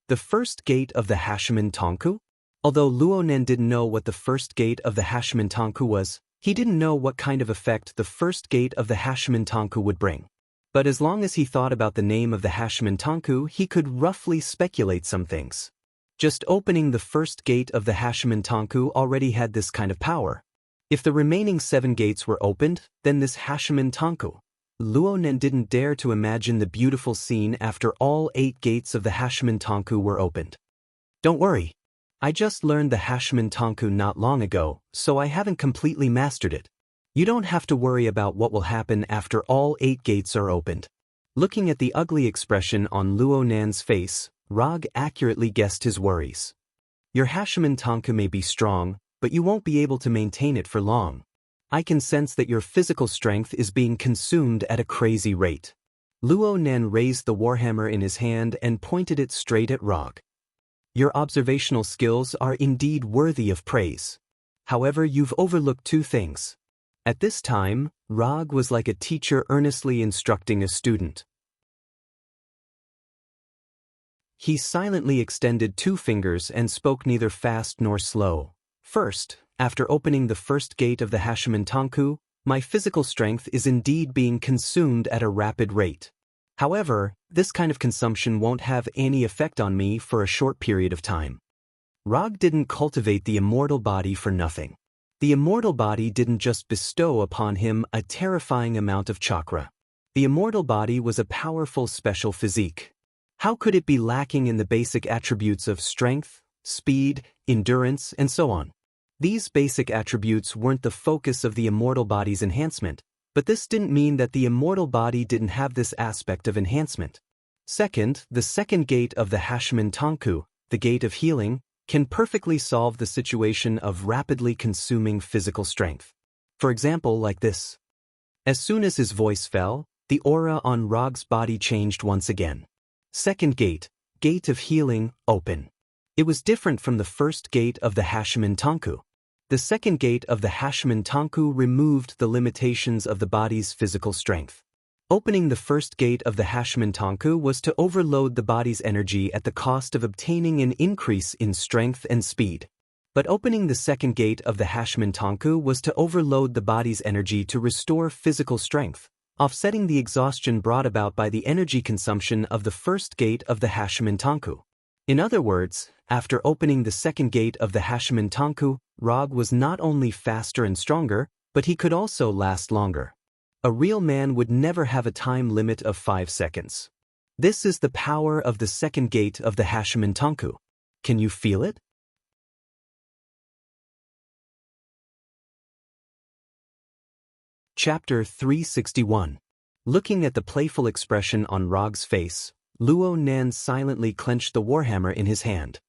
The first gate of the Hashiman Tonku? Although Luo Nen didn't know what the first gate of the Hashiman Tonku was, he didn't know what kind of effect the first gate of the Hashiman Tonku would bring. But as long as he thought about the name of the Hashiman Tonku, he could roughly speculate some things. Just opening the first gate of the Hashiman Tonku already had this kind of power. If the remaining 7 gates were opened, then this Hashiman Tonku. Luo Nen didn't dare to imagine the beautiful scene after all 8 gates of the Hashiman Tonku were opened. Don't worry. I just learned the Hashiman Tonku not long ago, so I haven't completely mastered it. You don't have to worry about what will happen after all 8 gates are opened. Looking at the ugly expression on Luo Nan's face, Rog accurately guessed his worries. Your Hashiman Tonku may be strong, but you won't be able to maintain it for long. I can sense that your physical strength is being consumed at a crazy rate. Luo Nan raised the warhammer in his hand and pointed it straight at Rog. Your observational skills are indeed worthy of praise. However, you've overlooked 2 things. At this time, Rog was like a teacher earnestly instructing a student. He silently extended 2 fingers and spoke neither fast nor slow. First, after opening the first gate of the Hashiman Tonku, my physical strength is indeed being consumed at a rapid rate. However, this kind of consumption won't have any effect on me for a short period of time. Rog didn't cultivate the immortal body for nothing. The immortal body didn't just bestow upon him a terrifying amount of chakra. The immortal body was a powerful special physique. How could it be lacking in the basic attributes of strength, speed, endurance, and so on? These basic attributes weren't the focus of the immortal body's enhancement, but this didn't mean that the immortal body didn't have this aspect of enhancement. Second, the second gate of the Hashiman Tonku, the gate of healing, can perfectly solve the situation of rapidly consuming physical strength. For example, like this. As soon as his voice fell, the aura on Rog's body changed once again. Second gate, gate of healing, open. It was different from the first gate of the Hashiman Tonku. The second gate of the Hashiman Tonku removed the limitations of the body's physical strength. Opening the first gate of the Hashiman Tonku was to overload the body's energy at the cost of obtaining an increase in strength and speed. But opening the second gate of the Hashiman Tonku was to overload the body's energy to restore physical strength, offsetting the exhaustion brought about by the energy consumption of the first gate of the Hashiman Tonku. In other words, after opening the second gate of the Hashiman Tonku, Rog was not only faster and stronger, but he could also last longer. A real man would never have a time limit of 5 seconds. This is the power of the second gate of the Hashiman Tonku. Can you feel it? Chapter 361. Looking at the playful expression on Rog's face, Luo Nan silently clenched the warhammer in his hand.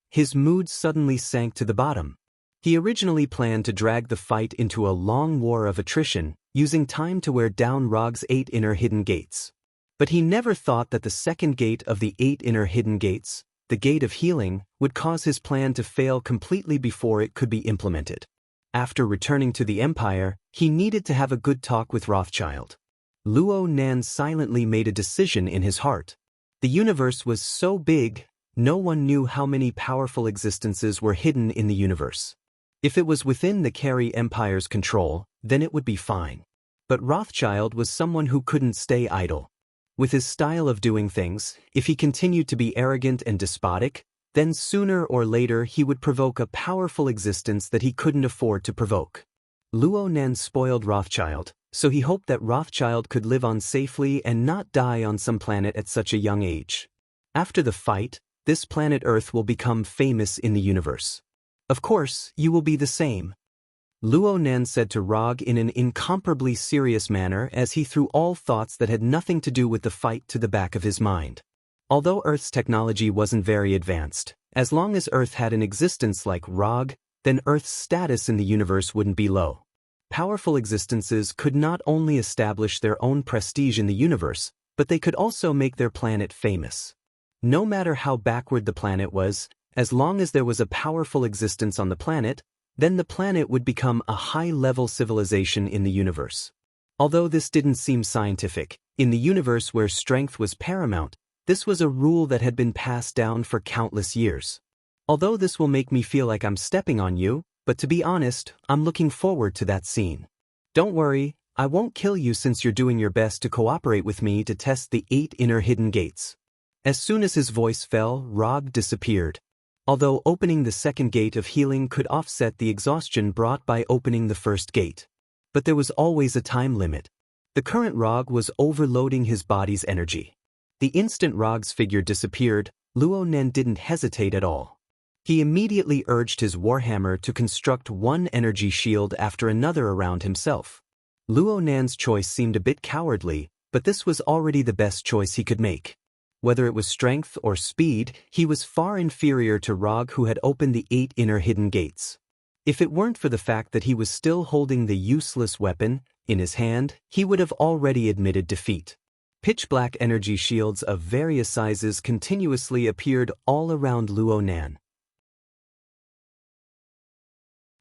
His mood suddenly sank to the bottom. He originally planned to drag the fight into a long war of attrition, using time to wear down Rog's 8 inner hidden gates. But he never thought that the second gate of the 8 inner hidden gates, the gate of healing, would cause his plan to fail completely before it could be implemented. After returning to the Empire, he needed to have a good talk with Rothschild. Luo Nan silently made a decision in his heart. The universe was so big, no one knew how many powerful existences were hidden in the universe. If it was within the Carey Empire's control, then it would be fine. But Rothschild was someone who couldn't stay idle. With his style of doing things, if he continued to be arrogant and despotic, then sooner or later he would provoke a powerful existence that he couldn't afford to provoke. Luo Nan spoiled Rothschild, so he hoped that Rothschild could live on safely and not die on some planet at such a young age. After the fight, this planet Earth will become famous in the universe. Of course, you will be the same. Luo Nan said to Rog in an incomparably serious manner as he threw all thoughts that had nothing to do with the fight to the back of his mind. Although Earth's technology wasn't very advanced, as long as Earth had an existence like Rog, then Earth's status in the universe wouldn't be low. Powerful existences could not only establish their own prestige in the universe, but they could also make their planet famous. No matter how backward the planet was, as long as there was a powerful existence on the planet, then the planet would become a high-level civilization in the universe. Although this didn't seem scientific, in the universe where strength was paramount, this was a rule that had been passed down for countless years. Although this will make me feel like I'm stepping on you, but to be honest, I'm looking forward to that scene. Don't worry, I won't kill you since you're doing your best to cooperate with me to test the 8 inner hidden gates. As soon as his voice fell, Rog disappeared. Although opening the second gate of healing could offset the exhaustion brought by opening the first gate. But there was always a time limit. The current Rog was overloading his body's energy. The instant Rog's figure disappeared, Luo Nen didn't hesitate at all. He immediately urged his warhammer to construct one energy shield after another around himself. Luo Nan's choice seemed a bit cowardly, but this was already the best choice he could make. Whether it was strength or speed, he was far inferior to Rog, who had opened the 8 inner hidden gates. If it weren't for the fact that he was still holding the useless weapon in his hand, he would have already admitted defeat. Pitch-black energy shields of various sizes continuously appeared all around Luo Nan.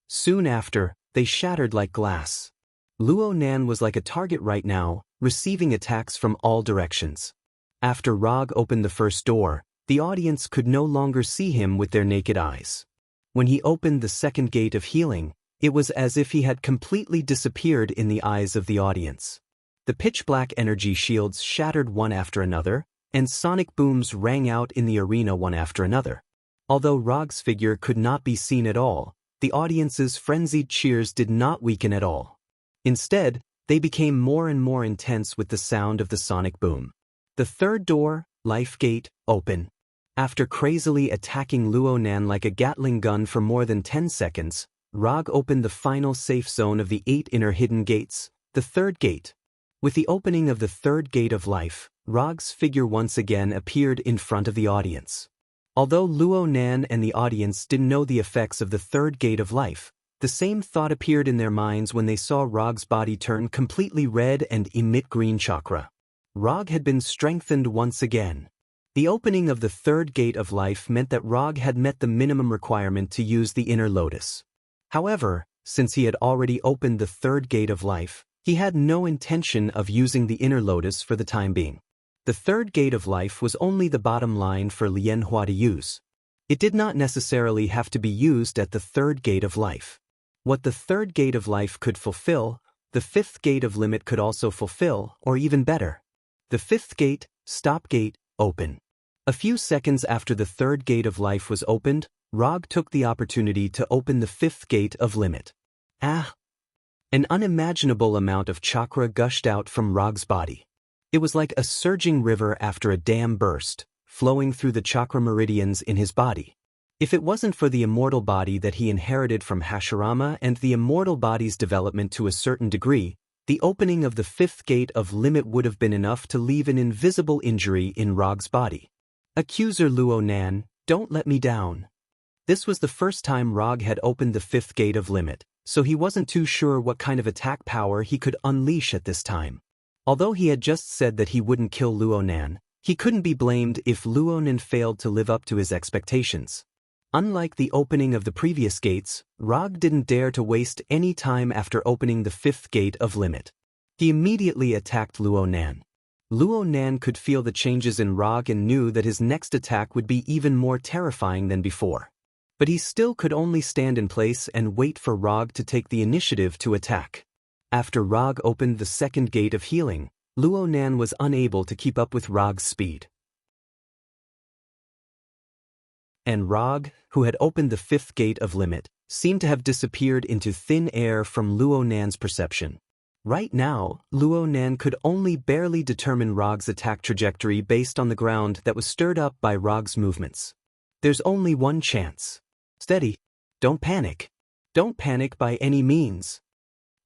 Soon after, they shattered like glass. Luo Nan was like a target right now, receiving attacks from all directions. After Rog opened the first door, the audience could no longer see him with their naked eyes. When he opened the second gate of healing, it was as if he had completely disappeared in the eyes of the audience. The pitch-black energy shields shattered one after another, and sonic booms rang out in the arena one after another. Although Rog's figure could not be seen at all, the audience's frenzied cheers did not weaken at all. Instead, they became more and more intense with the sound of the sonic boom. The third door, Life Gate, open. After crazily attacking Luo Nan like a Gatling gun for more than 10 seconds, Rog opened the final safe zone of the 8 inner hidden gates, the third gate. With the opening of the third gate of life, Rog's figure once again appeared in front of the audience. Although Luo Nan and the audience didn't know the effects of the third gate of life, the same thought appeared in their minds when they saw Rog's body turn completely red and emit green chakra. Rog had been strengthened once again. The opening of the third gate of life meant that Rog had met the minimum requirement to use the inner lotus. However, since he had already opened the third gate of life, he had no intention of using the inner lotus for the time being. The third gate of life was only the bottom line for Lianhua to use. It did not necessarily have to be used at the third gate of life. What the third gate of life could fulfill, the fifth gate of limit could also fulfill, or even better. The fifth gate, stop gate, open. A few seconds after the third gate of life was opened, Rog took the opportunity to open the fifth gate of limit. An unimaginable amount of chakra gushed out from Rog's body. It was like a surging river after a dam burst, flowing through the chakra meridians in his body. If it wasn't for the immortal body that he inherited from Hashirama and the immortal body's development to a certain degree, the opening of the fifth gate of limit would have been enough to leave an invisible injury in Rog's body. Accuser Luo Nan, don't let me down. This was the first time Rog had opened the fifth gate of limit, so he wasn't too sure what kind of attack power he could unleash at this time. Although he had just said that he wouldn't kill Luo Nan, he couldn't be blamed if Luo Nan failed to live up to his expectations. Unlike the opening of the previous gates, Rog didn't dare to waste any time after opening the fifth gate of limit. He immediately attacked Luo Nan. Luo Nan could feel the changes in Rog and knew that his next attack would be even more terrifying than before. But he still could only stand in place and wait for Rog to take the initiative to attack. After Rog opened the second gate of healing, Luo Nan was unable to keep up with Rog's speed. And Rog, who had opened the fifth gate of limit, seemed to have disappeared into thin air from Luo Nan's perception. Right now, Luo Nan could only barely determine Rog's attack trajectory based on the ground that was stirred up by Rog's movements. There's only one chance. Steady. Don't panic. Don't panic by any means.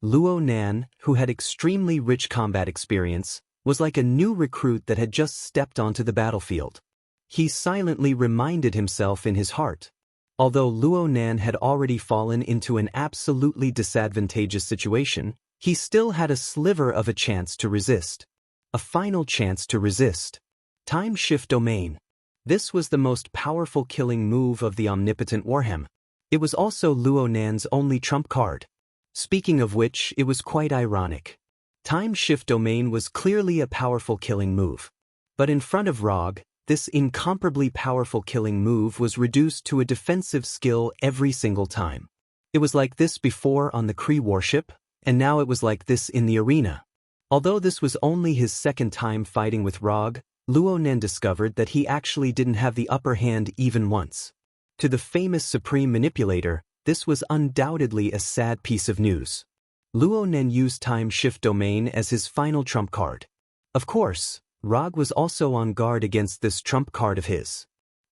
Luo Nan, who had extremely rich combat experience, was like a new recruit that had just stepped onto the battlefield. He silently reminded himself in his heart. Although Luo Nan had already fallen into an absolutely disadvantageous situation, he still had a sliver of a chance to resist. A final chance to resist. Time Shift Domain. This was the most powerful killing move of the omnipotent Warhammer. It was also Luo Nan's only trump card. Speaking of which, it was quite ironic. Time Shift Domain was clearly a powerful killing move. But in front of Rog, this incomparably powerful killing move was reduced to a defensive skill every single time. It was like this before on the Kree warship, and now it was like this in the arena. Although this was only his second time fighting with Rog, Luo Nen discovered that he actually didn't have the upper hand even once. To the famous Supreme Manipulator, this was undoubtedly a sad piece of news. Luo Nen used Time Shift Domain as his final trump card. Of course, Rog was also on guard against this trump card of his.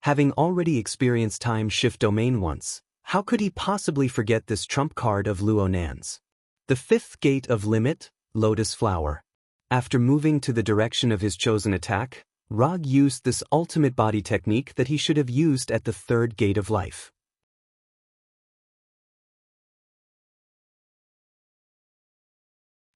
Having already experienced Time Shift Domain once, how could he possibly forget this trump card of Luo Nan's? The fifth gate of limit, Lotus Flower. After moving to the direction of his chosen attack, Rog used this ultimate body technique that he should have used at the third gate of life.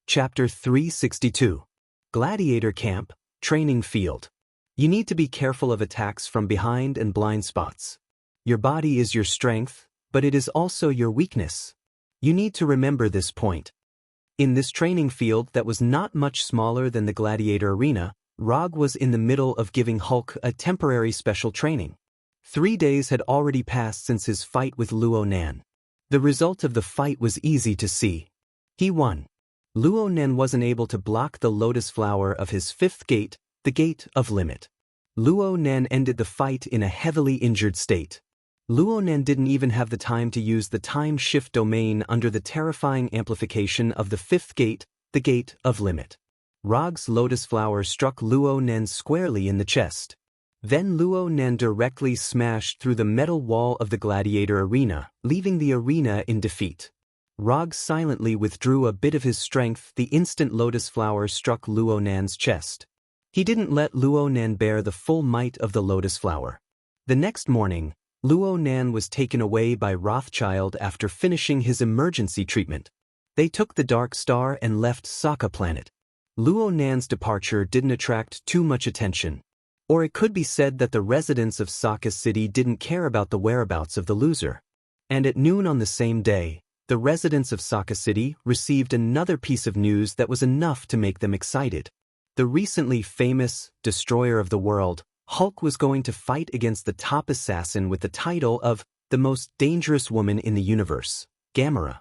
Chapter 362. Gladiator Camp, Training Field. You need to be careful of attacks from behind and blind spots. Your body is your strength, but it is also your weakness. You need to remember this point. In this training field that was not much smaller than the gladiator arena, Rog was in the middle of giving Hulk a temporary special training. 3 days had already passed since his fight with Luo Nan. The result of the fight was easy to see. He won. Luo Nen wasn't able to block the lotus flower of his fifth gate, the gate of limit. Luo Nen ended the fight in a heavily injured state. Luo Nen didn't even have the time to use the Time Shift Domain under the terrifying amplification of the fifth gate, the gate of limit. Rog's lotus flower struck Luo Nen squarely in the chest. Then Luo Nen directly smashed through the metal wall of the gladiator arena, leaving the arena in defeat. Rog silently withdrew a bit of his strength the instant lotus flower struck Luo Nan's chest. He didn't let Luo Nan bear the full might of the lotus flower. The next morning, Luo Nan was taken away by Rothschild after finishing his emergency treatment. They took the Dark Star and left Sokka Planet. Luo Nan's departure didn't attract too much attention. Or it could be said that the residents of Sokka City didn't care about the whereabouts of the loser. And at noon on the same day, the residents of Sokka City received another piece of news that was enough to make them excited. The recently famous Destroyer of the World, Hulk, was going to fight against the top assassin with the title of the most dangerous woman in the universe, Gamera.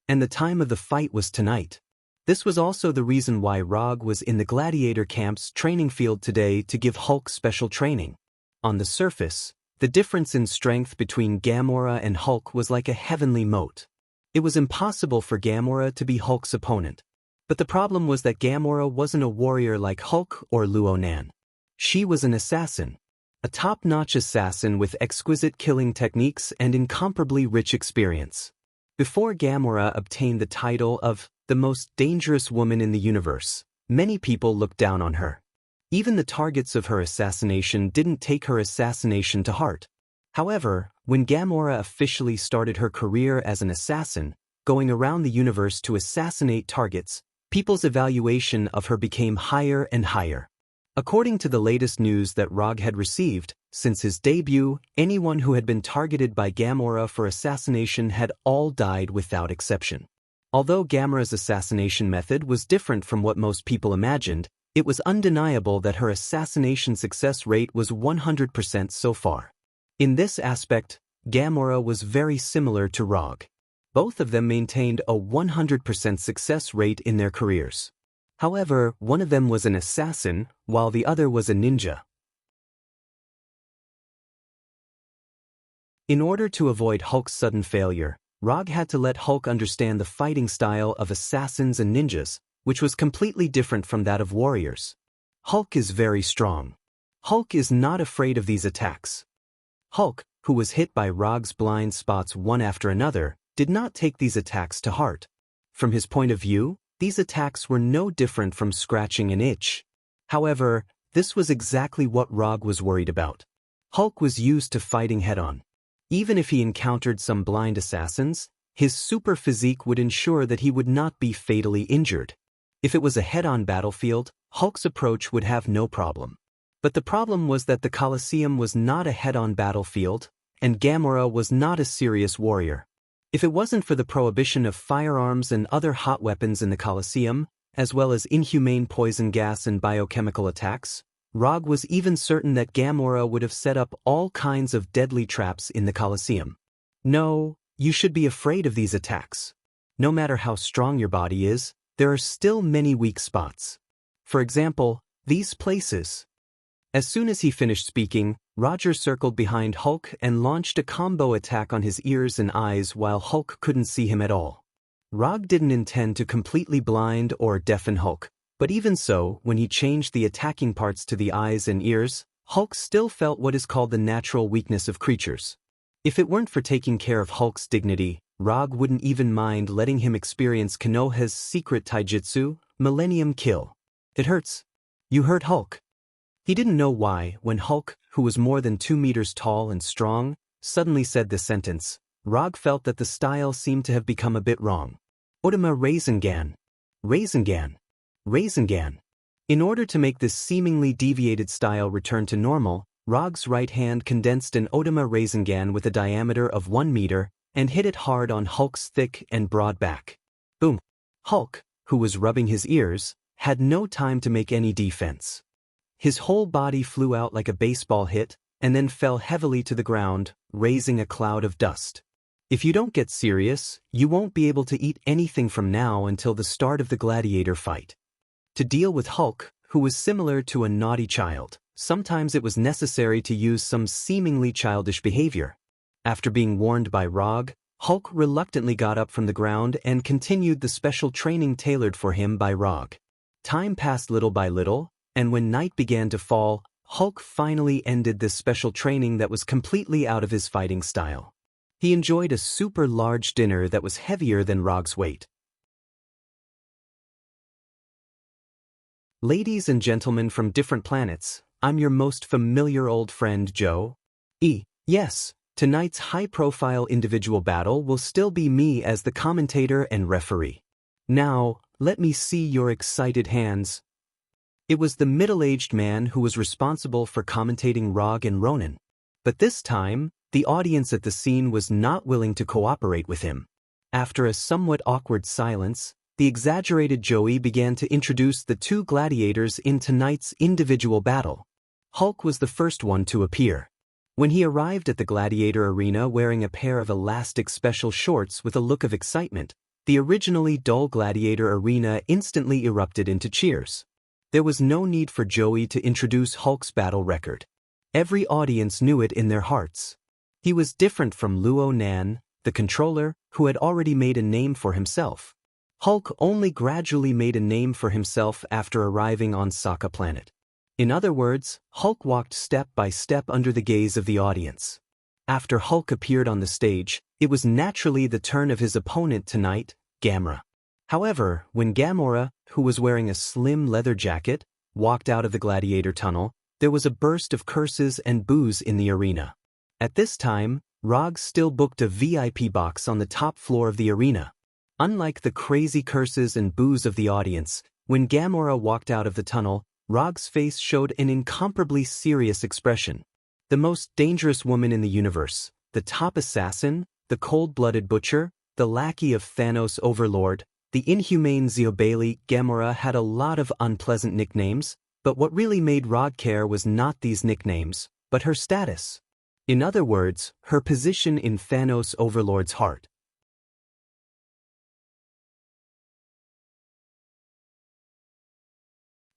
And the time of the fight was tonight. This was also the reason why Rog was in the gladiator camp's training field today to give Hulk special training. On the surface, the difference in strength between Gamera and Hulk was like a heavenly moat. It was impossible for Gamera to be Hulk's opponent. But the problem was that Gamera wasn't a warrior like Hulk or Luo Nan. She was an assassin. A top-notch assassin with exquisite killing techniques and incomparably rich experience. Before Gamera obtained the title of the most dangerous woman in the universe, many people looked down on her. Even the targets of her assassination didn't take her assassination to heart. However, when Gamera officially started her career as an assassin, going around the universe to assassinate targets, people's evaluation of her became higher and higher. According to the latest news that Rog had received, since his debut, anyone who had been targeted by Gamera for assassination had all died without exception. Although Gamera's assassination method was different from what most people imagined, it was undeniable that her assassination success rate was 100% so far. In this aspect, Gamera was very similar to Rog. Both of them maintained a 100% success rate in their careers. However, one of them was an assassin, while the other was a ninja. In order to avoid Hulk's sudden failure, Rog had to let Hulk understand the fighting style of assassins and ninjas, which was completely different from that of warriors. Hulk is very strong. Hulk is not afraid of these attacks. Hulk, who was hit by Rog's blind spots one after another, did not take these attacks to heart. From his point of view, these attacks were no different from scratching an itch. However, this was exactly what Rog was worried about. Hulk was used to fighting head-on. Even if he encountered some blind assassins, his super physique would ensure that he would not be fatally injured. If it was a head-on battlefield, Hulk's approach would have no problem. But the problem was that the Colosseum was not a head-on battlefield, and Gamera was not a serious warrior. If it wasn't for the prohibition of firearms and other hot weapons in the Colosseum, as well as inhumane poison gas and biochemical attacks, Rog was even certain that Gamora would have set up all kinds of deadly traps in the Colosseum. No, you should be afraid of these attacks. No matter how strong your body is, there are still many weak spots. For example, these places. As soon as he finished speaking, Roger circled behind Hulk and launched a combo attack on his ears and eyes while Hulk couldn't see him at all. Rog didn't intend to completely blind or deafen Hulk, but even so, when he changed the attacking parts to the eyes and ears, Hulk still felt what is called the natural weakness of creatures. If it weren't for taking care of Hulk's dignity, Rog wouldn't even mind letting him experience Konoha's secret taijutsu, Millennium Kill. It hurts. You hurt Hulk. He didn't know why, when Hulk, who was more than 2 meters tall and strong, suddenly said this sentence. Rog felt that the style seemed to have become a bit wrong. Otama Rasengan. Rasengan. Rasengan. In order to make this seemingly deviated style return to normal, Rog's right hand condensed an Otama Rasengan with a diameter of 1 meter and hit it hard on Hulk's thick and broad back. Boom. Hulk, who was rubbing his ears, had no time to make any defense. His whole body flew out like a baseball hit and then fell heavily to the ground, raising a cloud of dust. If you don't get serious, you won't be able to eat anything from now until the start of the gladiator fight. To deal with Hulk, who was similar to a naughty child, sometimes it was necessary to use some seemingly childish behavior. After being warned by Rog, Hulk reluctantly got up from the ground and continued the special training tailored for him by Rog. Time passed little by little, and when night began to fall, Hulk finally ended this special training that was completely out of his fighting style. He enjoyed a super large dinner that was heavier than Rog's weight. Ladies and gentlemen from different planets, I'm your most familiar old friend Joe. Yes, tonight's high-profile individual battle will still be me as the commentator and referee. Now, let me see your excited hands. It was the middle-aged man who was responsible for commentating Rog and Ronin. But this time, the audience at the scene was not willing to cooperate with him. After a somewhat awkward silence, the exaggerated Joey began to introduce the two gladiators in tonight's individual battle. Hulk was the first one to appear. When he arrived at the gladiator arena wearing a pair of elastic special shorts with a look of excitement, the originally dull gladiator arena instantly erupted into cheers. There was no need for Joey to introduce Hulk's battle record. Every audience knew it in their hearts. He was different from Luo Nan, the controller, who had already made a name for himself. Hulk only gradually made a name for himself after arriving on Sokka Planet. In other words, Hulk walked step by step under the gaze of the audience. After Hulk appeared on the stage, it was naturally the turn of his opponent tonight, Gamora. However, when Gamora, who was wearing a slim leather jacket, walked out of the gladiator tunnel, there was a burst of curses and boos in the arena. At this time, Rog still booked a VIP box on the top floor of the arena. Unlike the crazy curses and boos of the audience, when Gamora walked out of the tunnel, Rog's face showed an incomparably serious expression. The most dangerous woman in the universe, the top assassin, the cold-blooded butcher, the lackey of Thanos' overlord, the inhumane Zeobali, Gamora had a lot of unpleasant nicknames, but what really made Rog care was not these nicknames, but her status. In other words, her position in Thanos' overlord's heart.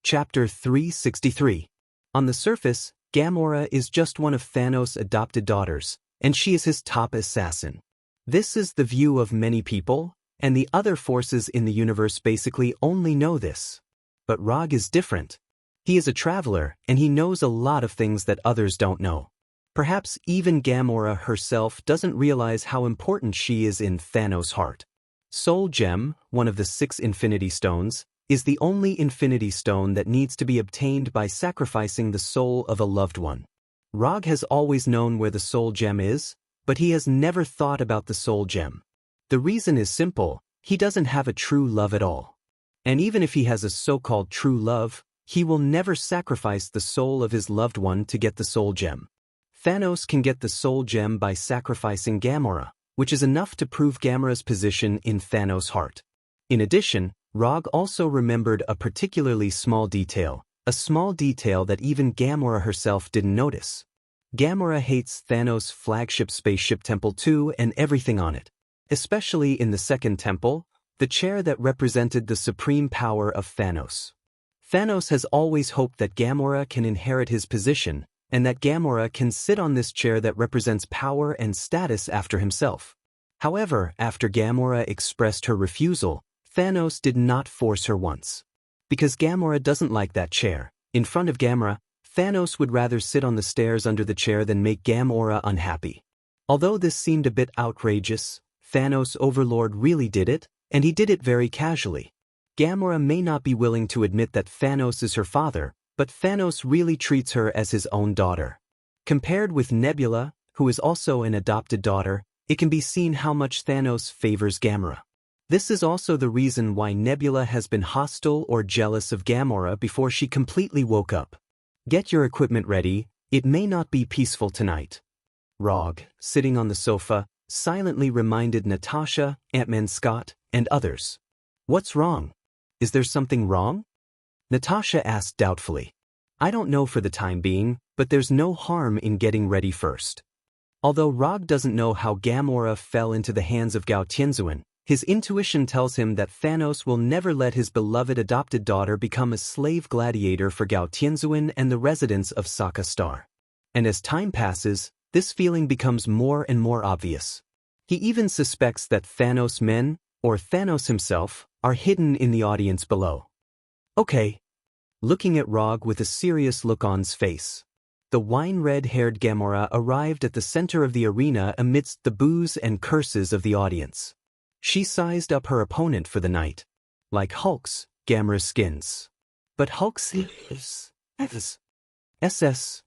Chapter 363. On the surface, Gamora is just one of Thanos' adopted daughters, and she is his top assassin. This is the view of many people, and the other forces in the universe basically only know this. But Rog is different. He is a traveler, and he knows a lot of things that others don't know. Perhaps even Gamora herself doesn't realize how important she is in Thanos' heart. Soul Gem, one of the 6 Infinity Stones, is the only Infinity Stone that needs to be obtained by sacrificing the soul of a loved one. Rog has always known where the Soul Gem is, but he has never thought about the Soul Gem. The reason is simple: he doesn't have a true love at all. And even if he has a so-called true love, he will never sacrifice the soul of his loved one to get the Soul Gem. Thanos can get the Soul Gem by sacrificing Gamora, which is enough to prove Gamora's position in Thanos' heart. In addition, Rog also remembered a particularly small detail, a small detail that even Gamora herself didn't notice. Gamora hates Thanos' flagship spaceship Temple 2 and everything on it. Especially in the second temple, the chair that represented the supreme power of Thanos. Thanos has always hoped that Gamora can inherit his position, and that Gamora can sit on this chair that represents power and status after himself. However, after Gamora expressed her refusal, Thanos did not force her once. Because Gamora doesn't like that chair, in front of Gamora, Thanos would rather sit on the stairs under the chair than make Gamora unhappy. Although this seemed a bit outrageous, Thanos' overlord really did it, and he did it very casually. Gamora may not be willing to admit that Thanos is her father, but Thanos really treats her as his own daughter. Compared with Nebula, who is also an adopted daughter, it can be seen how much Thanos favors Gamora. This is also the reason why Nebula has been hostile or jealous of Gamora before she completely woke up. Get your equipment ready, it may not be peaceful tonight. Rog, sitting on the sofa, silently reminded Natasha, Ant-Man Scott, and others. What's wrong? Is there something wrong? Natasha asked doubtfully. I don't know for the time being, but there's no harm in getting ready first. Although Rog doesn't know how Gamora fell into the hands of Gao Tianzuan, his intuition tells him that Thanos will never let his beloved adopted daughter become a slave gladiator for Gao Tianzuan and the residents of Sokka Star. And as time passes, this feeling becomes more and more obvious. He even suspects that Thanos' men, or Thanos himself, are hidden in the audience below. Okay. Looking at Rog with a serious look on his face. The wine-red-haired Gamora arrived at the center of the arena amidst the boos and curses of the audience. She sized up her opponent for the night. Like Hulk's, Gamora's skins. But Hulk's is SSSSSSSS.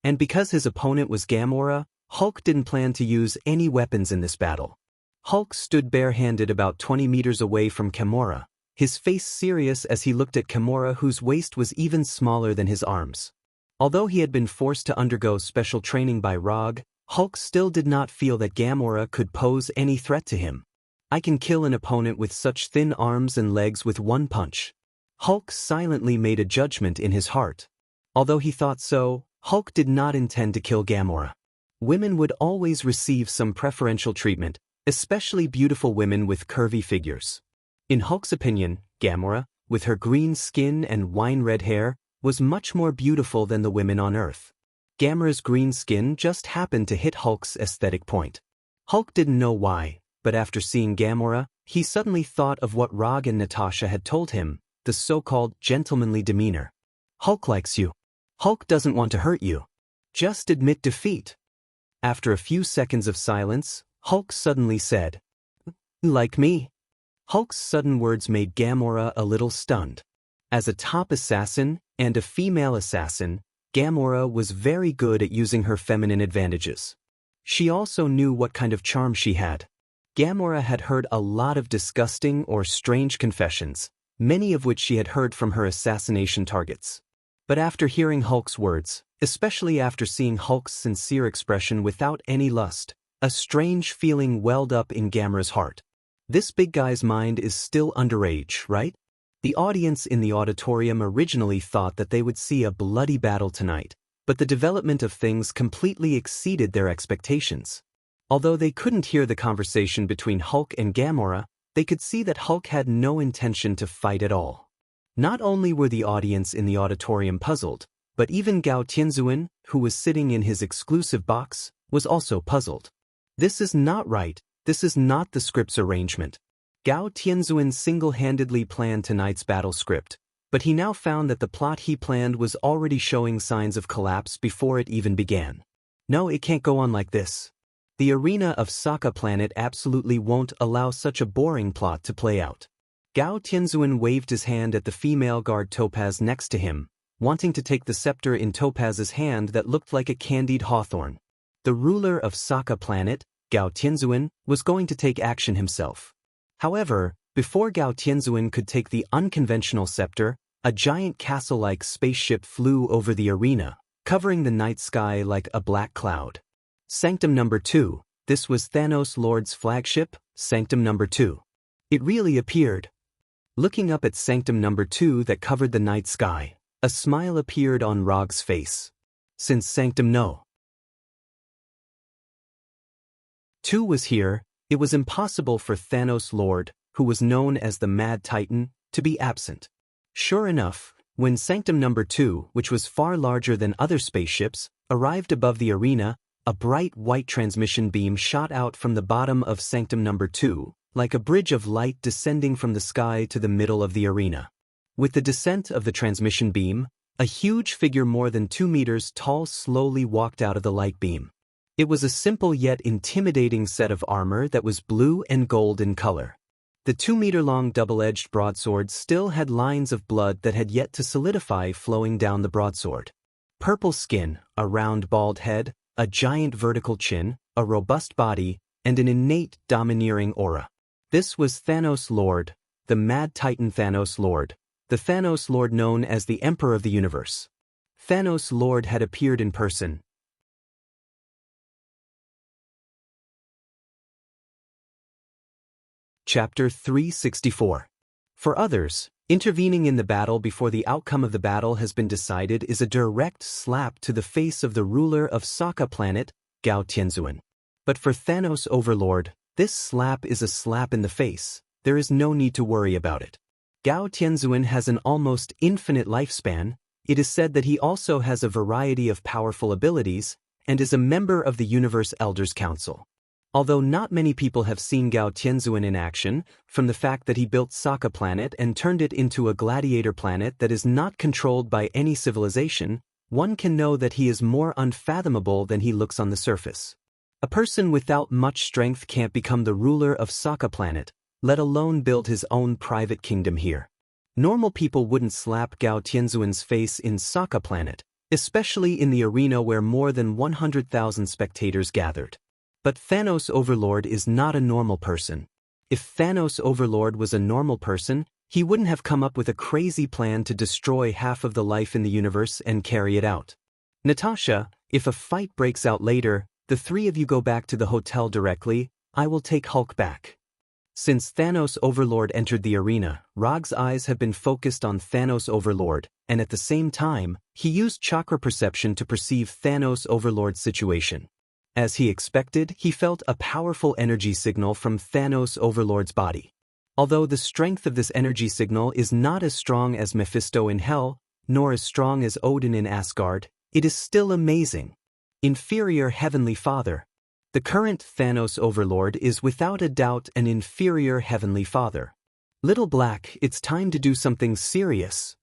And because his opponent was Gamora, Hulk didn't plan to use any weapons in this battle. Hulk stood barehanded about 20 meters away from Gamora, his face serious as he looked at Gamora, whose waist was even smaller than his arms. Although he had been forced to undergo special training by Rog, Hulk still did not feel that Gamora could pose any threat to him. I can kill an opponent with such thin arms and legs with one punch. Hulk silently made a judgment in his heart. Although he thought so, Hulk did not intend to kill Gamora. Women would always receive some preferential treatment, especially beautiful women with curvy figures. In Hulk's opinion, Gamora, with her green skin and wine-red hair, was much more beautiful than the women on Earth. Gamora's green skin just happened to hit Hulk's aesthetic point. Hulk didn't know why, but after seeing Gamora, he suddenly thought of what Rog and Natasha had told him, the so-called gentlemanly demeanor. Hulk likes you. Hulk doesn't want to hurt you. Just admit defeat. After a few seconds of silence, Hulk suddenly said, Like me? Hulk's sudden words made Gamora a little stunned. As a top assassin and a female assassin, Gamora was very good at using her feminine advantages. She also knew what kind of charm she had. Gamora had heard a lot of disgusting or strange confessions, many of which she had heard from her assassination targets. But after hearing Hulk's words, especially after seeing Hulk's sincere expression without any lust, a strange feeling welled up in Gamora's heart. This big guy's mind is still underage, right? The audience in the auditorium originally thought that they would see a bloody battle tonight, but the development of things completely exceeded their expectations. Although they couldn't hear the conversation between Hulk and Gamora, they could see that Hulk had no intention to fight at all. Not only were the audience in the auditorium puzzled, but even Gao Tianzuan, who was sitting in his exclusive box, was also puzzled. This is not right, this is not the script's arrangement. Gao Tianzuan single-handedly planned tonight's battle script, but he now found that the plot he planned was already showing signs of collapse before it even began. No, it can't go on like this. The arena of Sokka Planet absolutely won't allow such a boring plot to play out. Gao Tianzuan waved his hand at the female guard Topaz next to him, wanting to take the scepter in Topaz's hand that looked like a candied hawthorn. The ruler of Sokka Planet, Gao Tianzuan, was going to take action himself. However, before Gao Tianzuan could take the unconventional scepter, a giant castle-like spaceship flew over the arena, covering the night sky like a black cloud. Sanctum number 2, this was Thanos Lord's flagship, Sanctum number 2. It really appeared. Looking up at Sanctum number 2 that covered the night sky, a smile appeared on Rog's face. Since Sanctum No. 2 was here, it was impossible for Thanos Lord, who was known as the Mad Titan, to be absent. Sure enough, when Sanctum number 2, which was far larger than other spaceships, arrived above the arena, a bright white transmission beam shot out from the bottom of Sanctum number 2, like a bridge of light descending from the sky to the middle of the arena. With the descent of the transmission beam, a huge figure more than 2 meters tall slowly walked out of the light beam. It was a simple yet intimidating set of armor that was blue and gold in color. The 2-meter-long double-edged broadsword still had lines of blood that had yet to solidify flowing down the broadsword. Purple skin, a round bald head, a giant vertical chin, a robust body, and an innate domineering aura. This was Thanos Lord, the Mad Titan Thanos Lord, the Thanos Lord known as the Emperor of the Universe. Thanos Lord had appeared in person. Chapter 364. For others, intervening in the battle before the outcome of the battle has been decided is a direct slap to the face of the ruler of Sokka planet, Gao Tianzuan. But for Thanos Overlord, this slap is a slap in the face. There is no need to worry about it. Gao Tianzuan has an almost infinite lifespan. It is said that he also has a variety of powerful abilities and is a member of the Universe Elders Council. Although not many people have seen Gao Tianzuan in action, from the fact that he built Sokka planet and turned it into a gladiator planet that is not controlled by any civilization, one can know that he is more unfathomable than he looks on the surface. A person without much strength can't become the ruler of Sokka planet, let alone build his own private kingdom here. Normal people wouldn't slap Gao Tianzuan's face in Sokka planet, especially in the arena where more than 100,000 spectators gathered. But Thanos Overlord is not a normal person. If Thanos Overlord was a normal person, he wouldn't have come up with a crazy plan to destroy half of the life in the universe and carry it out. Natasha, if a fight breaks out later, the 3 of you go back to the hotel directly. I will take Hulk back. Since Thanos Overlord entered the arena, Rog's eyes have been focused on Thanos Overlord, and at the same time, he used chakra perception to perceive Thanos Overlord's situation. As he expected, he felt a powerful energy signal from Thanos Overlord's body. Although the strength of this energy signal is not as strong as Mephisto in Hell, nor as strong as Odin in Asgard, it is still amazing. Inferior Heavenly Father. The current Thanos Overlord is without a doubt an inferior Heavenly Father. Little Black, it's time to do something serious.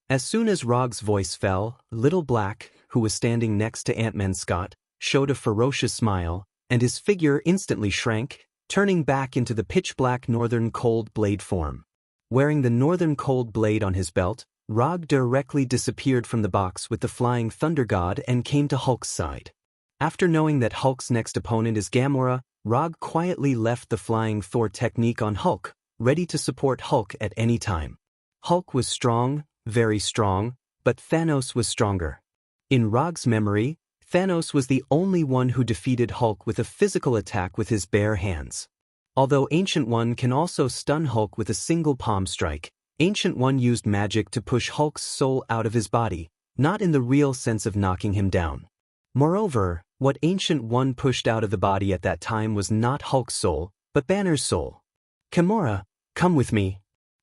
As soon as Rog's voice fell, Little Black, who was standing next to Ant-Man Scott, showed a ferocious smile, and his figure instantly shrank, turning back into the pitch-black Northern Cold Blade form. Wearing the Northern Cold Blade on his belt, Rog directly disappeared from the box with the Flying Thunder God and came to Hulk's side. After knowing that Hulk's next opponent is Gamora, Rog quietly left the Flying Thor technique on Hulk, ready to support Hulk at any time. Hulk was strong, very strong, but Thanos was stronger. In Rog's memory, Thanos was the only one who defeated Hulk with a physical attack with his bare hands. Although Ancient One can also stun Hulk with a single palm strike, Ancient One used magic to push Hulk's soul out of his body, not in the real sense of knocking him down. Moreover, what Ancient One pushed out of the body at that time was not Hulk's soul, but Banner's soul. Gamora, come with me.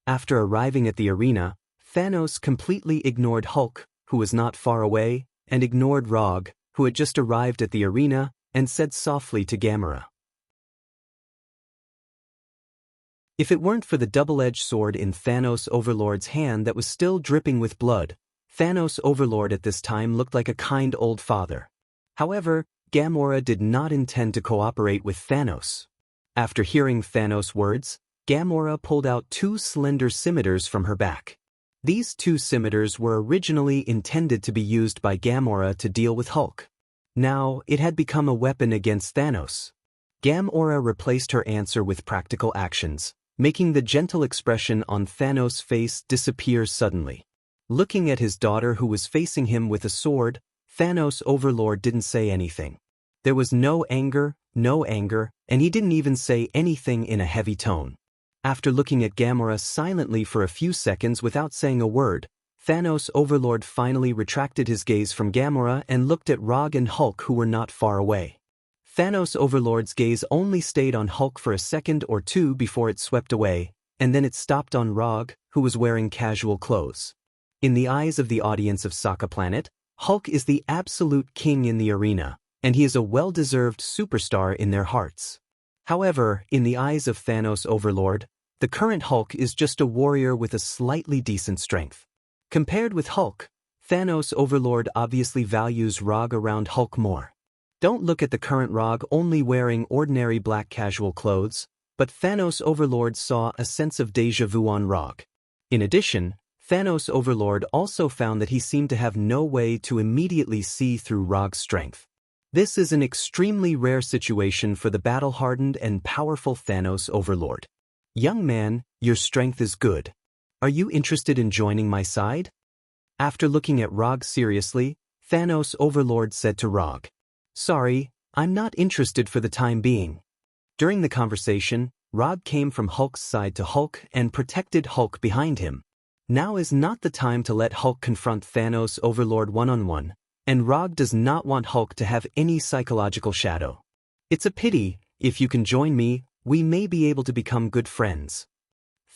After arriving at the arena, Thanos completely ignored Hulk, who was not far away, and ignored Rog, who had just arrived at the arena, and said softly to Gamora. If it weren't for the double-edged sword in Thanos Overlord's hand that was still dripping with blood, Thanos Overlord at this time looked like a kind old father. However, Gamora did not intend to cooperate with Thanos. After hearing Thanos' words, Gamora pulled out 2 slender scimitars from her back. These 2 scimitars were originally intended to be used by Gamora to deal with Hulk. Now, it had become a weapon against Thanos. Gamora replaced her answer with practical actions, making the gentle expression on Thanos' face disappear suddenly. Looking at his daughter who was facing him with a sword, Thanos Overlord didn't say anything. There was no anger, and he didn't even say anything in a heavy tone. After looking at Gamera silently for a few seconds without saying a word, Thanos Overlord finally retracted his gaze from Gamera and looked at Rog and Hulk, who were not far away. Thanos Overlord's gaze only stayed on Hulk for a second or two before it swept away, and then it stopped on Rog, who was wearing casual clothes. In the eyes of the audience of Sokka Planet, Hulk is the absolute king in the arena, and he is a well-deserved superstar in their hearts. However, in the eyes of Thanos Overlord, the current Hulk is just a warrior with a slightly decent strength. Compared with Hulk, Thanos Overlord obviously values Rog around Hulk more. Don't look at the current Rog only wearing ordinary black casual clothes, but Thanos Overlord saw a sense of déjà vu on Rog. In addition, Thanos Overlord also found that he seemed to have no way to immediately see through Rog's strength. This is an extremely rare situation for the battle-hardened and powerful Thanos Overlord. Young man, your strength is good. Are you interested in joining my side? After looking at Rog seriously, Thanos Overlord said to Rog, "Sorry, I'm not interested for the time being." During the conversation, Rog came from Hulk's side to Hulk and protected Hulk behind him. Now is not the time to let Hulk confront Thanos Overlord one-on-one, and Rog does not want Hulk to have any psychological shadow. It's a pity. If you can join me, we may be able to become good friends.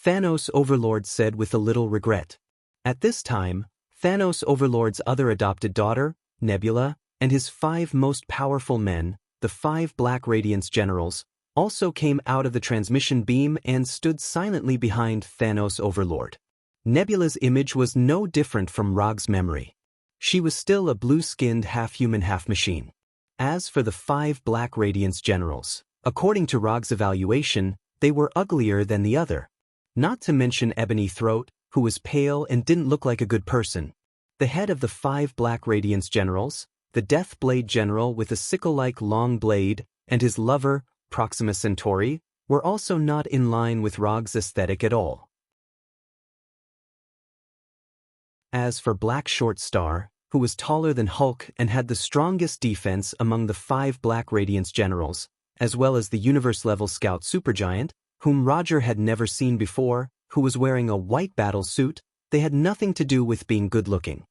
Thanos Overlord said with a little regret. At this time, Thanos Overlord's other adopted daughter, Nebula, and his 5 most powerful men, the 5 Black Radiance generals, also came out of the transmission beam and stood silently behind Thanos Overlord. Nebula's image was no different from Rog's memory. She was still a blue-skinned half-human half-machine. As for the 5 Black Radiance generals, according to Rog's evaluation, they were uglier than the other. Not to mention Ebony Throat, who was pale and didn't look like a good person. The head of the 5 Black Radiance generals, the Death Blade general with a sickle-like long blade, and his lover, Proxima Centauri, were also not in line with Rog's aesthetic at all. As for Black Short Star, who was taller than Hulk and had the strongest defense among the 5 Black Radiance generals, as well as the universe-level scout supergiant, whom Roger had never seen before, who was wearing a white battle suit, they had nothing to do with being good-looking.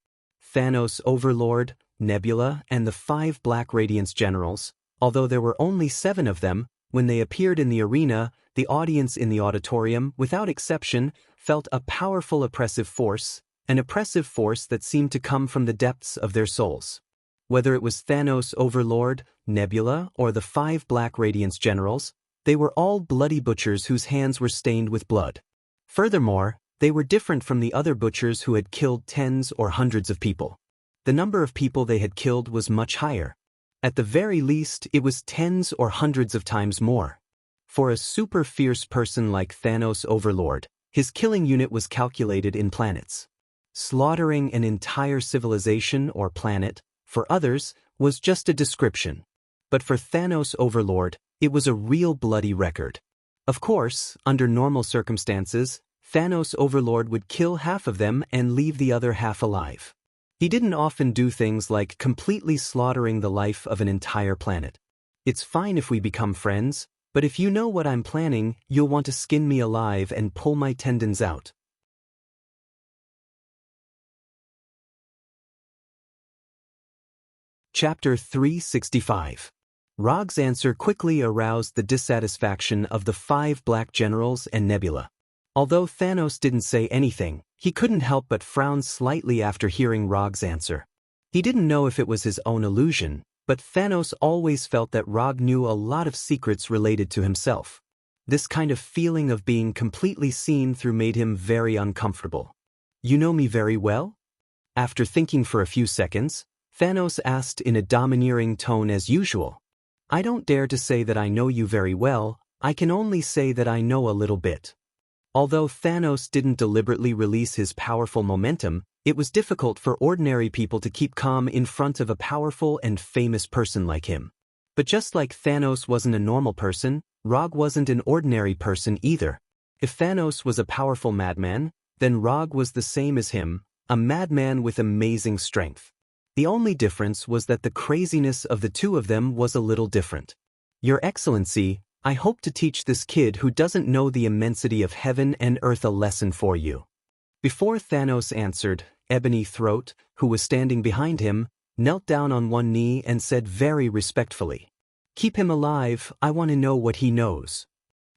Thanos Overlord, Nebula, and the 5 Black Radiance generals, although there were only 7 of them, when they appeared in the arena, the audience in the auditorium, without exception, felt a powerful oppressive force, an oppressive force that seemed to come from the depths of their souls. Whether it was Thanos Overlord, Nebula, or the 5 Black Radiance generals, they were all bloody butchers whose hands were stained with blood. Furthermore, they were different from the other butchers who had killed tens or hundreds of people. The number of people they had killed was much higher. At the very least, it was tens or hundreds of times more. For a super fierce person like Thanos Overlord, his killing unit was calculated in planets. Slaughtering an entire civilization or planet, for others, was just a description. But for Thanos Overlord, it was a real bloody record. Of course, under normal circumstances, Thanos Overlord would kill half of them and leave the other half alive. He didn't often do things like completely slaughtering the life of an entire planet. It's fine if we become friends, but if you know what I'm planning, you'll want to skin me alive and pull my tendons out. Chapter 365. Rog's answer quickly aroused the dissatisfaction of the 5 Black Generals and Nebula. Although Thanos didn't say anything, he couldn't help but frown slightly after hearing Rog's answer. He didn't know if it was his own illusion, but Thanos always felt that Rog knew a lot of secrets related to himself. This kind of feeling of being completely seen through made him very uncomfortable. "You know me very well?" After thinking for a few seconds, Thanos asked in a domineering tone as usual. "I don't dare to say that I know you very well, I can only say that I know a little bit." Although Thanos didn't deliberately release his powerful momentum, it was difficult for ordinary people to keep calm in front of a powerful and famous person like him. But just like Thanos wasn't a normal person, Rog wasn't an ordinary person either. If Thanos was a powerful madman, then Rog was the same as him, a madman with amazing strength. The only difference was that the craziness of the two of them was a little different. Your Excellency, I hope to teach this kid who doesn't know the immensity of heaven and earth a lesson for you. Before Thanos answered, Ebony Throat, who was standing behind him, knelt down on one knee and said very respectfully, "Keep him alive, I want to know what he knows."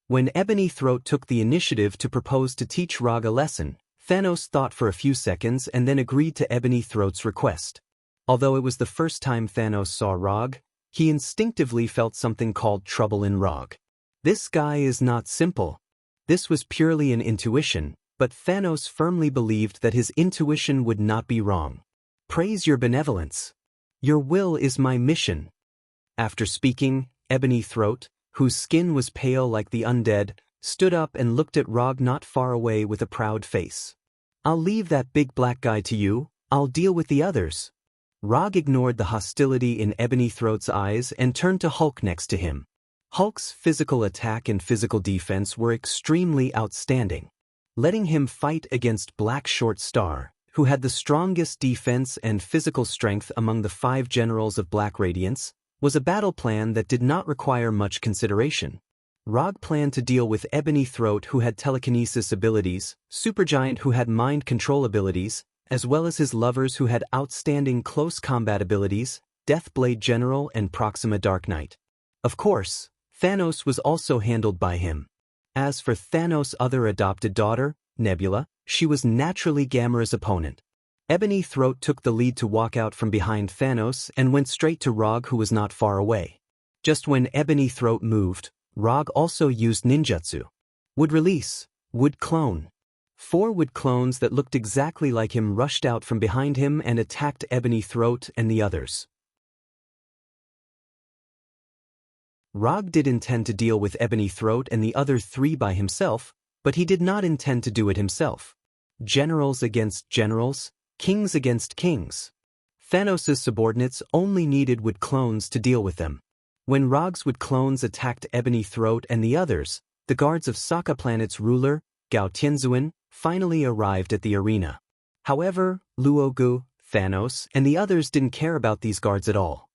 When Ebony Throat took the initiative to propose to teach Rog a lesson, Thanos thought for a few seconds and then agreed to Ebony Throat's request. Although it was the first time Thanos saw Rog, he instinctively felt something called trouble in Rog. This guy is not simple. This was purely an intuition, but Thanos firmly believed that his intuition would not be wrong. Praise your benevolence. Your will is my mission. After speaking, Ebony Throat, whose skin was pale like the undead, stood up and looked at Rog not far away with a proud face. I'll leave that big black guy to you, I'll deal with the others. Rog ignored the hostility in Ebony Throat's eyes and turned to Hulk next to him. Hulk's physical attack and physical defense were extremely outstanding. Letting him fight against Black Short Star, who had the strongest defense and physical strength among the 5 generals of Black Radiance, was a battle plan that did not require much consideration. Rog planned to deal with Ebony Throat, who had telekinesis abilities, Supergiant, who had mind control abilities, as well as his lovers who had outstanding close combat abilities, Deathblade General and Proxima Dark Knight. Of course, Thanos was also handled by him. As for Thanos' other adopted daughter, Nebula, she was naturally Gamera's opponent. Ebony Throat took the lead to walk out from behind Thanos and went straight to Rog, who was not far away. Just when Ebony Throat moved, Rog also used ninjutsu. Would release, would clone. 4 wood clones that looked exactly like him rushed out from behind him and attacked Ebony Throat and the others. Rog did intend to deal with Ebony Throat and the other 3 by himself, but he did not intend to do it himself. Generals against generals, kings against kings. Thanos' subordinates only needed wood clones to deal with them. When Rog's wood clones attacked Ebony Throat and the others, the guards of Sokka Planet's ruler, Gao Tianzuan, finally arrived at the arena. However, Luogu, Thanos, and the others didn't care about these guards at all.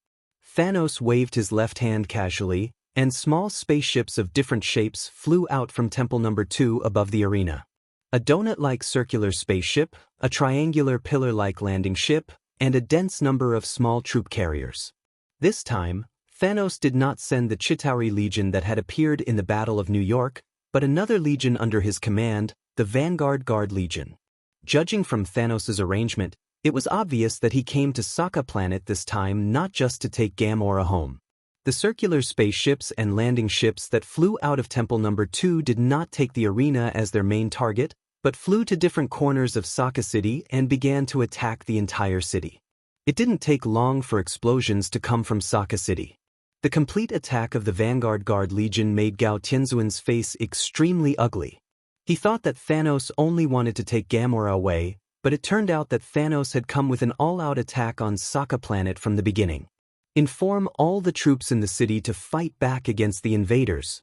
Thanos waved his left hand casually, and small spaceships of different shapes flew out from Temple No. 2 above the arena. A donut-like circular spaceship, a triangular pillar-like landing ship, and a dense number of small troop carriers. This time, Thanos did not send the Chitauri Legion that had appeared in the Battle of New York, but another legion under his command, the Vanguard Guard Legion. Judging from Thanos' arrangement, it was obvious that he came to Sokka Planet this time not just to take Gamora home. The circular spaceships and landing ships that flew out of Temple No. 2 did not take the arena as their main target, but flew to different corners of Sokka City and began to attack the entire city. It didn't take long for explosions to come from Sokka City. The complete attack of the Vanguard Guard Legion made Gao Tianzuan's face extremely ugly. He thought that Thanos only wanted to take Gamora away, but it turned out that Thanos had come with an all-out attack on Sokka Planet from the beginning. Inform all the troops in the city to fight back against the invaders.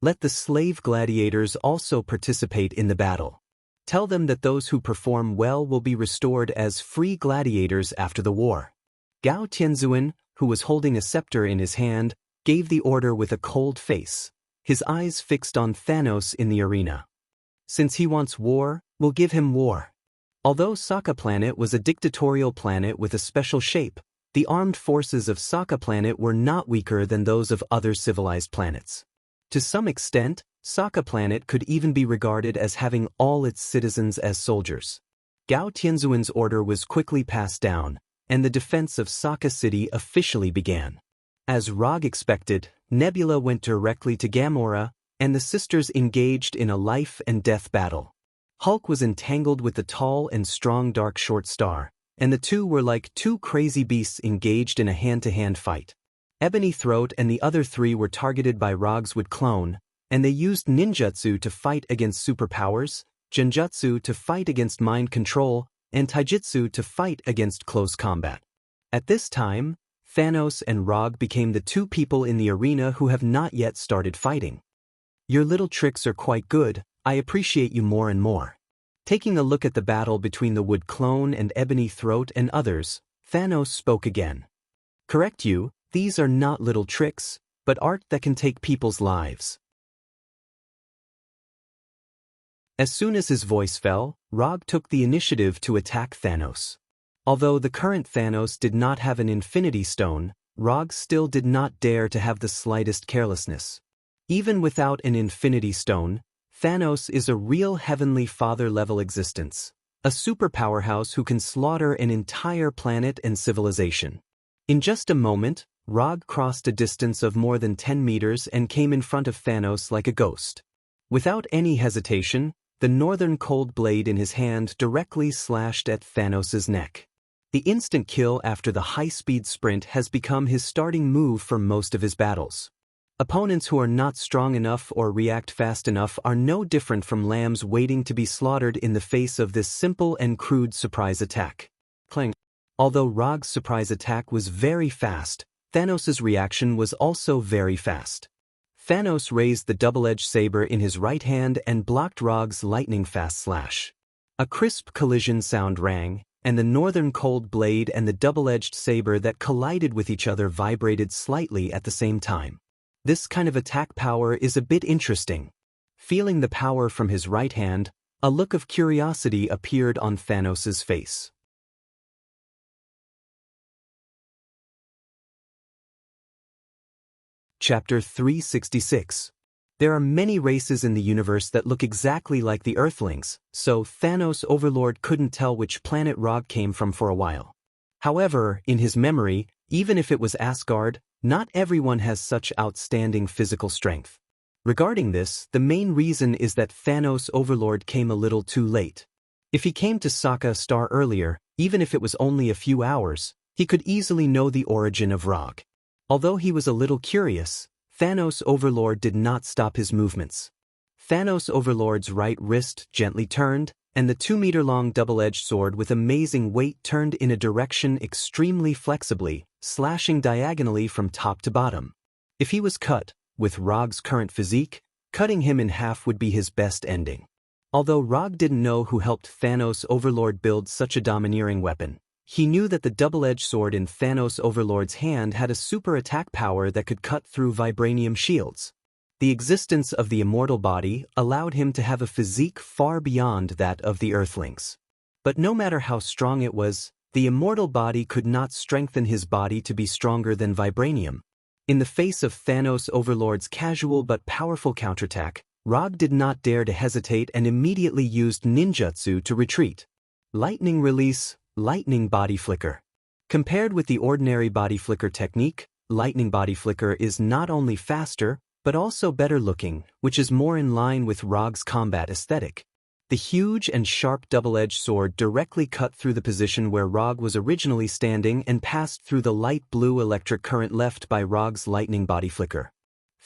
Let the slave gladiators also participate in the battle. Tell them that those who perform well will be restored as free gladiators after the war. Gao Tianzuan, who was holding a scepter in his hand, gave the order with a cold face, his eyes fixed on Thanos in the arena. Since he wants war, we'll give him war. Although Sokka Planet was a dictatorial planet with a special shape, the armed forces of Sokka Planet were not weaker than those of other civilized planets. To some extent, Sokka Planet could even be regarded as having all its citizens as soldiers. Gao Tianzuan's order was quickly passed down, and the defense of Sokka City officially began. As Rog expected, Nebula went directly to Gamora, and the sisters engaged in a life-and-death battle. Hulk was entangled with the tall and strong Dark Short Star, and the two were like 2 crazy beasts engaged in a hand-to-hand fight. Ebony Throat and the other 3 were targeted by Rog's wood clone, and they used ninjutsu to fight against superpowers, genjutsu to fight against mind control, and taijutsu to fight against close combat. At this time, Thanos and Rog became the 2 people in the arena who have not yet started fighting. Your little tricks are quite good, I appreciate you more and more. Taking a look at the battle between the wood clone and Ebony Throat and others, Thanos spoke again. Correct you, these are not little tricks, but art that can take people's lives. As soon as his voice fell, Rog took the initiative to attack Thanos. Although the current Thanos did not have an Infinity Stone, Rog still did not dare to have the slightest carelessness. Even without an Infinity Stone, Thanos is a real Heavenly Father-level existence, a super powerhouse who can slaughter an entire planet and civilization. In just a moment, Rog crossed a distance of more than 10 meters and came in front of Thanos like a ghost. Without any hesitation, the northern cold blade in his hand directly slashed at Thanos' neck. The instant kill after the high-speed sprint has become his starting move for most of his battles. Opponents who are not strong enough or react fast enough are no different from lambs waiting to be slaughtered in the face of this simple and crude surprise attack. Clang. Although Rog's surprise attack was very fast, Thanos' reaction was also very fast. Thanos raised the double-edged saber in his right hand and blocked Rog's lightning-fast slash. A crisp collision sound rang, and the northern cold blade and the double-edged saber that collided with each other vibrated slightly at the same time. This kind of attack power is a bit interesting. Feeling the power from his right hand, a look of curiosity appeared on Thanos' face. Chapter 366. There are many races in the universe that look exactly like the Earthlings, so Thanos Overlord couldn't tell which planet Rog came from for a while. However, in his memory, even if it was Asgard, not everyone has such outstanding physical strength. Regarding this, the main reason is that Thanos Overlord came a little too late. If he came to Sokka Star earlier, even if it was only a few hours, he could easily know the origin of Rog. Although he was a little curious, Thanos Overlord did not stop his movements. Thanos Overlord's right wrist gently turned, and the 2-meter-long double-edged sword with amazing weight turned in a direction extremely flexibly, slashing diagonally from top to bottom. If he was cut, with Rog's current physique, cutting him in half would be his best ending. Although Rog didn't know who helped Thanos Overlord build such a domineering weapon, he knew that the double-edged sword in Thanos Overlord's hand had a super attack power that could cut through vibranium shields. The existence of the immortal body allowed him to have a physique far beyond that of the Earthlings. But no matter how strong it was, the immortal body could not strengthen his body to be stronger than vibranium. In the face of Thanos Overlord's casual but powerful counterattack, Rog did not dare to hesitate and immediately used ninjutsu to retreat. Lightning release, lightning body flicker. Compared with the ordinary body flicker technique, lightning body flicker is not only faster, but also better looking, which is more in line with Rog's combat aesthetic. The huge and sharp double-edged sword directly cut through the position where Rog was originally standing and passed through the light blue electric current left by Rog's lightning body flicker.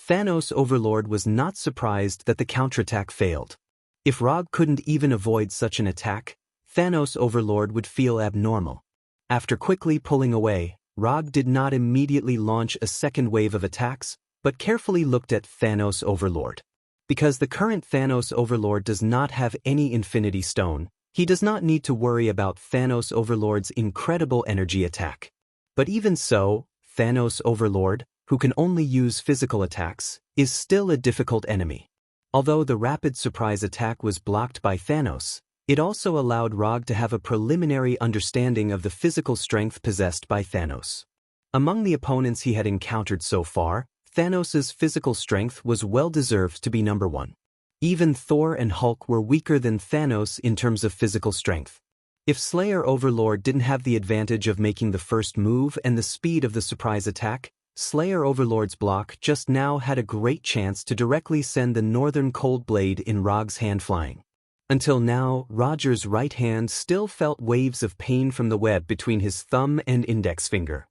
Thanos Overlord was not surprised that the counterattack failed. If Rog couldn't even avoid such an attack, Thanos Overlord would feel abnormal. After quickly pulling away, Rog did not immediately launch a second wave of attacks, but carefully looked at Thanos Overlord. Because the current Thanos Overlord does not have any Infinity Stone, he does not need to worry about Thanos Overlord's incredible energy attack. But even so, Thanos Overlord, who can only use physical attacks, is still a difficult enemy. Although the rapid surprise attack was blocked by Thanos, it also allowed Rog to have a preliminary understanding of the physical strength possessed by Thanos. Among the opponents he had encountered so far, Thanos' physical strength was well-deserved to be number one. Even Thor and Hulk were weaker than Thanos in terms of physical strength. If Slayer Overlord didn't have the advantage of making the first move and the speed of the surprise attack, Slayer Overlord's block just now had a great chance to directly send the northern cold blade in Rog's hand flying. Until now, Roger's right hand still felt waves of pain from the web between his thumb and index finger.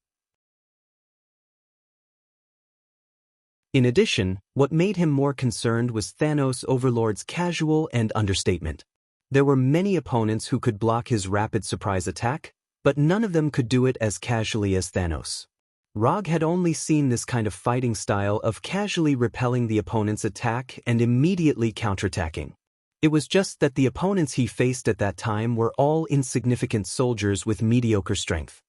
In addition, what made him more concerned was Thanos Overlord's casual and understatement. There were many opponents who could block his rapid surprise attack, but none of them could do it as casually as Thanos. Rog had only seen this kind of fighting style of casually repelling the opponent's attack and immediately counterattacking. It was just that the opponents he faced at that time were all insignificant soldiers with mediocre strength.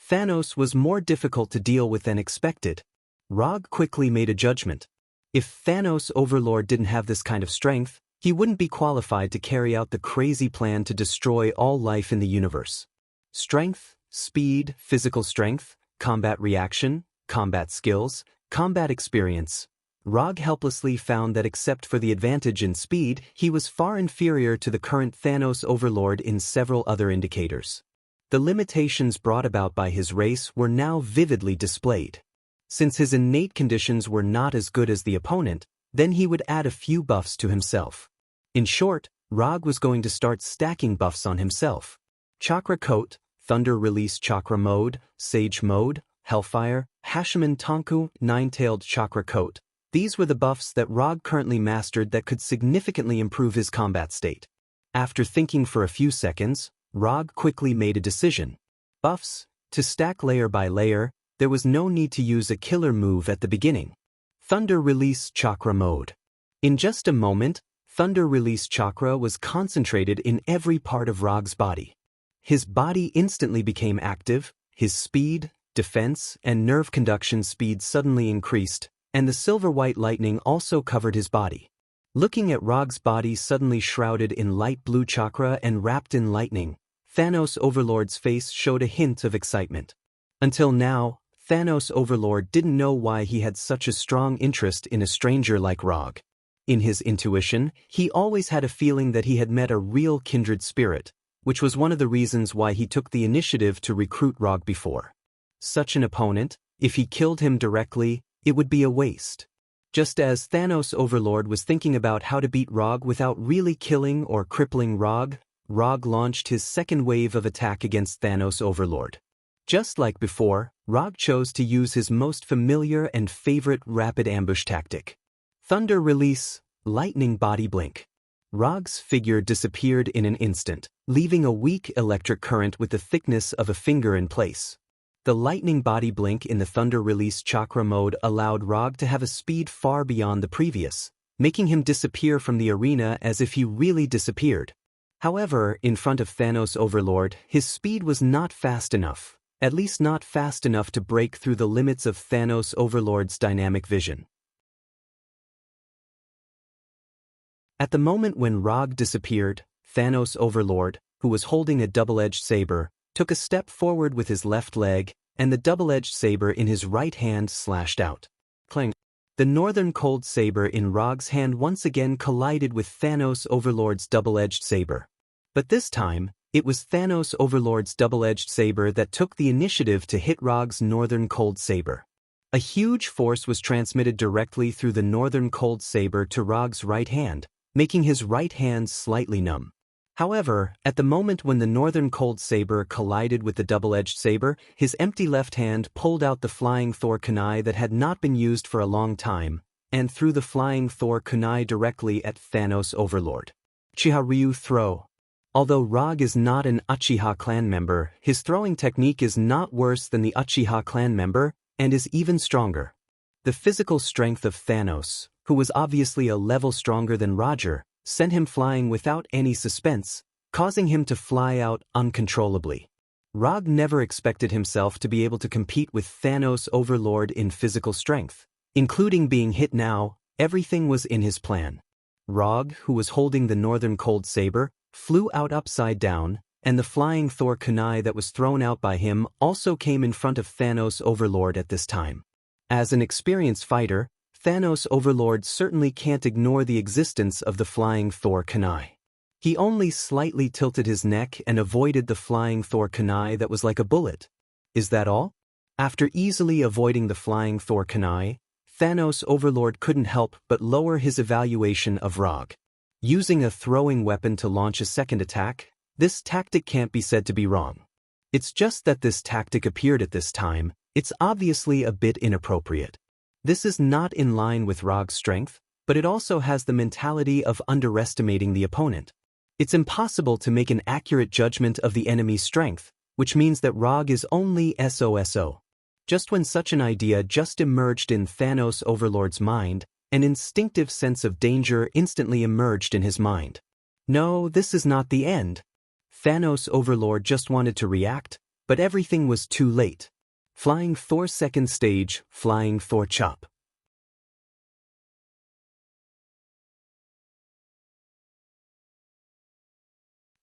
Thanos was more difficult to deal with than expected. Rog quickly made a judgment. If Thanos Overlord didn't have this kind of strength, he wouldn't be qualified to carry out the crazy plan to destroy all life in the universe. Strength, speed, physical strength, combat reaction, combat skills, combat experience. Rog helplessly found that except for the advantage in speed, he was far inferior to the current Thanos Overlord in several other indicators. The limitations brought about by his race were now vividly displayed. Since his innate conditions were not as good as the opponent, then he would add a few buffs to himself. In short, Rog was going to start stacking buffs on himself. Chakra Coat, Thunder Release Chakra Mode, Sage Mode, Hellfire, Hashiman Tonku, Nine-Tailed Chakra Coat. These were the buffs that Rog currently mastered that could significantly improve his combat state. After thinking for a few seconds, Rog quickly made a decision. Buffs, to stack layer by layer, there was no need to use a killer move at the beginning. Thunder Release Chakra Mode. In just a moment, Thunder Release Chakra was concentrated in every part of Rog's body. His body instantly became active, his speed, defense, and nerve conduction speed suddenly increased, and the silver-white lightning also covered his body. Looking at Rog's body suddenly shrouded in light blue chakra and wrapped in lightning, Thanos Overlord's face showed a hint of excitement. Until now, Thanos Overlord didn't know why he had such a strong interest in a stranger like Rog. In his intuition, he always had a feeling that he had met a real kindred spirit, which was one of the reasons why he took the initiative to recruit Rog before. Such an opponent, if he killed him directly, it would be a waste. Just as Thanos Overlord was thinking about how to beat Rog without really killing or crippling Rog, Rog launched his second wave of attack against Thanos Overlord. Just like before, Rog chose to use his most familiar and favorite rapid ambush tactic. Thunder Release, Lightning Body Blink. Rog's figure disappeared in an instant, leaving a weak electric current with the thickness of a finger in place. The lightning body blink in the Thunder Release Chakra mode allowed Rog to have a speed far beyond the previous, making him disappear from the arena as if he really disappeared. However, in front of Thanos Overlord, his speed was not fast enough, at least not fast enough to break through the limits of Thanos Overlord's dynamic vision. At the moment when Rog disappeared, Thanos Overlord, who was holding a double-edged saber, took a step forward with his left leg, and the double-edged saber in his right hand slashed out. Clang! The northern cold saber in Rog's hand once again collided with Thanos Overlord's double-edged saber. But this time, it was Thanos Overlord's double-edged saber that took the initiative to hit Rog's northern cold saber. A huge force was transmitted directly through the northern cold saber to Rog's right hand, making his right hand slightly numb. However, at the moment when the northern cold saber collided with the double-edged saber, his empty left hand pulled out the flying Thor kunai that had not been used for a long time, and threw the flying Thor kunai directly at Thanos Overlord. Uchiha Ryu Throw. Although Rog is not an Uchiha clan member, his throwing technique is not worse than the Uchiha clan member, and is even stronger. The physical strength of Thanos, who was obviously a level stronger than Roger, sent him flying without any suspense, causing him to fly out uncontrollably. Rog never expected himself to be able to compete with Thanos Overlord in physical strength. Including being hit now, everything was in his plan. Rog, who was holding the northern cold saber, flew out upside down, and the flying Thor kunai that was thrown out by him also came in front of Thanos Overlord at this time. As an experienced fighter, Thanos Overlord certainly can't ignore the existence of the flying Thor kunai. He only slightly tilted his neck and avoided the flying Thor kunai that was like a bullet. Is that all? After easily avoiding the flying Thor kunai, Thanos Overlord couldn't help but lower his evaluation of Rog. Using a throwing weapon to launch a second attack, this tactic can't be said to be wrong. It's just that this tactic appeared at this time, it's obviously a bit inappropriate. This is not in line with Rog's strength, but it also has the mentality of underestimating the opponent. It's impossible to make an accurate judgment of the enemy's strength, which means that Rog is only SOSO. Just when such an idea just emerged in Thanos Overlord's mind, an instinctive sense of danger instantly emerged in his mind. No, this is not the end. Thanos Overlord just wanted to react, But everything was too late. Flying Thor second stage, Flying Thor chop.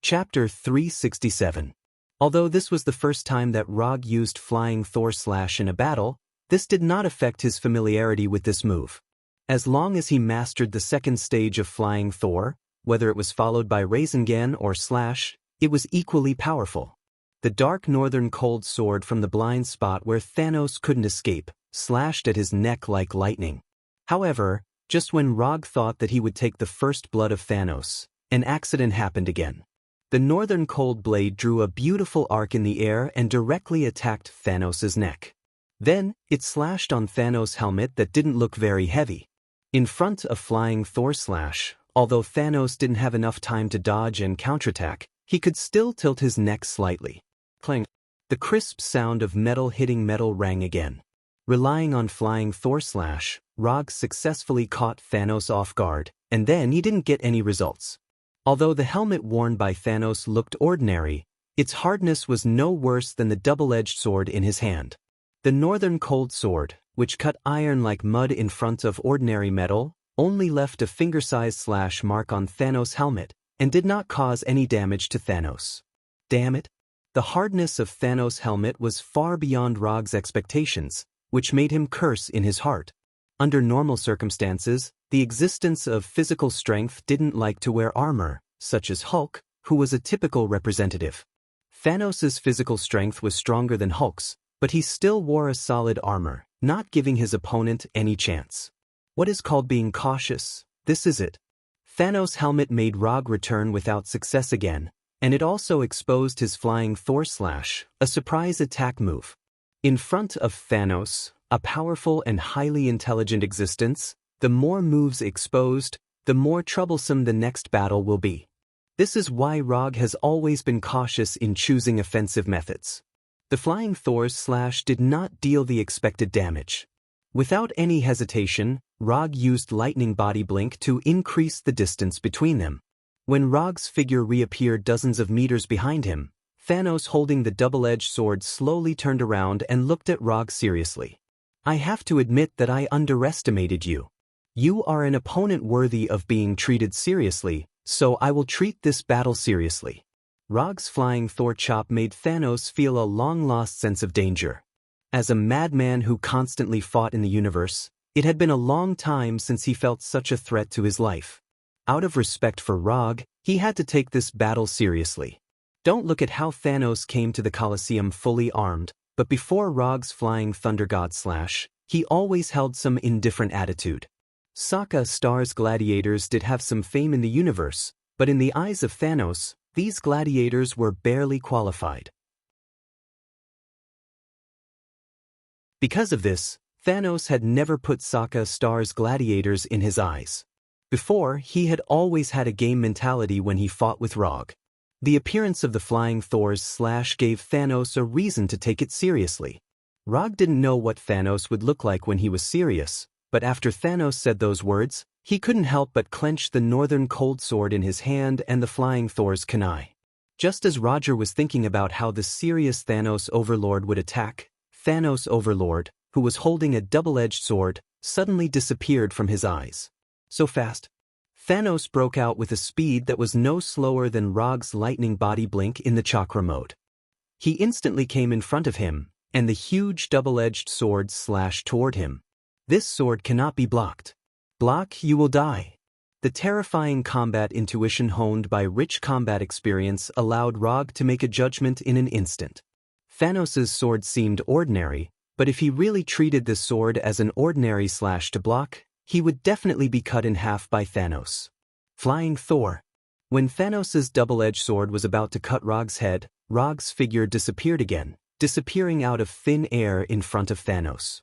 Chapter 367. Although this was the first time that Rog used Flying Thor slash in a battle, this did not affect his familiarity with this move. As long as he mastered the second stage of Flying Thor, whether it was followed by Rasengan or slash, it was equally powerful. The dark northern cold sword from the blind spot where Thanos couldn't escape, slashed at his neck like lightning. However, just when Rog thought that he would take the first blood of Thanos, an accident happened again. The northern cold blade drew a beautiful arc in the air and directly attacked Thanos' neck. Then, it slashed on Thanos' helmet that didn't look very heavy. In front of Flying Thor slash, although Thanos didn't have enough time to dodge and counterattack, he could still tilt his neck slightly. Clang. The crisp sound of metal hitting metal rang again. Relying on Flying Thor slash, Rog successfully caught Thanos off guard, and then he didn't get any results. Although the helmet worn by Thanos looked ordinary, its hardness was no worse than the double-edged sword in his hand. The northern cold sword, which cut iron like mud in front of ordinary metal, only left a finger-sized slash mark on Thanos' helmet, and did not cause any damage to Thanos. Damn it! The hardness of Thanos' helmet was far beyond Rog's expectations, which made him curse in his heart. Under normal circumstances, the existence of physical strength didn't like to wear armor, such as Hulk, who was a typical representative. Thanos' physical strength was stronger than Hulk's, but he still wore a solid armor, not giving his opponent any chance. What is called being cautious? This is it. Thanos' helmet made Rog return without success again, and it also exposed his Flying Thor slash, a surprise attack move. In front of Thanos, a powerful and highly intelligent existence, the more moves exposed, the more troublesome the next battle will be. This is why Rog has always been cautious in choosing offensive methods. The Flying Thor's slash did not deal the expected damage. Without any hesitation, Rog used Lightning Body Blink to increase the distance between them. When Rog's figure reappeared dozens of meters behind him, Thanos holding the double-edged sword slowly turned around and looked at Rog seriously. I have to admit that I underestimated you. You are an opponent worthy of being treated seriously, so I will treat this battle seriously. Rog's Flying Thor chop made Thanos feel a long-lost sense of danger. As a madman who constantly fought in the universe, it had been a long time since he felt such a threat to his life. Out of respect for Rog, he had to take this battle seriously. Don't look at how Thanos came to the Colosseum fully armed, but before Rog's Flying Thunder God slash, he always held some indifferent attitude. Sokka Star's gladiators did have some fame in the universe, but in the eyes of Thanos, these gladiators were barely qualified. Because of this, Thanos had never put Sokka Star's gladiators in his eyes. Before, he had always had a game mentality when he fought with Rog. The appearance of the Flying Thor's slash gave Thanos a reason to take it seriously. Rog didn't know what Thanos would look like when he was serious, but after Thanos said those words, he couldn't help but clench the northern cold sword in his hand and the Flying Thor's kunai. Just as Roger was thinking about how the serious Thanos Overlord would attack, Thanos Overlord, who was holding a double-edged sword, suddenly disappeared from his eyes. So fast. Thanos broke out with a speed that was no slower than Rog's lightning body blink in the chakra mode. He instantly came in front of him, and the huge double-edged sword slashed toward him. This sword cannot be blocked. Block, you will die. The terrifying combat intuition honed by rich combat experience allowed Rog to make a judgment in an instant. Thanos' sword seemed ordinary, but if he really treated this sword as an ordinary slash to block, he would definitely be cut in half by Thanos. Flying Thor. When Thanos' double-edged sword was about to cut Rog's head, Rog's figure disappeared again, disappearing out of thin air in front of Thanos.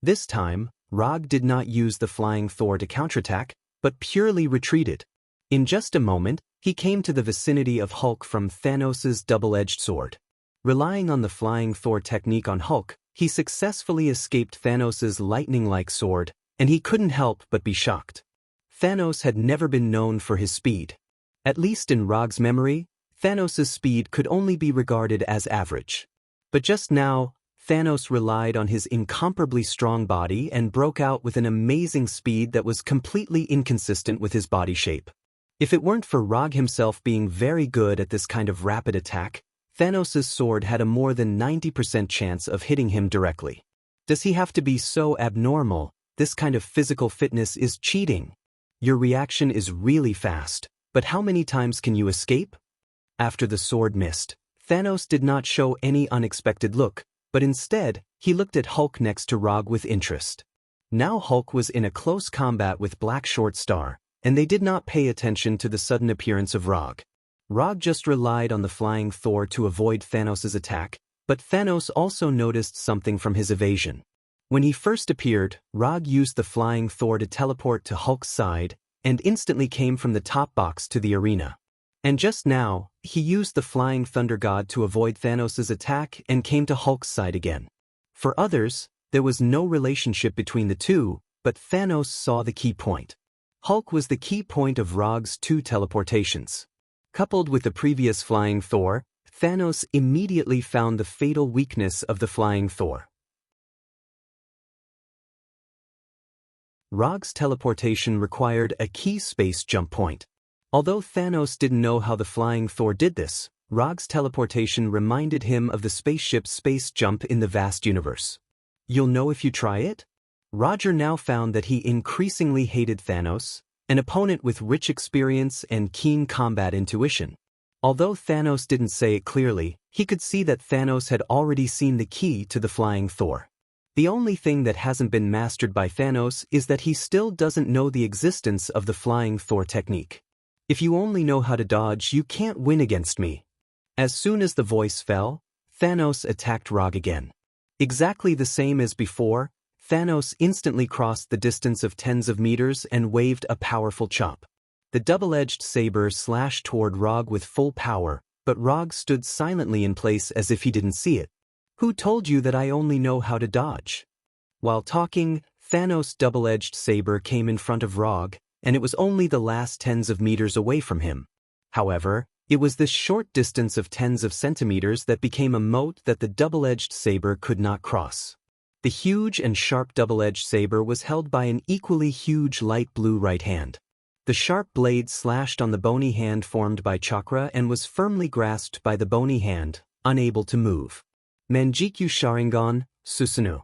This time, Rog did not use the Flying Thor to counterattack, but purely retreated. In just a moment, he came to the vicinity of Hulk from Thanos' double-edged sword. Relying on the Flying Thor technique on Hulk, he successfully escaped Thanos' lightning-like sword, and he couldn't help but be shocked. Thanos had never been known for his speed. At least in Rog's memory, Thanos' speed could only be regarded as average. But just now, Thanos relied on his incomparably strong body and broke out with an amazing speed that was completely inconsistent with his body shape. If it weren't for Rog himself being very good at this kind of rapid attack, Thanos' sword had a more than 90% chance of hitting him directly. Does he have to be so abnormal? This kind of physical fitness is cheating. Your reaction is really fast, but how many times can you escape? After the sword missed, Thanos did not show any unexpected look, but instead, he looked at Hulk next to Rog with interest. Now Hulk was in a close combat with Black Short Star, and they did not pay attention to the sudden appearance of Rog. Rog just relied on the flying Thor to avoid Thanos' attack, but Thanos also noticed something from his evasion. When he first appeared, Rog used the flying Thor to teleport to Hulk's side, and instantly came from the top box to the arena. And just now, he used the flying Thunder God to avoid Thanos' attack and came to Hulk's side again. For others, there was no relationship between the two, but Thanos saw the key point. Hulk was the key point of Rog's two teleportations. Coupled with the previous flying Thor, Thanos immediately found the fatal weakness of the flying Thor. Rog's teleportation required a key space jump point. Although Thanos didn't know how the flying Thor did this, Rog's teleportation reminded him of the spaceship's space jump in the vast universe. You'll know if you try it? Roger now found that he increasingly hated Thanos, an opponent with rich experience and keen combat intuition. Although Thanos didn't say it clearly, he could see that Thanos had already seen the key to the flying Thor. The only thing that hasn't been mastered by Thanos is that he still doesn't know the existence of the flying Thor technique. If you only know how to dodge, you can't win against me. As soon as the voice fell, Thanos attacked Rog again. Exactly the same as before, Thanos instantly crossed the distance of tens of meters and waved a powerful chop. The double-edged saber slashed toward Rog with full power, but Rog stood silently in place as if he didn't see it. Who told you that I only know how to dodge? While talking, Thanos' double-edged saber came in front of Rog, and it was only the last tens of meters away from him. However, it was this short distance of tens of centimeters that became a moat that the double-edged saber could not cross. The huge and sharp double-edged saber was held by an equally huge light blue right hand. The sharp blade slashed on the bony hand formed by chakra and was firmly grasped by the bony hand, unable to move. Manjikyu Sharingan, Susanoo.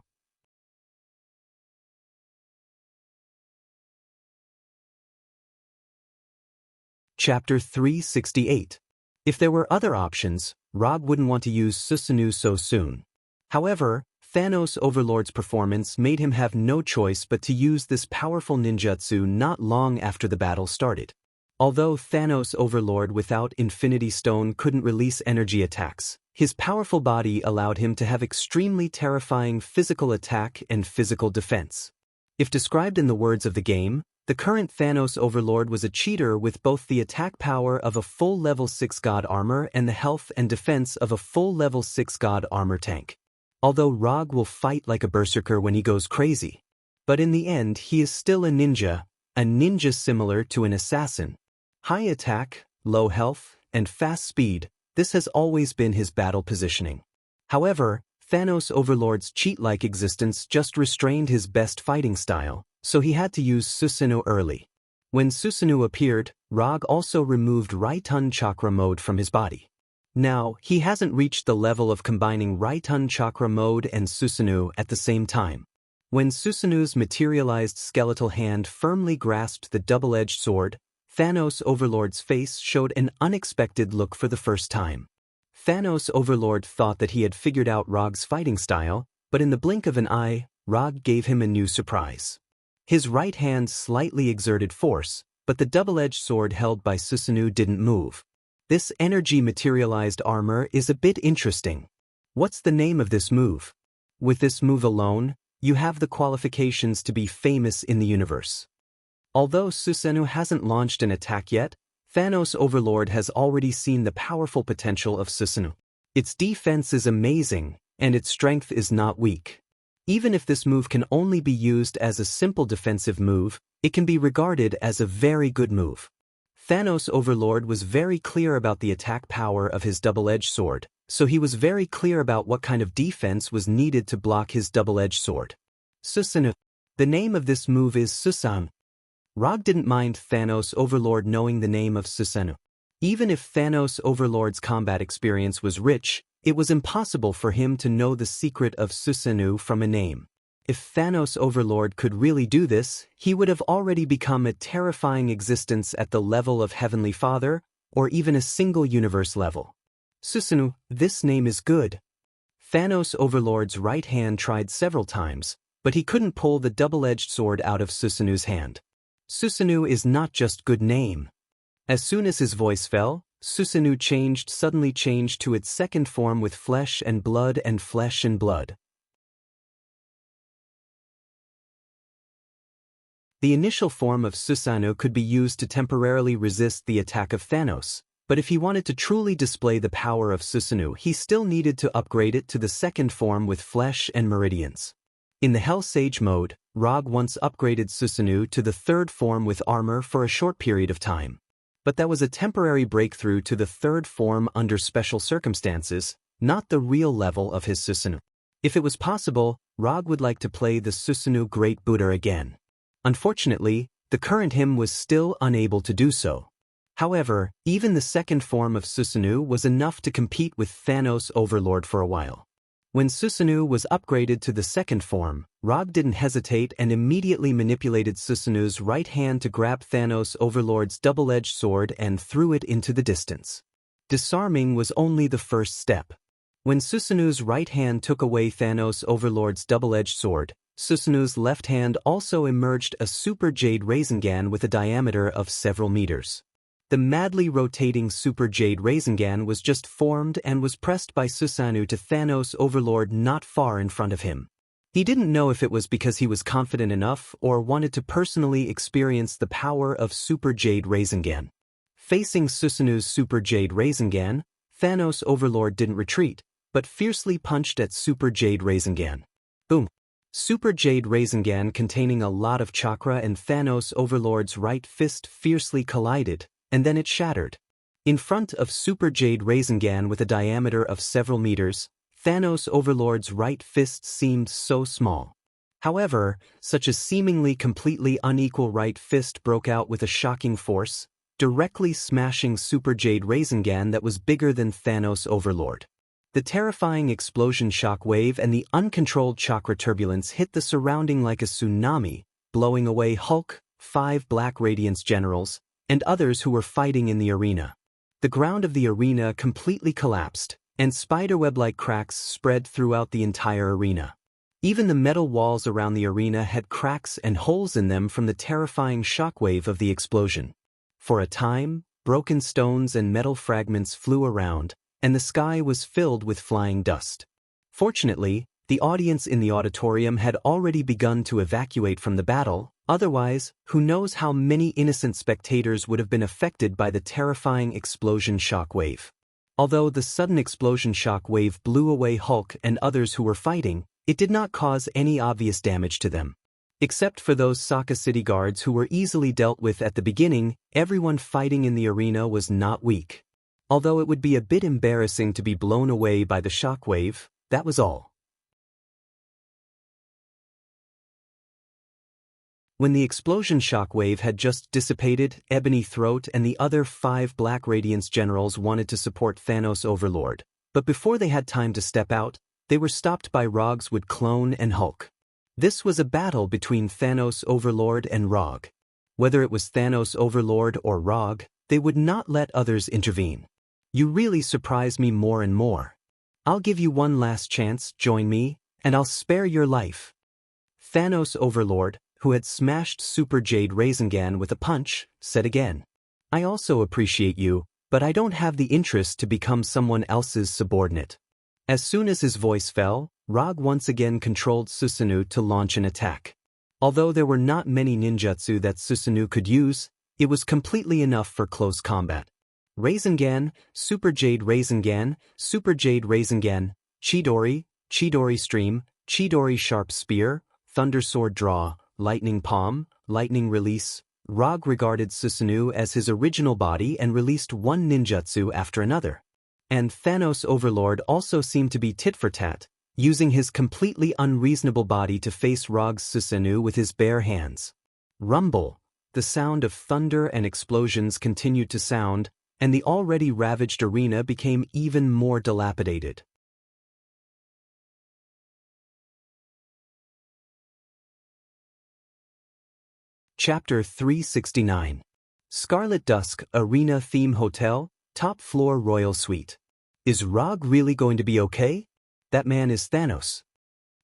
Chapter 368. If there were other options, Rog wouldn't want to use Susanoo so soon. However, Thanos Overlord's performance made him have no choice but to use this powerful ninjutsu not long after the battle started. Although Thanos Overlord without Infinity Stone couldn't release energy attacks, his powerful body allowed him to have extremely terrifying physical attack and physical defense. If described in the words of the game, the current Thanos Overlord was a cheater with both the attack power of a full level 6 God armor and the health and defense of a full level 6 God armor tank. Although Rog will fight like a berserker when he goes crazy. But in the end he is still a ninja similar to an assassin. High attack, low health, and fast speed, this has always been his battle positioning. However, Thanos Overlord's cheat-like existence just restrained his best fighting style, so he had to use Susanoo early. When Susanoo appeared, Rog also removed Raitun Chakra mode from his body. Now, he hasn't reached the level of combining Raitun Chakra mode and Susanoo at the same time. When Susanoo's materialized skeletal hand firmly grasped the double-edged sword, Thanos Overlord's face showed an unexpected look for the first time. Thanos Overlord thought that he had figured out Rog's fighting style, but in the blink of an eye, Rog gave him a new surprise. His right hand slightly exerted force, but the double-edged sword held by Susanoo didn't move. This energy-materialized armor is a bit interesting. What's the name of this move? With this move alone, you have the qualifications to be famous in the universe. Although Susanoo hasn't launched an attack yet, Thanos Overlord has already seen the powerful potential of Susanoo. Its defense is amazing, and its strength is not weak. Even if this move can only be used as a simple defensive move, it can be regarded as a very good move. Thanos Overlord was very clear about the attack power of his double-edged sword, so he was very clear about what kind of defense was needed to block his double-edged sword. Susanoo. The name of this move is Susan. Rog didn't mind Thanos Overlord knowing the name of Susanoo. Even if Thanos Overlord's combat experience was rich, it was impossible for him to know the secret of Susanoo from a name. If Thanos Overlord could really do this, he would have already become a terrifying existence at the level of Heavenly Father, or even a single universe level. Susanoo, this name is good. Thanos Overlord's right hand tried several times, but he couldn't pull the double-edged sword out of Susanoo's hand. Susanoo is not just good name. As soon as his voice fell, Susanoo suddenly changed to its second form with flesh and blood and flesh and blood. The initial form of Susanoo could be used to temporarily resist the attack of Thanos, but if he wanted to truly display the power of Susanoo, he still needed to upgrade it to the second form with flesh and meridians. In the Hell Sage mode, Rog once upgraded Susanoo to the third form with armor for a short period of time. But that was a temporary breakthrough to the third form under special circumstances, not the real level of his Susanoo. If it was possible, Rog would like to play the Susanoo Great Buddha again. Unfortunately, the current him was still unable to do so. However, even the second form of Susanoo was enough to compete with Thanos Overlord for a while. When Susanoo was upgraded to the second form, Rog didn't hesitate and immediately manipulated Susanoo's right hand to grab Thanos Overlord's double-edged sword and threw it into the distance. Disarming was only the first step. When Susanoo's right hand took away Thanos Overlord's double-edged sword, Susanoo's left hand also emerged a Super Jade Rasengan with a diameter of several meters. The madly rotating Super Jade Rasengan was just formed and was pressed by Susanoo to Thanos Overlord not far in front of him. He didn't know if it was because he was confident enough or wanted to personally experience the power of Super Jade Rasengan. Facing Susanoo's Super Jade Rasengan, Thanos Overlord didn't retreat, but fiercely punched at Super Jade Rasengan. Boom! Super Jade Rasengan containing a lot of chakra and Thanos Overlord's right fist fiercely collided, and then it shattered. In front of Super Jade Rasengan with a diameter of several meters, Thanos Overlord's right fist seemed so small. However, such a seemingly completely unequal right fist broke out with a shocking force, directly smashing Super Jade Rasengan that was bigger than Thanos Overlord. The terrifying explosion shock wave and the uncontrolled chakra turbulence hit the surrounding like a tsunami, blowing away Hulk, 5 Black Radiance generals, and others who were fighting in the arena. The ground of the arena completely collapsed, and spiderweb-like cracks spread throughout the entire arena. Even the metal walls around the arena had cracks and holes in them from the terrifying shockwave of the explosion. For a time, broken stones and metal fragments flew around, and the sky was filled with flying dust. Fortunately, the audience in the auditorium had already begun to evacuate from the battle. Otherwise, who knows how many innocent spectators would have been affected by the terrifying explosion shock wave. Although the sudden explosion shock wave blew away Hulk and others who were fighting, it did not cause any obvious damage to them. Except for those Sokka City guards who were easily dealt with at the beginning, everyone fighting in the arena was not weak. Although it would be a bit embarrassing to be blown away by the shock wave, that was all. When the explosion shockwave had just dissipated, Ebony Throat and the other 5 Black Radiance generals wanted to support Thanos Overlord, but before they had time to step out, they were stopped by Rogswood Clone and Hulk. This was a battle between Thanos Overlord and Rog. Whether it was Thanos Overlord or Rog, they would not let others intervene. You really surprise me more and more. I'll give you one last chance, join me, and I'll spare your life. Thanos Overlord, who had smashed Super Jade Rasengan with a punch, said again. I also appreciate you, but I don't have the interest to become someone else's subordinate. As soon as his voice fell, Rog once again controlled Susanoo to launch an attack. Although there were not many ninjutsu that Susanoo could use, it was completely enough for close combat. Rasengan, Super Jade Rasengan, Super Jade Rasengan, Chidori, Chidori Stream, Chidori Sharp Spear, Thunder Sword Draw, Lightning Palm, Lightning Release, Rog regarded Susanoo as his original body and released one ninjutsu after another. And Thanos Overlord also seemed to be tit for tat, using his completely unreasonable body to face Rog's Susanoo with his bare hands. Rumble, the sound of thunder and explosions continued to sound, and the already ravaged arena became even more dilapidated. Chapter 369. Scarlet Dusk Arena Theme Hotel, Top Floor Royal Suite. Is Rog really going to be okay? That man is Thanos.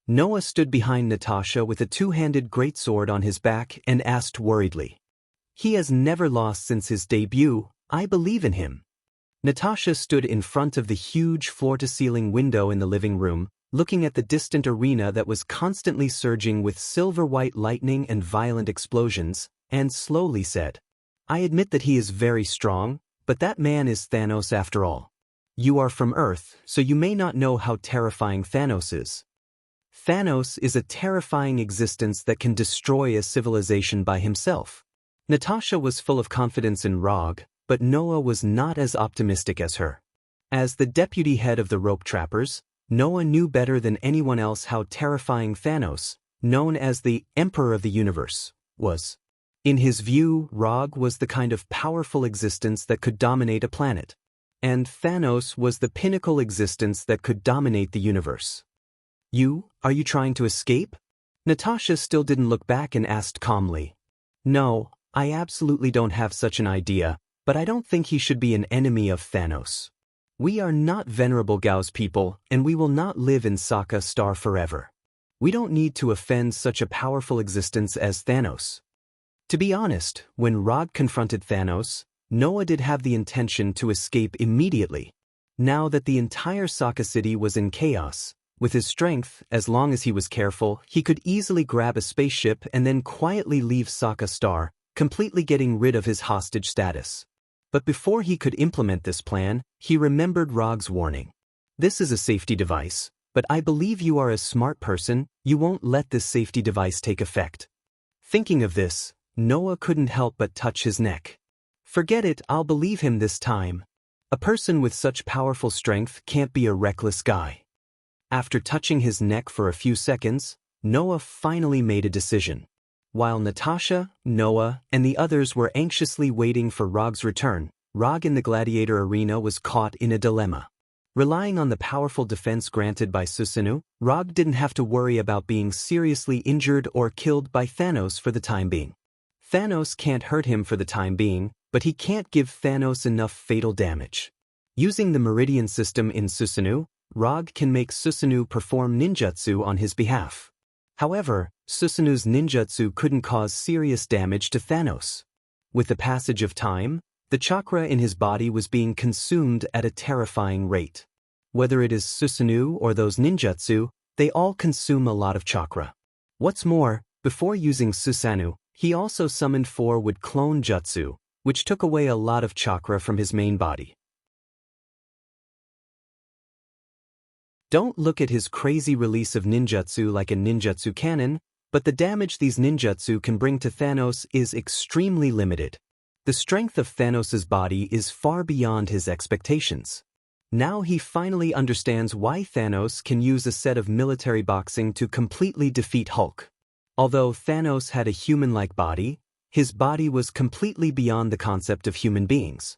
Noah stood behind Natasha with a two-handed greatsword on his back and asked worriedly. He has never lost since his debut, I believe in him. Natasha stood in front of the huge floor-to-ceiling window in the living room, looking at the distant arena that was constantly surging with silver-white lightning and violent explosions, and slowly said, I admit that he is very strong, but that man is Thanos after all. You are from Earth, so you may not know how terrifying Thanos is. Thanos is a terrifying existence that can destroy a civilization by himself. Natasha was full of confidence in Rog, but Noah was not as optimistic as her. As the deputy head of the rope trappers, Noah knew better than anyone else how terrifying Thanos, known as the Emperor of the Universe, was. In his view, Rog was the kind of powerful existence that could dominate a planet. And Thanos was the pinnacle existence that could dominate the universe. Are you trying to escape? Natasha still didn't look back and asked calmly. No, I absolutely don't have such an idea, but I don't think he should be an enemy of Thanos. We are not venerable Gao's people, and we will not live in Sokka Star forever. We don't need to offend such a powerful existence as Thanos. To be honest, when Rog confronted Thanos, Noah did have the intention to escape immediately. Now that the entire Sokka city was in chaos, with his strength, as long as he was careful, he could easily grab a spaceship and then quietly leave Sokka Star, completely getting rid of his hostage status. But before he could implement this plan, he remembered Rog's warning. This is a safety device, but I believe you are a smart person, you won't let this safety device take effect. Thinking of this, Noah couldn't help but touch his neck. Forget it, I'll believe him this time. A person with such powerful strength can't be a reckless guy. After touching his neck for a few seconds, Noah finally made a decision. While Natasha, Noah, and the others were anxiously waiting for Rog's return, Rog in the gladiator arena was caught in a dilemma. Relying on the powerful defense granted by Susanoo, Rog didn't have to worry about being seriously injured or killed by Thanos for the time being. Thanos can't hurt him for the time being, but he can't give Thanos enough fatal damage. Using the Meridian system in Susanoo, Rog can make Susanoo perform ninjutsu on his behalf. However, Susanoo's ninjutsu couldn't cause serious damage to Thanos. With the passage of time, the chakra in his body was being consumed at a terrifying rate. Whether it is Susanoo or those ninjutsu, they all consume a lot of chakra. What's more, before using Susanoo, he also summoned 4 with clone jutsu, which took away a lot of chakra from his main body. Don't look at his crazy release of ninjutsu like a ninjutsu cannon, but the damage these ninjutsu can bring to Thanos is extremely limited. The strength of Thanos' body is far beyond his expectations. Now he finally understands why Thanos can use a set of military boxing to completely defeat Hulk. Although Thanos had a human-like body, his body was completely beyond the concept of human beings.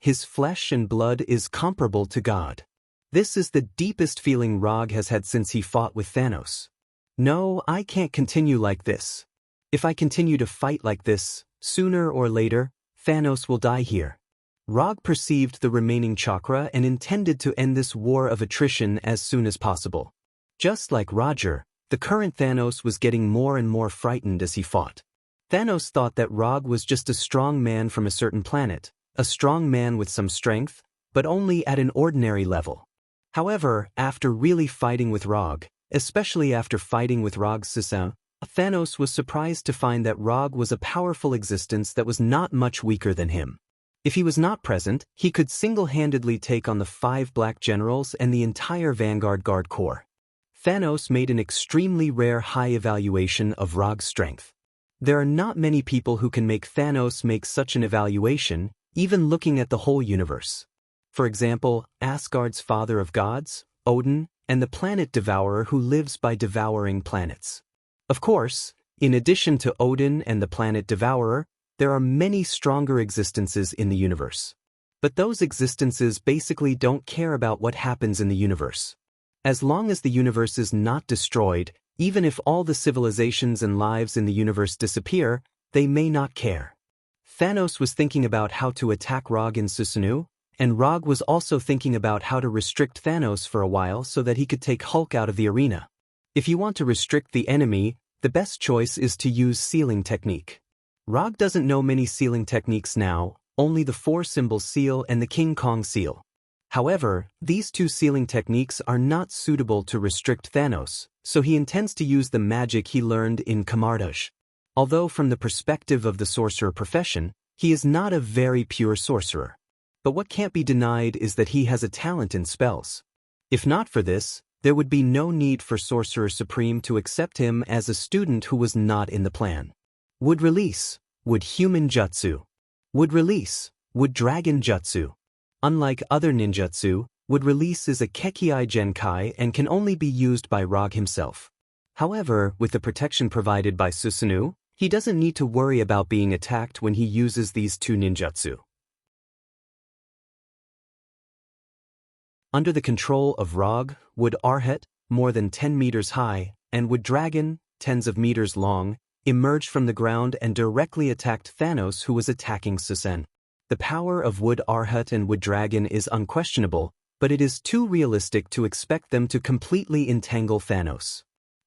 His flesh and blood is comparable to God. This is the deepest feeling Rog has had since he fought with Thanos. No, I can't continue like this. If I continue to fight like this, sooner or later, Thanos will die here. Rog perceived the remaining chakra and intended to end this war of attrition as soon as possible. Just like Roger, the current Thanos was getting more and more frightened as he fought. Thanos thought that Rog was just a strong man from a certain planet, a strong man with some strength, but only at an ordinary level. However, after really fighting with Rog, especially after fighting with Rog's Susanoo, Thanos was surprised to find that Rog was a powerful existence that was not much weaker than him. If he was not present, he could single-handedly take on the 5 Black Generals and the entire Vanguard Guard Corps. Thanos made an extremely rare high evaluation of Rog's strength. There are not many people who can make Thanos make such an evaluation, even looking at the whole universe. For example, Asgard's father of gods, Odin, and the planet devourer who lives by devouring planets. Of course, in addition to Odin and the planet devourer, there are many stronger existences in the universe. But those existences basically don't care about what happens in the universe. As long as the universe is not destroyed, even if all the civilizations and lives in the universe disappear, they may not care. Thanos was thinking about how to attack Rog and Susanoo, and Rog was also thinking about how to restrict Thanos for a while so that he could take Hulk out of the arena. If you want to restrict the enemy, the best choice is to use sealing technique. Rog doesn't know many sealing techniques now, only the 4-symbol seal and the King Kong seal. However, these two sealing techniques are not suitable to restrict Thanos, so he intends to use the magic he learned in Camartage. Although from the perspective of the sorcerer profession, he is not a very pure sorcerer. But what can't be denied is that he has a talent in spells. If not for this, there would be no need for Sorcerer Supreme to accept him as a student who was not in the plan. Would release, would human jutsu. Would release, would dragon jutsu. Unlike other ninjutsu, would release is a Kekkei Genkai and can only be used by Rog himself. However, with the protection provided by Susanoo, he doesn't need to worry about being attacked when he uses these two ninjutsu. Under the control of Rog, Wood Arhat, more than 10 meters high, and Wood Dragon, tens of meters long, emerged from the ground and directly attacked Thanos, who was attacking Susan. The power of Wood Arhat and Wood Dragon is unquestionable, but it is too realistic to expect them to completely entangle Thanos.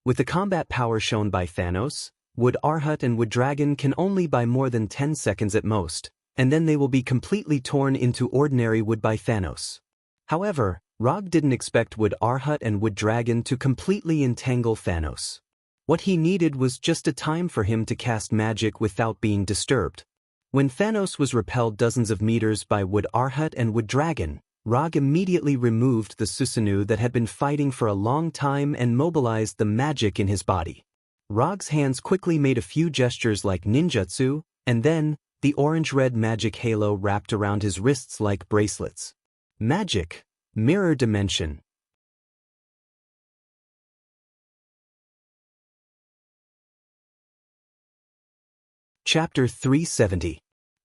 With the combat power shown by Thanos, Wood Arhat and Wood Dragon can only buy more than 10 seconds at most, and then they will be completely torn into ordinary wood by Thanos. However, Rog didn't expect Wood Arhat and Wood Dragon to completely entangle Thanos. What he needed was just a time for him to cast magic without being disturbed. When Thanos was repelled dozens of meters by Wood Arhat and Wood Dragon, Rog immediately removed the Susanoo that had been fighting for a long time and mobilized the magic in his body. Rog's hands quickly made a few gestures like ninjutsu, and then, the orange-red magic halo wrapped around his wrists like bracelets. Magic, Mirror Dimension. Chapter 370.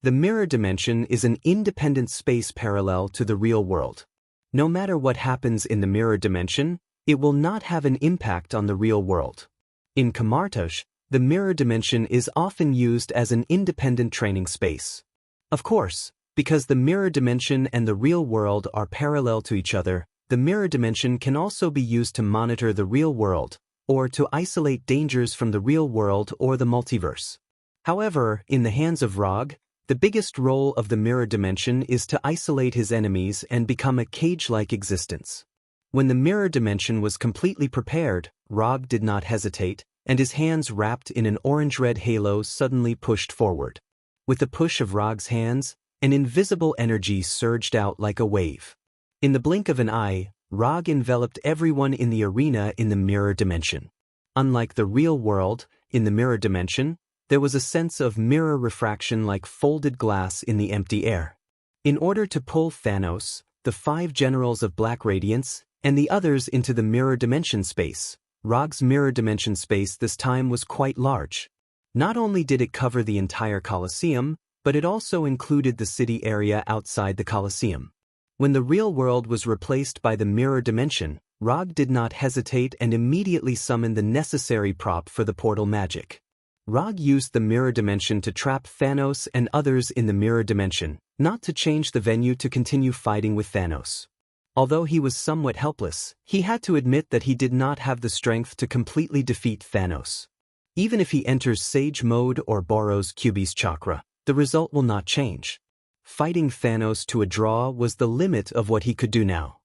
The mirror dimension is an independent space parallel to the real world. No matter what happens in the mirror dimension, it will not have an impact on the real world. In Camartage, the mirror dimension is often used as an independent training space. Of course, because the mirror dimension and the real world are parallel to each other, the mirror dimension can also be used to monitor the real world, or to isolate dangers from the real world or the multiverse. However, in the hands of Rog, the biggest role of the mirror dimension is to isolate his enemies and become a cage-like existence. When the mirror dimension was completely prepared, Rog did not hesitate, and his hands wrapped in an orange-red halo suddenly pushed forward. With the push of Rog's hands, an invisible energy surged out like a wave. In the blink of an eye, Rog enveloped everyone in the arena in the mirror dimension. Unlike the real world, in the mirror dimension, there was a sense of mirror refraction like folded glass in the empty air. In order to pull Thanos, the 5 generals of Black Radiance, and the others into the mirror dimension space, Rog's mirror dimension space this time was quite large. Not only did it cover the entire Colosseum, but it also included the city area outside the Colosseum. When the real world was replaced by the mirror dimension, Rog did not hesitate and immediately summoned the necessary prop for the portal magic. Rog used the mirror dimension to trap Thanos and others in the mirror dimension, not to change the venue to continue fighting with Thanos. Although he was somewhat helpless, he had to admit that he did not have the strength to completely defeat Thanos. Even if he enters Sage Mode or borrows Kyuubi's chakra, the result will not change. Fighting Thanos to a draw was the limit of what he could do now.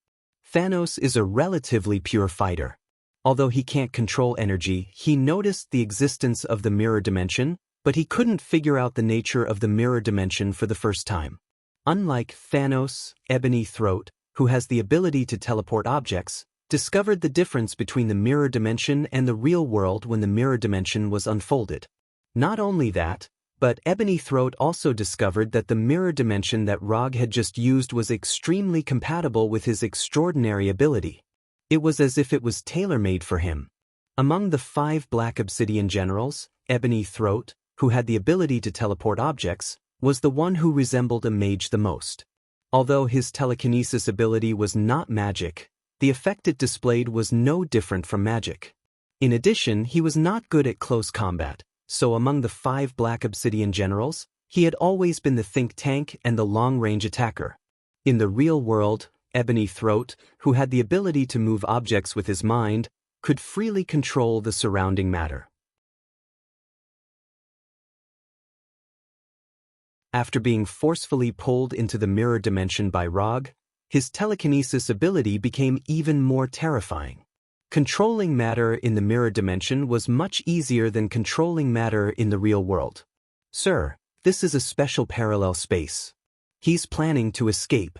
Thanos is a relatively pure fighter. Although he can't control energy, he noticed the existence of the mirror dimension, but he couldn't figure out the nature of the mirror dimension for the first time. Unlike Thanos, Ebony Throat, who has the ability to teleport objects, discovered the difference between the mirror dimension and the real world when the mirror dimension was unfolded. Not only that, but Ebony Throat also discovered that the mirror dimension that Rog had just used was extremely compatible with his extraordinary ability. It was as if it was tailor-made for him. Among the 5 black obsidian generals, Ebony Throat, who had the ability to teleport objects, was the one who resembled a mage the most. Although his telekinesis ability was not magic, the effect it displayed was no different from magic. In addition, he was not good at close combat, so among the 5 black obsidian generals, he had always been the think tank and the long-range attacker. In the real world, Ebony Throat, who had the ability to move objects with his mind, could freely control the surrounding matter. After being forcefully pulled into the mirror dimension by Rog, his telekinesis ability became even more terrifying. Controlling matter in the mirror dimension was much easier than controlling matter in the real world. Sir, this is a special parallel space. He's planning to escape.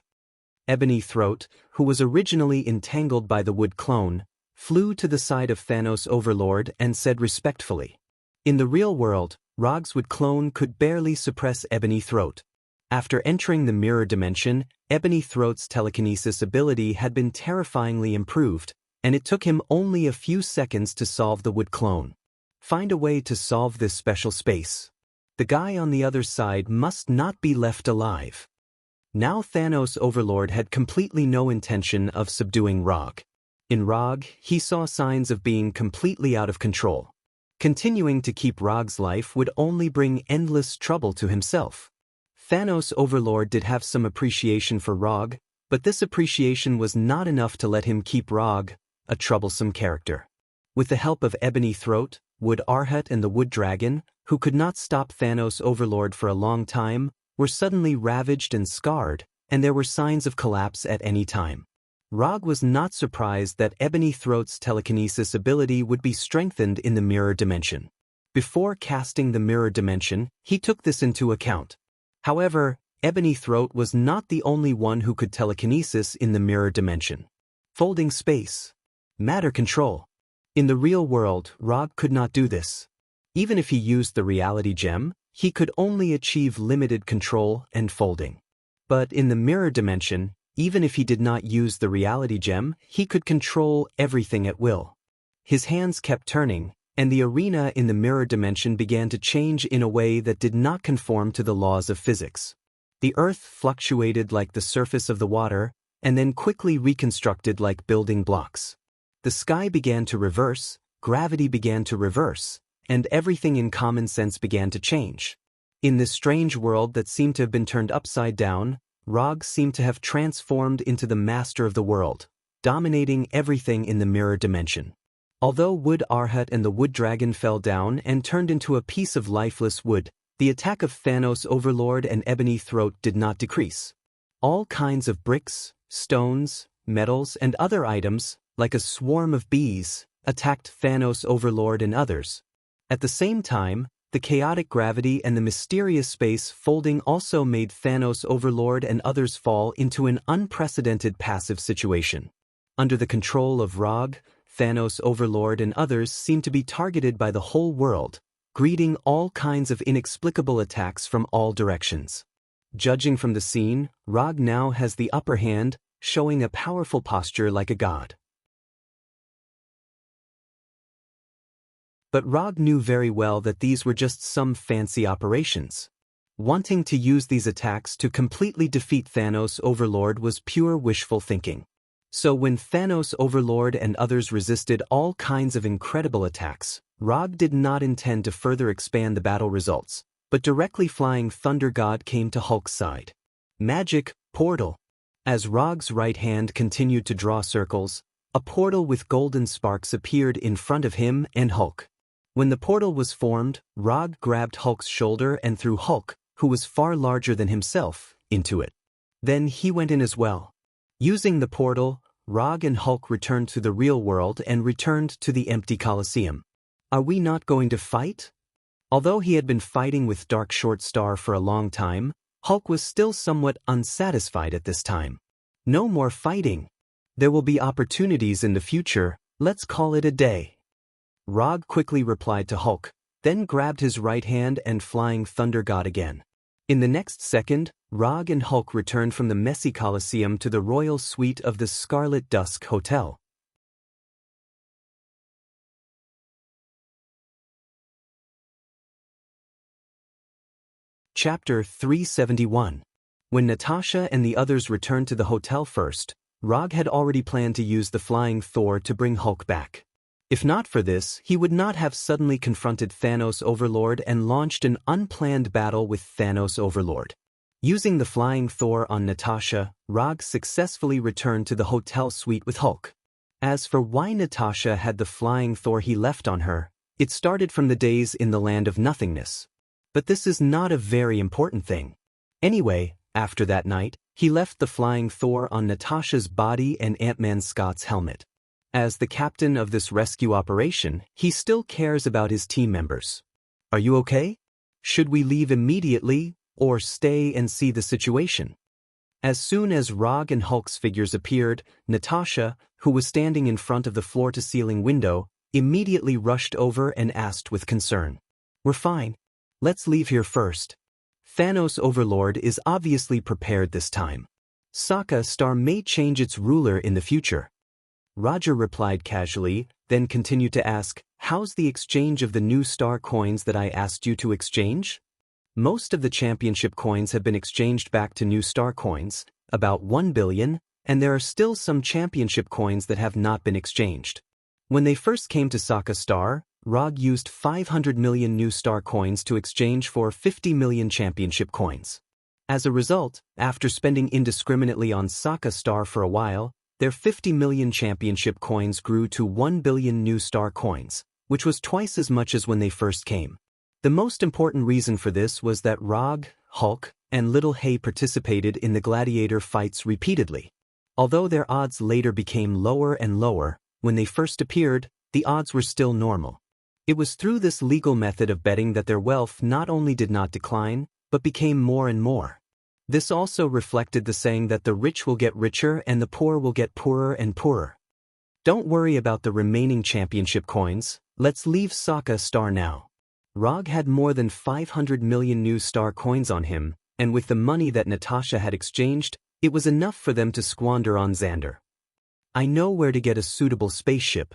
Ebony Throat, who was originally entangled by the wood clone, flew to the side of Thanos Overlord and said respectfully. In the real world, Rog's wood clone could barely suppress Ebony Throat. After entering the mirror dimension, Ebony Throat's telekinesis ability had been terrifyingly improved, and it took him only a few seconds to solve the wood clone. Find a way to solve this special space. The guy on the other side must not be left alive. Now Thanos Overlord had completely no intention of subduing Rog. In Rog, he saw signs of being completely out of control. Continuing to keep Rog's life would only bring endless trouble to himself. Thanos Overlord did have some appreciation for Rog, but this appreciation was not enough to let him keep Rog, a troublesome character. With the help of Ebony Throat, Wood Arhat and the Wood Dragon, who could not stop Thanos Overlord for a long time, were suddenly ravaged and scarred, and there were signs of collapse at any time. Rog was not surprised that Ebony Throat's telekinesis ability would be strengthened in the mirror dimension. Before casting the mirror dimension, he took this into account. However, Ebony Throat was not the only one who could telekinesis in the mirror dimension. Folding space. Matter control. In the real world, Rog could not do this. Even if he used the reality gem, he could only achieve limited control and folding. But in the mirror dimension, even if he did not use the reality gem, he could control everything at will. His hands kept turning, and the arena in the mirror dimension began to change in a way that did not conform to the laws of physics. The earth fluctuated like the surface of the water, and then quickly reconstructed like building blocks. The sky began to reverse, gravity began to reverse, and everything in common sense began to change. In this strange world that seemed to have been turned upside down, Rog seemed to have transformed into the master of the world, dominating everything in the mirror dimension. Although Wood Arhat and the Wood Dragon fell down and turned into a piece of lifeless wood, the attack of Thanos Overlord and Ebony Throat did not decrease. All kinds of bricks, stones, metals, and other items, like a swarm of bees, attacked Thanos Overlord and others. At the same time, the chaotic gravity and the mysterious space folding also made Thanos Overlord and others fall into an unprecedented passive situation. Under the control of Rog, Thanos Overlord and others seemed to be targeted by the whole world, greeting all kinds of inexplicable attacks from all directions. Judging from the scene, Rog now has the upper hand, showing a powerful posture like a god. But Rog knew very well that these were just some fancy operations. Wanting to use these attacks to completely defeat Thanos Overlord was pure wishful thinking. So when Thanos Overlord and others resisted all kinds of incredible attacks, Rog did not intend to further expand the battle results, but directly flying Thunder God came to Hulk's side. Magic portal. As Rog's right hand continued to draw circles, a portal with golden sparks appeared in front of him and Hulk. When the portal was formed, Rog grabbed Hulk's shoulder and threw Hulk, who was far larger than himself, into it. Then he went in as well. Using the portal, Rog and Hulk returned to the real world and returned to the empty Colosseum. Are we not going to fight? Although he had been fighting with Dark Short Star for a long time, Hulk was still somewhat unsatisfied at this time. No more fighting. There will be opportunities in the future, let's call it a day. Rog quickly replied to Hulk, then grabbed his right hand and flying thunder god again. In the next second, Rog and Hulk returned from the messy Colosseum to the royal suite of the Scarlet Dusk Hotel. Chapter 371. When Natasha and the others returned to the hotel first, Rog had already planned to use the flying Thor to bring Hulk back. If not for this, he would not have suddenly confronted Thanos Overlord and launched an unplanned battle with Thanos Overlord. Using the flying Thor on Natasha, Rog successfully returned to the hotel suite with Hulk. As for why Natasha had the flying Thor he left on her, it started from the days in the land of nothingness. But this is not a very important thing. Anyway, after that night, he left the flying Thor on Natasha's body and Ant-Man Scott's helmet. As the captain of this rescue operation, he still cares about his team members. Are you okay? Should we leave immediately, or stay and see the situation? As soon as Rog and Hulk's figures appeared, Natasha, who was standing in front of the floor-to-ceiling window, immediately rushed over and asked with concern. We're fine. Let's leave here first. Thanos Overlord is obviously prepared this time. Sokka Star may change its ruler in the future. Roger replied casually, then continued to ask, how's the exchange of the new star coins that I asked you to exchange? Most of the championship coins have been exchanged back to new star coins, about 1 billion, and there are still some championship coins that have not been exchanged. When they first came to Sokka Star, Rog used 500 million new star coins to exchange for 50 million championship coins. As a result, after spending indiscriminately on Sokka Star for a while, their 50 million championship coins grew to 1 billion new star coins, which was twice as much as when they first came. The most important reason for this was that Rog, Hulk, and Little Hay participated in the gladiator fights repeatedly. Although their odds later became lower and lower, when they first appeared, the odds were still normal. It was through this legal method of betting that their wealth not only did not decline, but became more and more. This also reflected the saying that the rich will get richer and the poor will get poorer and poorer. Don't worry about the remaining championship coins, let's leave Sokka Star now. Rog had more than 500 million new star coins on him, and with the money that Natasha had exchanged, it was enough for them to squander on Xander. I know where to get a suitable spaceship.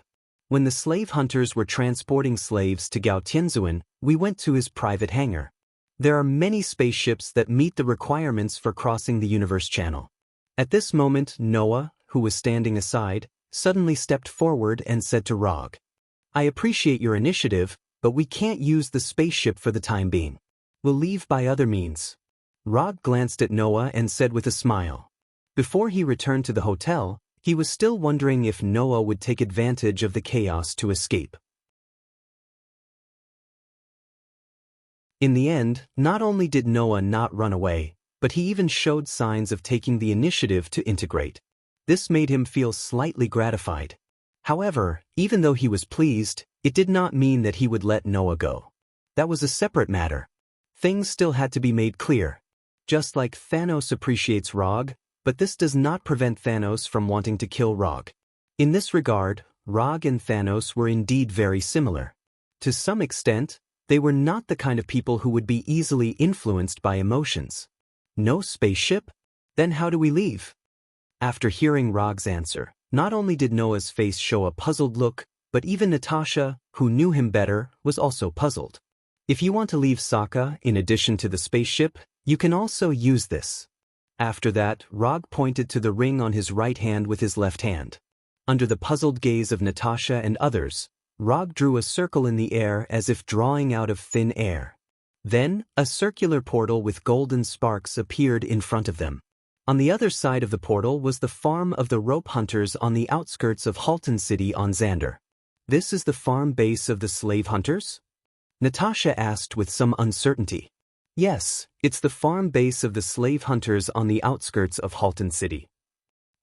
When the slave hunters were transporting slaves to Gao Tianzuan, we went to his private hangar. There are many spaceships that meet the requirements for crossing the universe channel. At this moment, Noah, who was standing aside, suddenly stepped forward and said to Rog, I appreciate your initiative, but we can't use the spaceship for the time being. We'll leave by other means. Rog glanced at Noah and said with a smile. Before he returned to the hotel, he was still wondering if Noah would take advantage of the chaos to escape. In the end, not only did Noah not run away, but he even showed signs of taking the initiative to integrate. This made him feel slightly gratified. However, even though he was pleased, it did not mean that he would let Noah go. That was a separate matter. Things still had to be made clear. Just like Thanos appreciates Rog, but this does not prevent Thanos from wanting to kill Rog. In this regard, Rog and Thanos were indeed very similar. To some extent, they were not the kind of people who would be easily influenced by emotions. No spaceship? Then how do we leave? After hearing Rog's answer, not only did Noah's face show a puzzled look, but even Natasha, who knew him better, was also puzzled. If you want to leave Sokka in addition to the spaceship, you can also use this. After that, Rog pointed to the ring on his right hand with his left hand. Under the puzzled gaze of Natasha and others, Rog drew a circle in the air as if drawing out of thin air. Then, a circular portal with golden sparks appeared in front of them. On the other side of the portal was the farm of the rope hunters on the outskirts of Halton City on Xander. This is the farm base of the slave hunters? Natasha asked with some uncertainty. Yes, it's the farm base of the slave hunters on the outskirts of Halton City.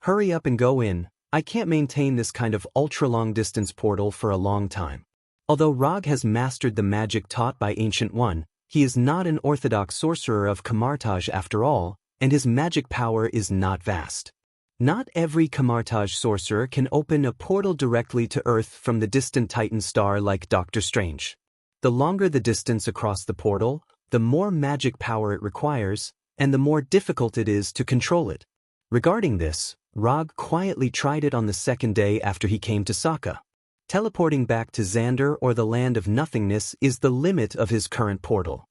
Hurry up and go in, I can't maintain this kind of ultra-long distance portal for a long time. Although Rog has mastered the magic taught by Ancient One, he is not an orthodox sorcerer of Kamartaj after all, and his magic power is not vast. Not every Kamartaj sorcerer can open a portal directly to Earth from the distant Titan star like Doctor Strange. The longer the distance across the portal, the more magic power it requires, and the more difficult it is to control it. Regarding this, Rog quietly tried it on the second day after he came to Sokka. Teleporting back to Xander or the Land of Nothingness is the limit of his current portal.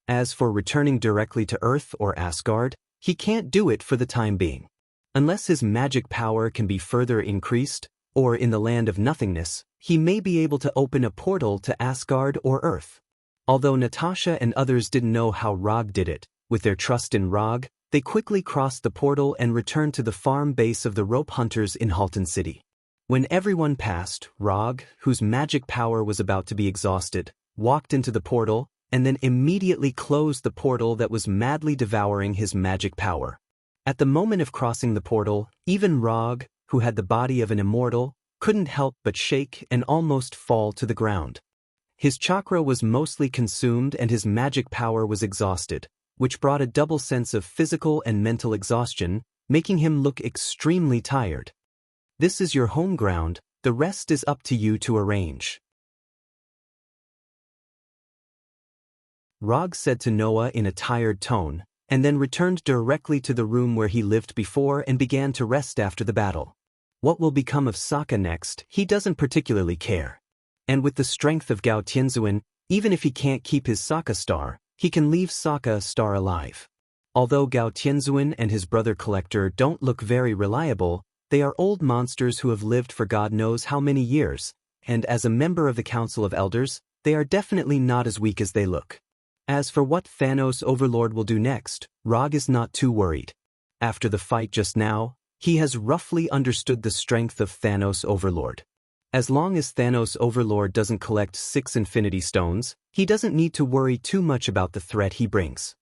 As for returning directly to Earth or Asgard, he can't do it for the time being. Unless his magic power can be further increased, or in the Land of Nothingness, he may be able to open a portal to Asgard or Earth. Although Natasha and others didn't know how Rog did it, with their trust in Rog, they quickly crossed the portal and returned to the farm base of the rope hunters in Halton City. When everyone passed, Rog, whose magic power was about to be exhausted, walked into the portal, and then immediately closed the portal that was madly devouring his magic power. At the moment of crossing the portal, even Rog, who had the body of an immortal, couldn't help but shake and almost fall to the ground. His chakra was mostly consumed and his magic power was exhausted, which brought a double sense of physical and mental exhaustion, making him look extremely tired. This is your home ground, the rest is up to you to arrange. Rog said to Noah in a tired tone, and then returned directly to the room where he lived before and began to rest after the battle. What will become of Sokka next, he doesn't particularly care. And with the strength of Gao Tianzuan, even if he can't keep his Sokka star, he can leave Sokka star alive. Although Gao Tianzuan and his brother Collector don't look very reliable, they are old monsters who have lived for God knows how many years, and as a member of the Council of Elders, they are definitely not as weak as they look. As for what Thanos Overlord will do next, Rog is not too worried. After the fight just now, he has roughly understood the strength of Thanos Overlord. As long as Thanos Overlord doesn't collect 6 Infinity Stones, he doesn't need to worry too much about the threat he brings.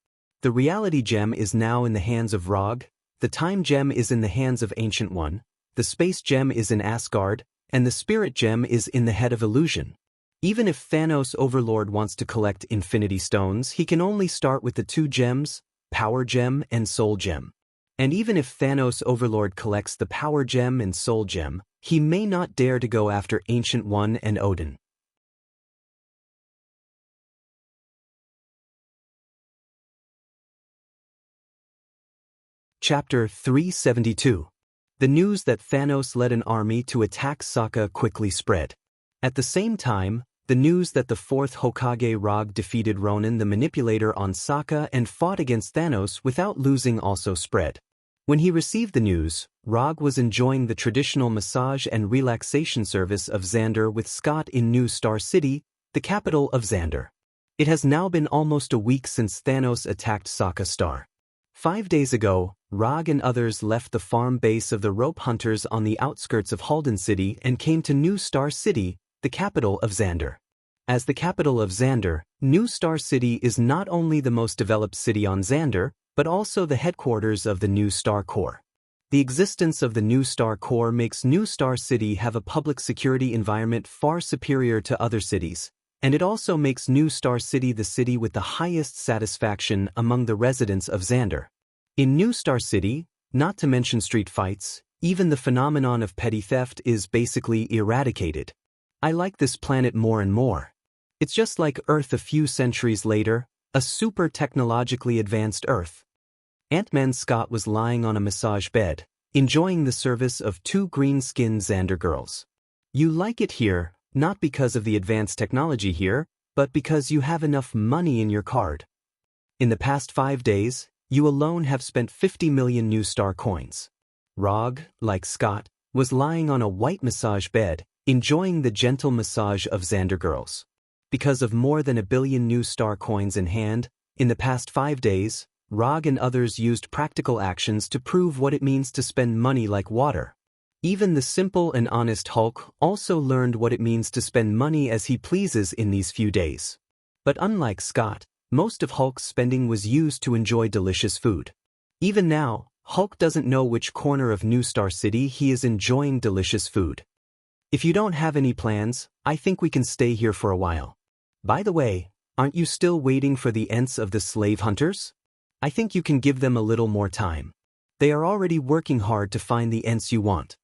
The Reality Gem is now in the hands of Rog, the Time Gem is in the hands of Ancient One, the Space Gem is in Asgard, and the Spirit Gem is in the head of Illusion. Even if Thanos Overlord wants to collect Infinity Stones, he can only start with the 2 gems, Power Gem and Soul Gem. And even if Thanos Overlord collects the Power Gem and Soul Gem, he may not dare to go after Ancient One and Odin. Chapter 372. The news that Thanos led an army to attack Sokka quickly spread. At the same time, the news that the 4th Hokage Rog defeated Ronin the Manipulator on Sokka and fought against Thanos without losing also spread. When he received the news, Rog was enjoying the traditional massage and relaxation service of Xander with Scott in New Star City, the capital of Xander. It has now been almost a week since Thanos attacked Sokka Star. 5 days ago, Rog and others left the farm base of the rope hunters on the outskirts of Halton City and came to New Star City, the capital of Xander. As the capital of Xander, New Star City is not only the most developed city on Xander, but also the headquarters of the New Star Corps. The existence of the New Star Corps makes New Star City have a public security environment far superior to other cities, and it also makes New Star City the city with the highest satisfaction among the residents of Xander. In New Star City, not to mention street fights, even the phenomenon of petty theft is basically eradicated. I like this planet more and more. It's just like Earth a few centuries later, a super technologically advanced Earth. Ant-Man Scott was lying on a massage bed, enjoying the service of 2 green-skinned Xander girls. You like it here, not because of the advanced technology here, but because you have enough money in your card. In the past 5 days, you alone have spent 50 million New Star coins. Rog, like Scott, was lying on a white massage bed, enjoying the gentle massage of Xander girls. Because of more than 1 billion New Star coins in hand, in the past 5 days, Rog and others used practical actions to prove what it means to spend money like water. Even the simple and honest Hulk also learned what it means to spend money as he pleases in these few days. But unlike Scott, most of Hulk's spending was used to enjoy delicious food. Even now, Hulk doesn't know which corner of New Star City he is enjoying delicious food. If you don't have any plans, I think we can stay here for a while. By the way, aren't you still waiting for the Ents of the slave hunters? I think you can give them a little more time. They are already working hard to find the Ents you want.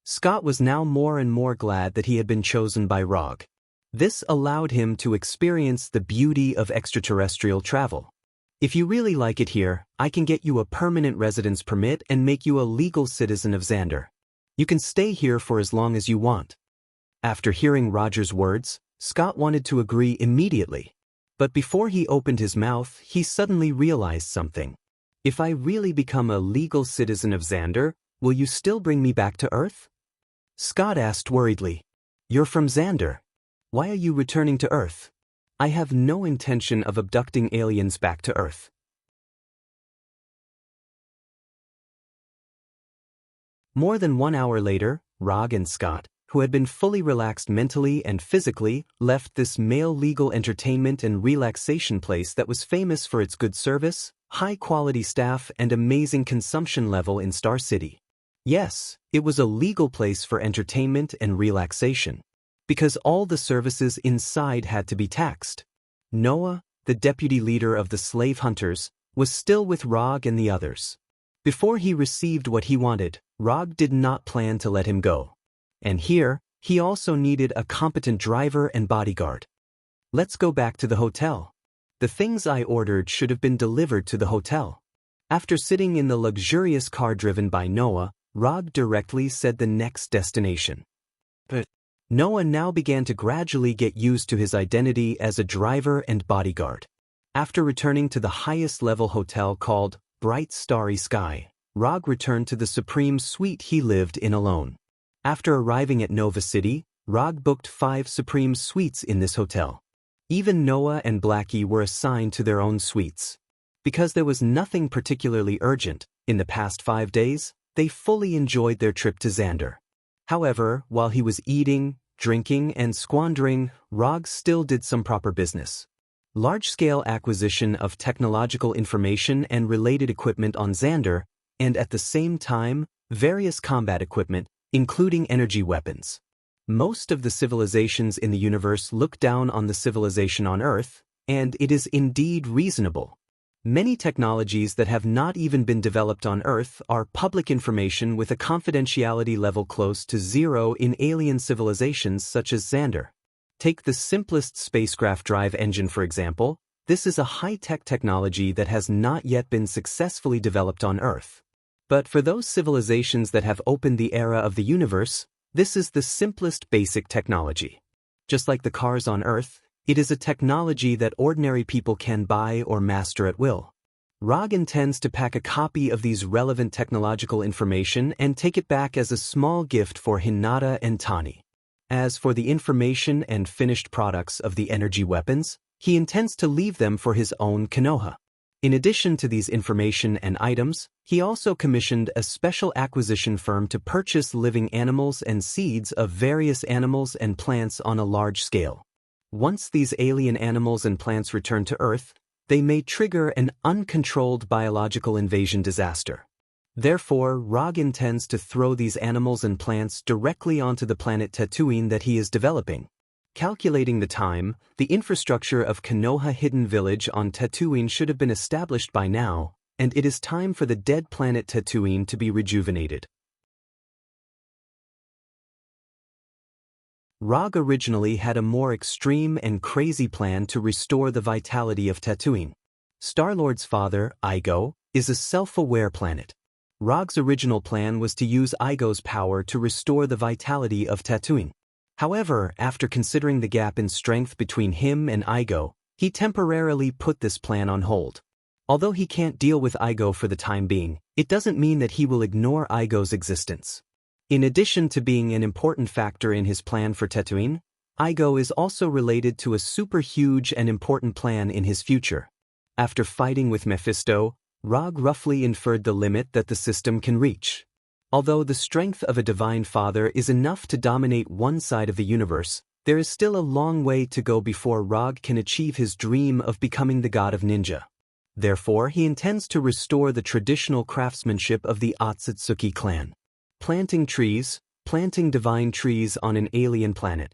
Scott was now more and more glad that he had been chosen by Rog. This allowed him to experience the beauty of extraterrestrial travel. If you really like it here, I can get you a permanent residence permit and make you a legal citizen of Xander. You can stay here for as long as you want. After hearing Roger's words, Scott wanted to agree immediately. But before he opened his mouth, he suddenly realized something. If I really become a legal citizen of Xander, will you still bring me back to Earth? Scott asked worriedly. You're from Xander. Why are you returning to Earth? I have no intention of abducting aliens back to Earth. More than 1 hour later, Rog and Scott, who had been fully relaxed mentally and physically, left this male legal entertainment and relaxation place that was famous for its good service, high-quality staff, and amazing consumption level in Star City. Yes, it was a legal place for entertainment and relaxation, because all the services inside had to be taxed. Noah, the deputy leader of the slave hunters, was still with Rog and the others. Before he received what he wanted, Rog did not plan to let him go. And here, he also needed a competent driver and bodyguard. Let's go back to the hotel. The things I ordered should have been delivered to the hotel. After sitting in the luxurious car driven by Noah, Rog directly said the next destination. But Noah now began to gradually get used to his identity as a driver and bodyguard. After returning to the highest-level hotel called Bright Starry Sky, Rog returned to the supreme suite he lived in alone. After arriving at Nova City, Rog booked 5 supreme suites in this hotel. Even Noah and Blackie were assigned to their own suites. Because there was nothing particularly urgent, in the past 5 days, they fully enjoyed their trip to Xander. However, while he was eating, drinking, and squandering, Rog still did some proper business. Large-scale acquisition of technological information and related equipment on Xander, and at the same time, various combat equipment, including energy weapons. Most of the civilizations in the universe look down on the civilization on Earth, and it is indeed reasonable. Many technologies that have not even been developed on Earth are public information with a confidentiality level close to 0 in alien civilizations such as Xander. Take the simplest spacecraft drive engine for example. This is a high-tech technology that has not yet been successfully developed on Earth. But for those civilizations that have opened the era of the universe, this is the simplest basic technology. Just like the cars on Earth, it is a technology that ordinary people can buy or master at will. Rog intends to pack a copy of these relevant technological information and take it back as a small gift for Hinata and Tani. As for the information and finished products of the energy weapons, he intends to leave them for his own Konoha. In addition to these information and items, he also commissioned a special acquisition firm to purchase living animals and seeds of various animals and plants on a large scale. Once these alien animals and plants return to Earth, they may trigger an uncontrolled biological invasion disaster. Therefore, Rog intends to throw these animals and plants directly onto the planet Tatooine that he is developing. Calculating the time, the infrastructure of Konoha Hidden Village on Tatooine should have been established by now, and it is time for the dead planet Tatooine to be rejuvenated. Rog originally had a more extreme and crazy plan to restore the vitality of Tatooine. Star-Lord's father, Igo, is a self-aware planet. Rog's original plan was to use Igo's power to restore the vitality of Tatooine. However, after considering the gap in strength between him and Igo, he temporarily put this plan on hold. Although he can't deal with Igo for the time being, it doesn't mean that he will ignore Igo's existence. In addition to being an important factor in his plan for Tatooine, Igo is also related to a super huge and important plan in his future. After fighting with Mephisto, Rog roughly inferred the limit that the system can reach. Although the strength of a divine father is enough to dominate one side of the universe, there is still a long way to go before Rog can achieve his dream of becoming the god of ninja. Therefore, he intends to restore the traditional craftsmanship of the Otsutsuki clan. Planting divine trees on an alien planet.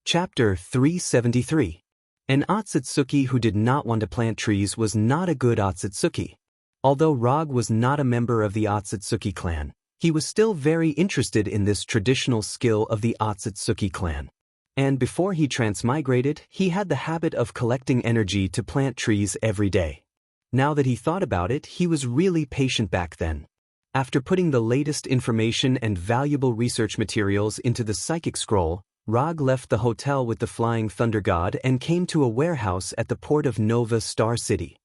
Chapter 373. An Otsutsuki who did not want to plant trees was not a good Otsutsuki. Although Rog was not a member of the Otsutsuki clan, he was still very interested in this traditional skill of the Otsutsuki clan. And before he transmigrated, he had the habit of collecting energy to plant trees every day. Now that he thought about it, he was really patient back then. After putting the latest information and valuable research materials into the psychic scroll, Rog left the hotel with the Flying Thunder God and came to a warehouse at the port of Nova Star City.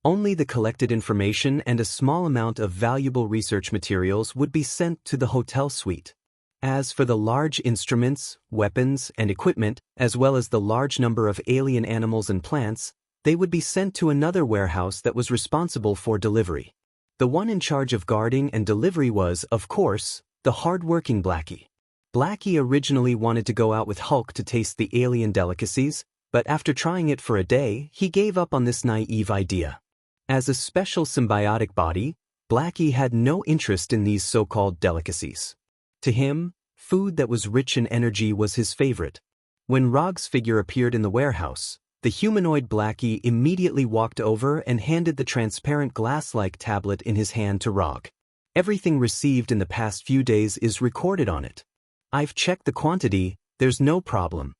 Only the collected information and a small amount of valuable research materials would be sent to the hotel suite. As for the large instruments, weapons, and equipment, as well as the large number of alien animals and plants, they would be sent to another warehouse that was responsible for delivery. The one in charge of guarding and delivery was, of course, the hard-working Blackie. Blackie originally wanted to go out with Hulk to taste the alien delicacies, but after trying it for a day, he gave up on this naive idea. As a special symbiotic body, Blackie had no interest in these so-called delicacies. To him, food that was rich in energy was his favorite. When Rog's figure appeared in the warehouse, the humanoid Blackie immediately walked over and handed the transparent glass-like tablet in his hand to Rog. Everything received in the past few days is recorded on it. I've checked the quantity, there's no problem.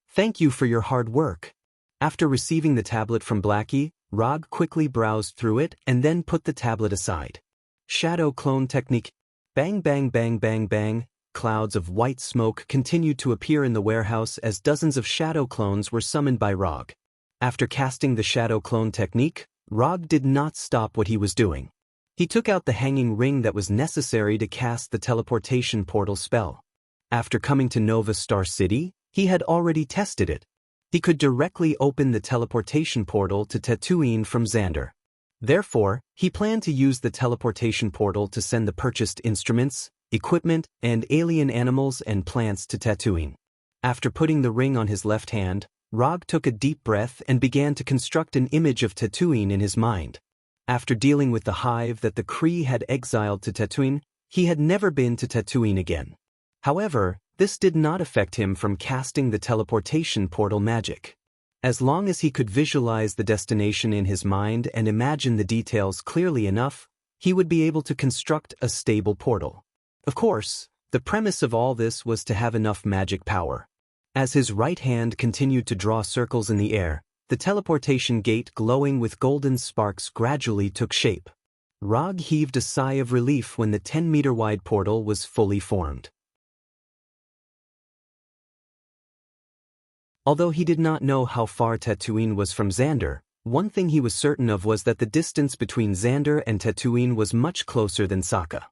Thank you for your hard work. After receiving the tablet from Blackie, Rog quickly browsed through it and then put the tablet aside. Shadow clone technique. Bang bang bang bang bang. Clouds of white smoke continued to appear in the warehouse as dozens of shadow clones were summoned by Rog. After casting the shadow clone technique, Rog did not stop what he was doing. He took out the hanging ring that was necessary to cast the teleportation portal spell. After coming to Nova Star City, he had already tested it. He could directly open the teleportation portal to Tatooine from Xander. Therefore, he planned to use the teleportation portal to send the purchased instruments, equipment, and alien animals and plants to Tatooine. After putting the ring on his left hand, Rog took a deep breath and began to construct an image of Tatooine in his mind. After dealing with the hive that the Kree had exiled to Tatooine, he had never been to Tatooine again. However, this did not affect him from casting the teleportation portal magic. As long as he could visualize the destination in his mind and imagine the details clearly enough, he would be able to construct a stable portal. Of course, the premise of all this was to have enough magic power. As his right hand continued to draw circles in the air, the teleportation gate glowing with golden sparks gradually took shape. Rog heaved a sigh of relief when the 10-meter-wide portal was fully formed. Although he did not know how far Tatooine was from Xander, one thing he was certain of was that the distance between Xander and Tatooine was much closer than Sokka.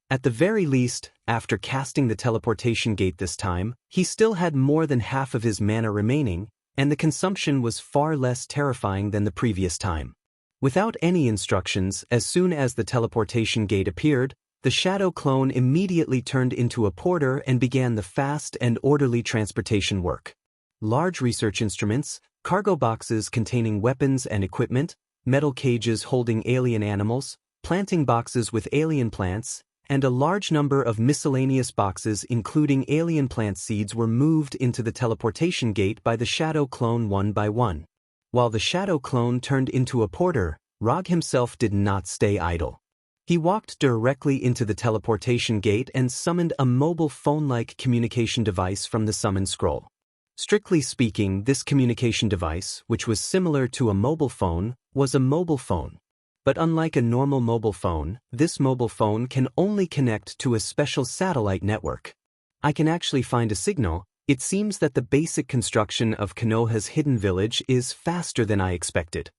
At the very least, after casting the teleportation gate this time, he still had more than half of his mana remaining, and the consumption was far less terrifying than the previous time. Without any instructions, as soon as the teleportation gate appeared, the shadow clone immediately turned into a porter and began the fast and orderly transportation work. Large research instruments, cargo boxes containing weapons and equipment, metal cages holding alien animals, planting boxes with alien plants, and a large number of miscellaneous boxes including alien plant seeds were moved into the teleportation gate by the shadow clone one by one. While the shadow clone turned into a porter, Rog himself did not stay idle. He walked directly into the teleportation gate and summoned a mobile phone-like communication device from the summon scroll. Strictly speaking, this communication device, which was similar to a mobile phone, was a mobile phone. But unlike a normal mobile phone, this mobile phone can only connect to a special satellite network. I can actually find a signal. It seems that the basic construction of Konoha's hidden village is faster than I expected.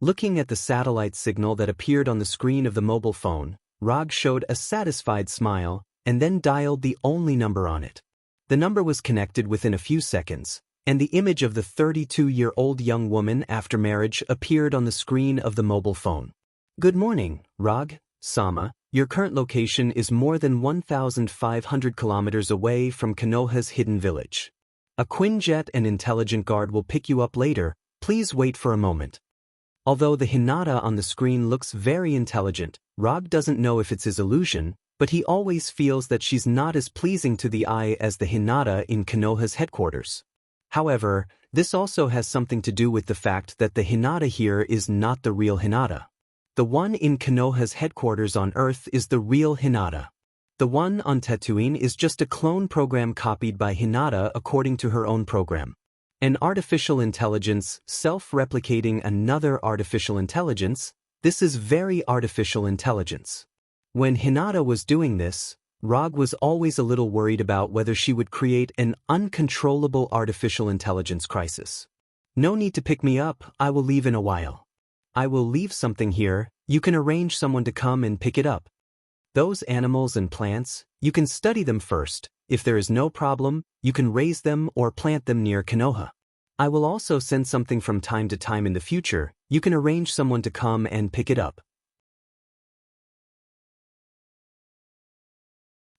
Looking at the satellite signal that appeared on the screen of the mobile phone, Rog showed a satisfied smile and then dialed the only number on it. The number was connected within a few seconds, and the image of the 32-year-old young woman after marriage appeared on the screen of the mobile phone. Good morning, Rog-sama. Your current location is more than 1,500 kilometers away from Konoha's hidden village. A Quinjet and intelligent guard will pick you up later. Please wait for a moment. Although the Hinata on the screen looks very intelligent, Rog doesn't know if it's his illusion, but he always feels that she's not as pleasing to the eye as the Hinata in Konoha's headquarters. However, this also has something to do with the fact that the Hinata here is not the real Hinata. The one in Konoha's headquarters on Earth is the real Hinata. The one on Tatooine is just a clone program copied by Hinata according to her own program. An artificial intelligence self-replicating another artificial intelligence, this is very artificial intelligence. When Hinata was doing this, Rog was always a little worried about whether she would create an uncontrollable artificial intelligence crisis. No need to pick me up, I will leave in a while. I will leave something here, you can arrange someone to come and pick it up. Those animals and plants, you can study them first. If there is no problem, you can raise them or plant them near Konoha. I will also send something from time to time in the future, you can arrange someone to come and pick it up.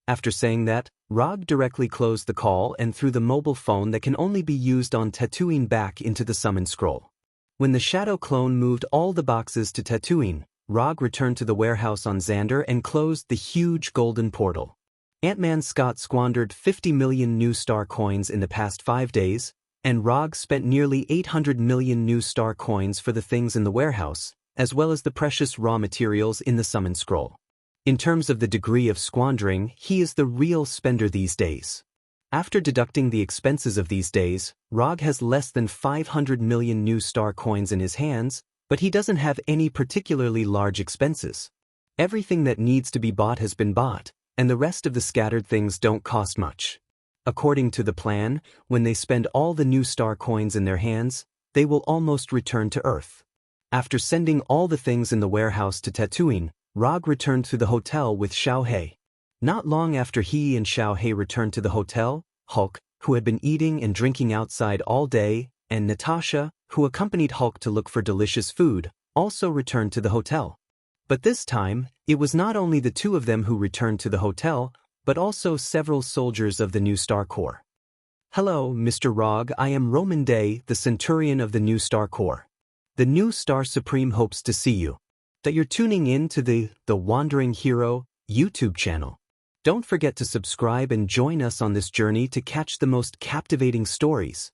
After saying that, Rog directly closed the call and threw the mobile phone that can only be used on Tatooine back into the summon scroll. When the shadow clone moved all the boxes to Tatooine, Rog returned to the warehouse on Xander and closed the huge golden portal. Ant-Man Scott squandered 50 million new star coins in the past 5 days, and Rog spent nearly 800 million new star coins for the things in the warehouse, as well as the precious raw materials in the summon scroll. In terms of the degree of squandering, he is the real spender these days. After deducting the expenses of these days, Rog has less than 500 million new star coins in his hands, but he doesn't have any particularly large expenses. Everything that needs to be bought has been bought, and the rest of the scattered things don't cost much. According to the plan, when they spend all the new star coins in their hands, they will almost return to Earth. After sending all the things in the warehouse to Tatooine, Rog returned to the hotel with Xiaohei. Not long after he and Xiaohei returned to the hotel, Hulk, who had been eating and drinking outside all day, and Natasha, who accompanied Hulk to look for delicious food, also returned to the hotel. But this time, it was not only the two of them who returned to the hotel, but also several soldiers of the New Star Corps. Hello, Mr. Rog, I am Roman Day, the Centurion of the New Star Corps. The New Star Supreme hopes to see you. That you're tuning in to the Wandering Hero YouTube channel. Don't forget to subscribe and join us on this journey to catch the most captivating stories.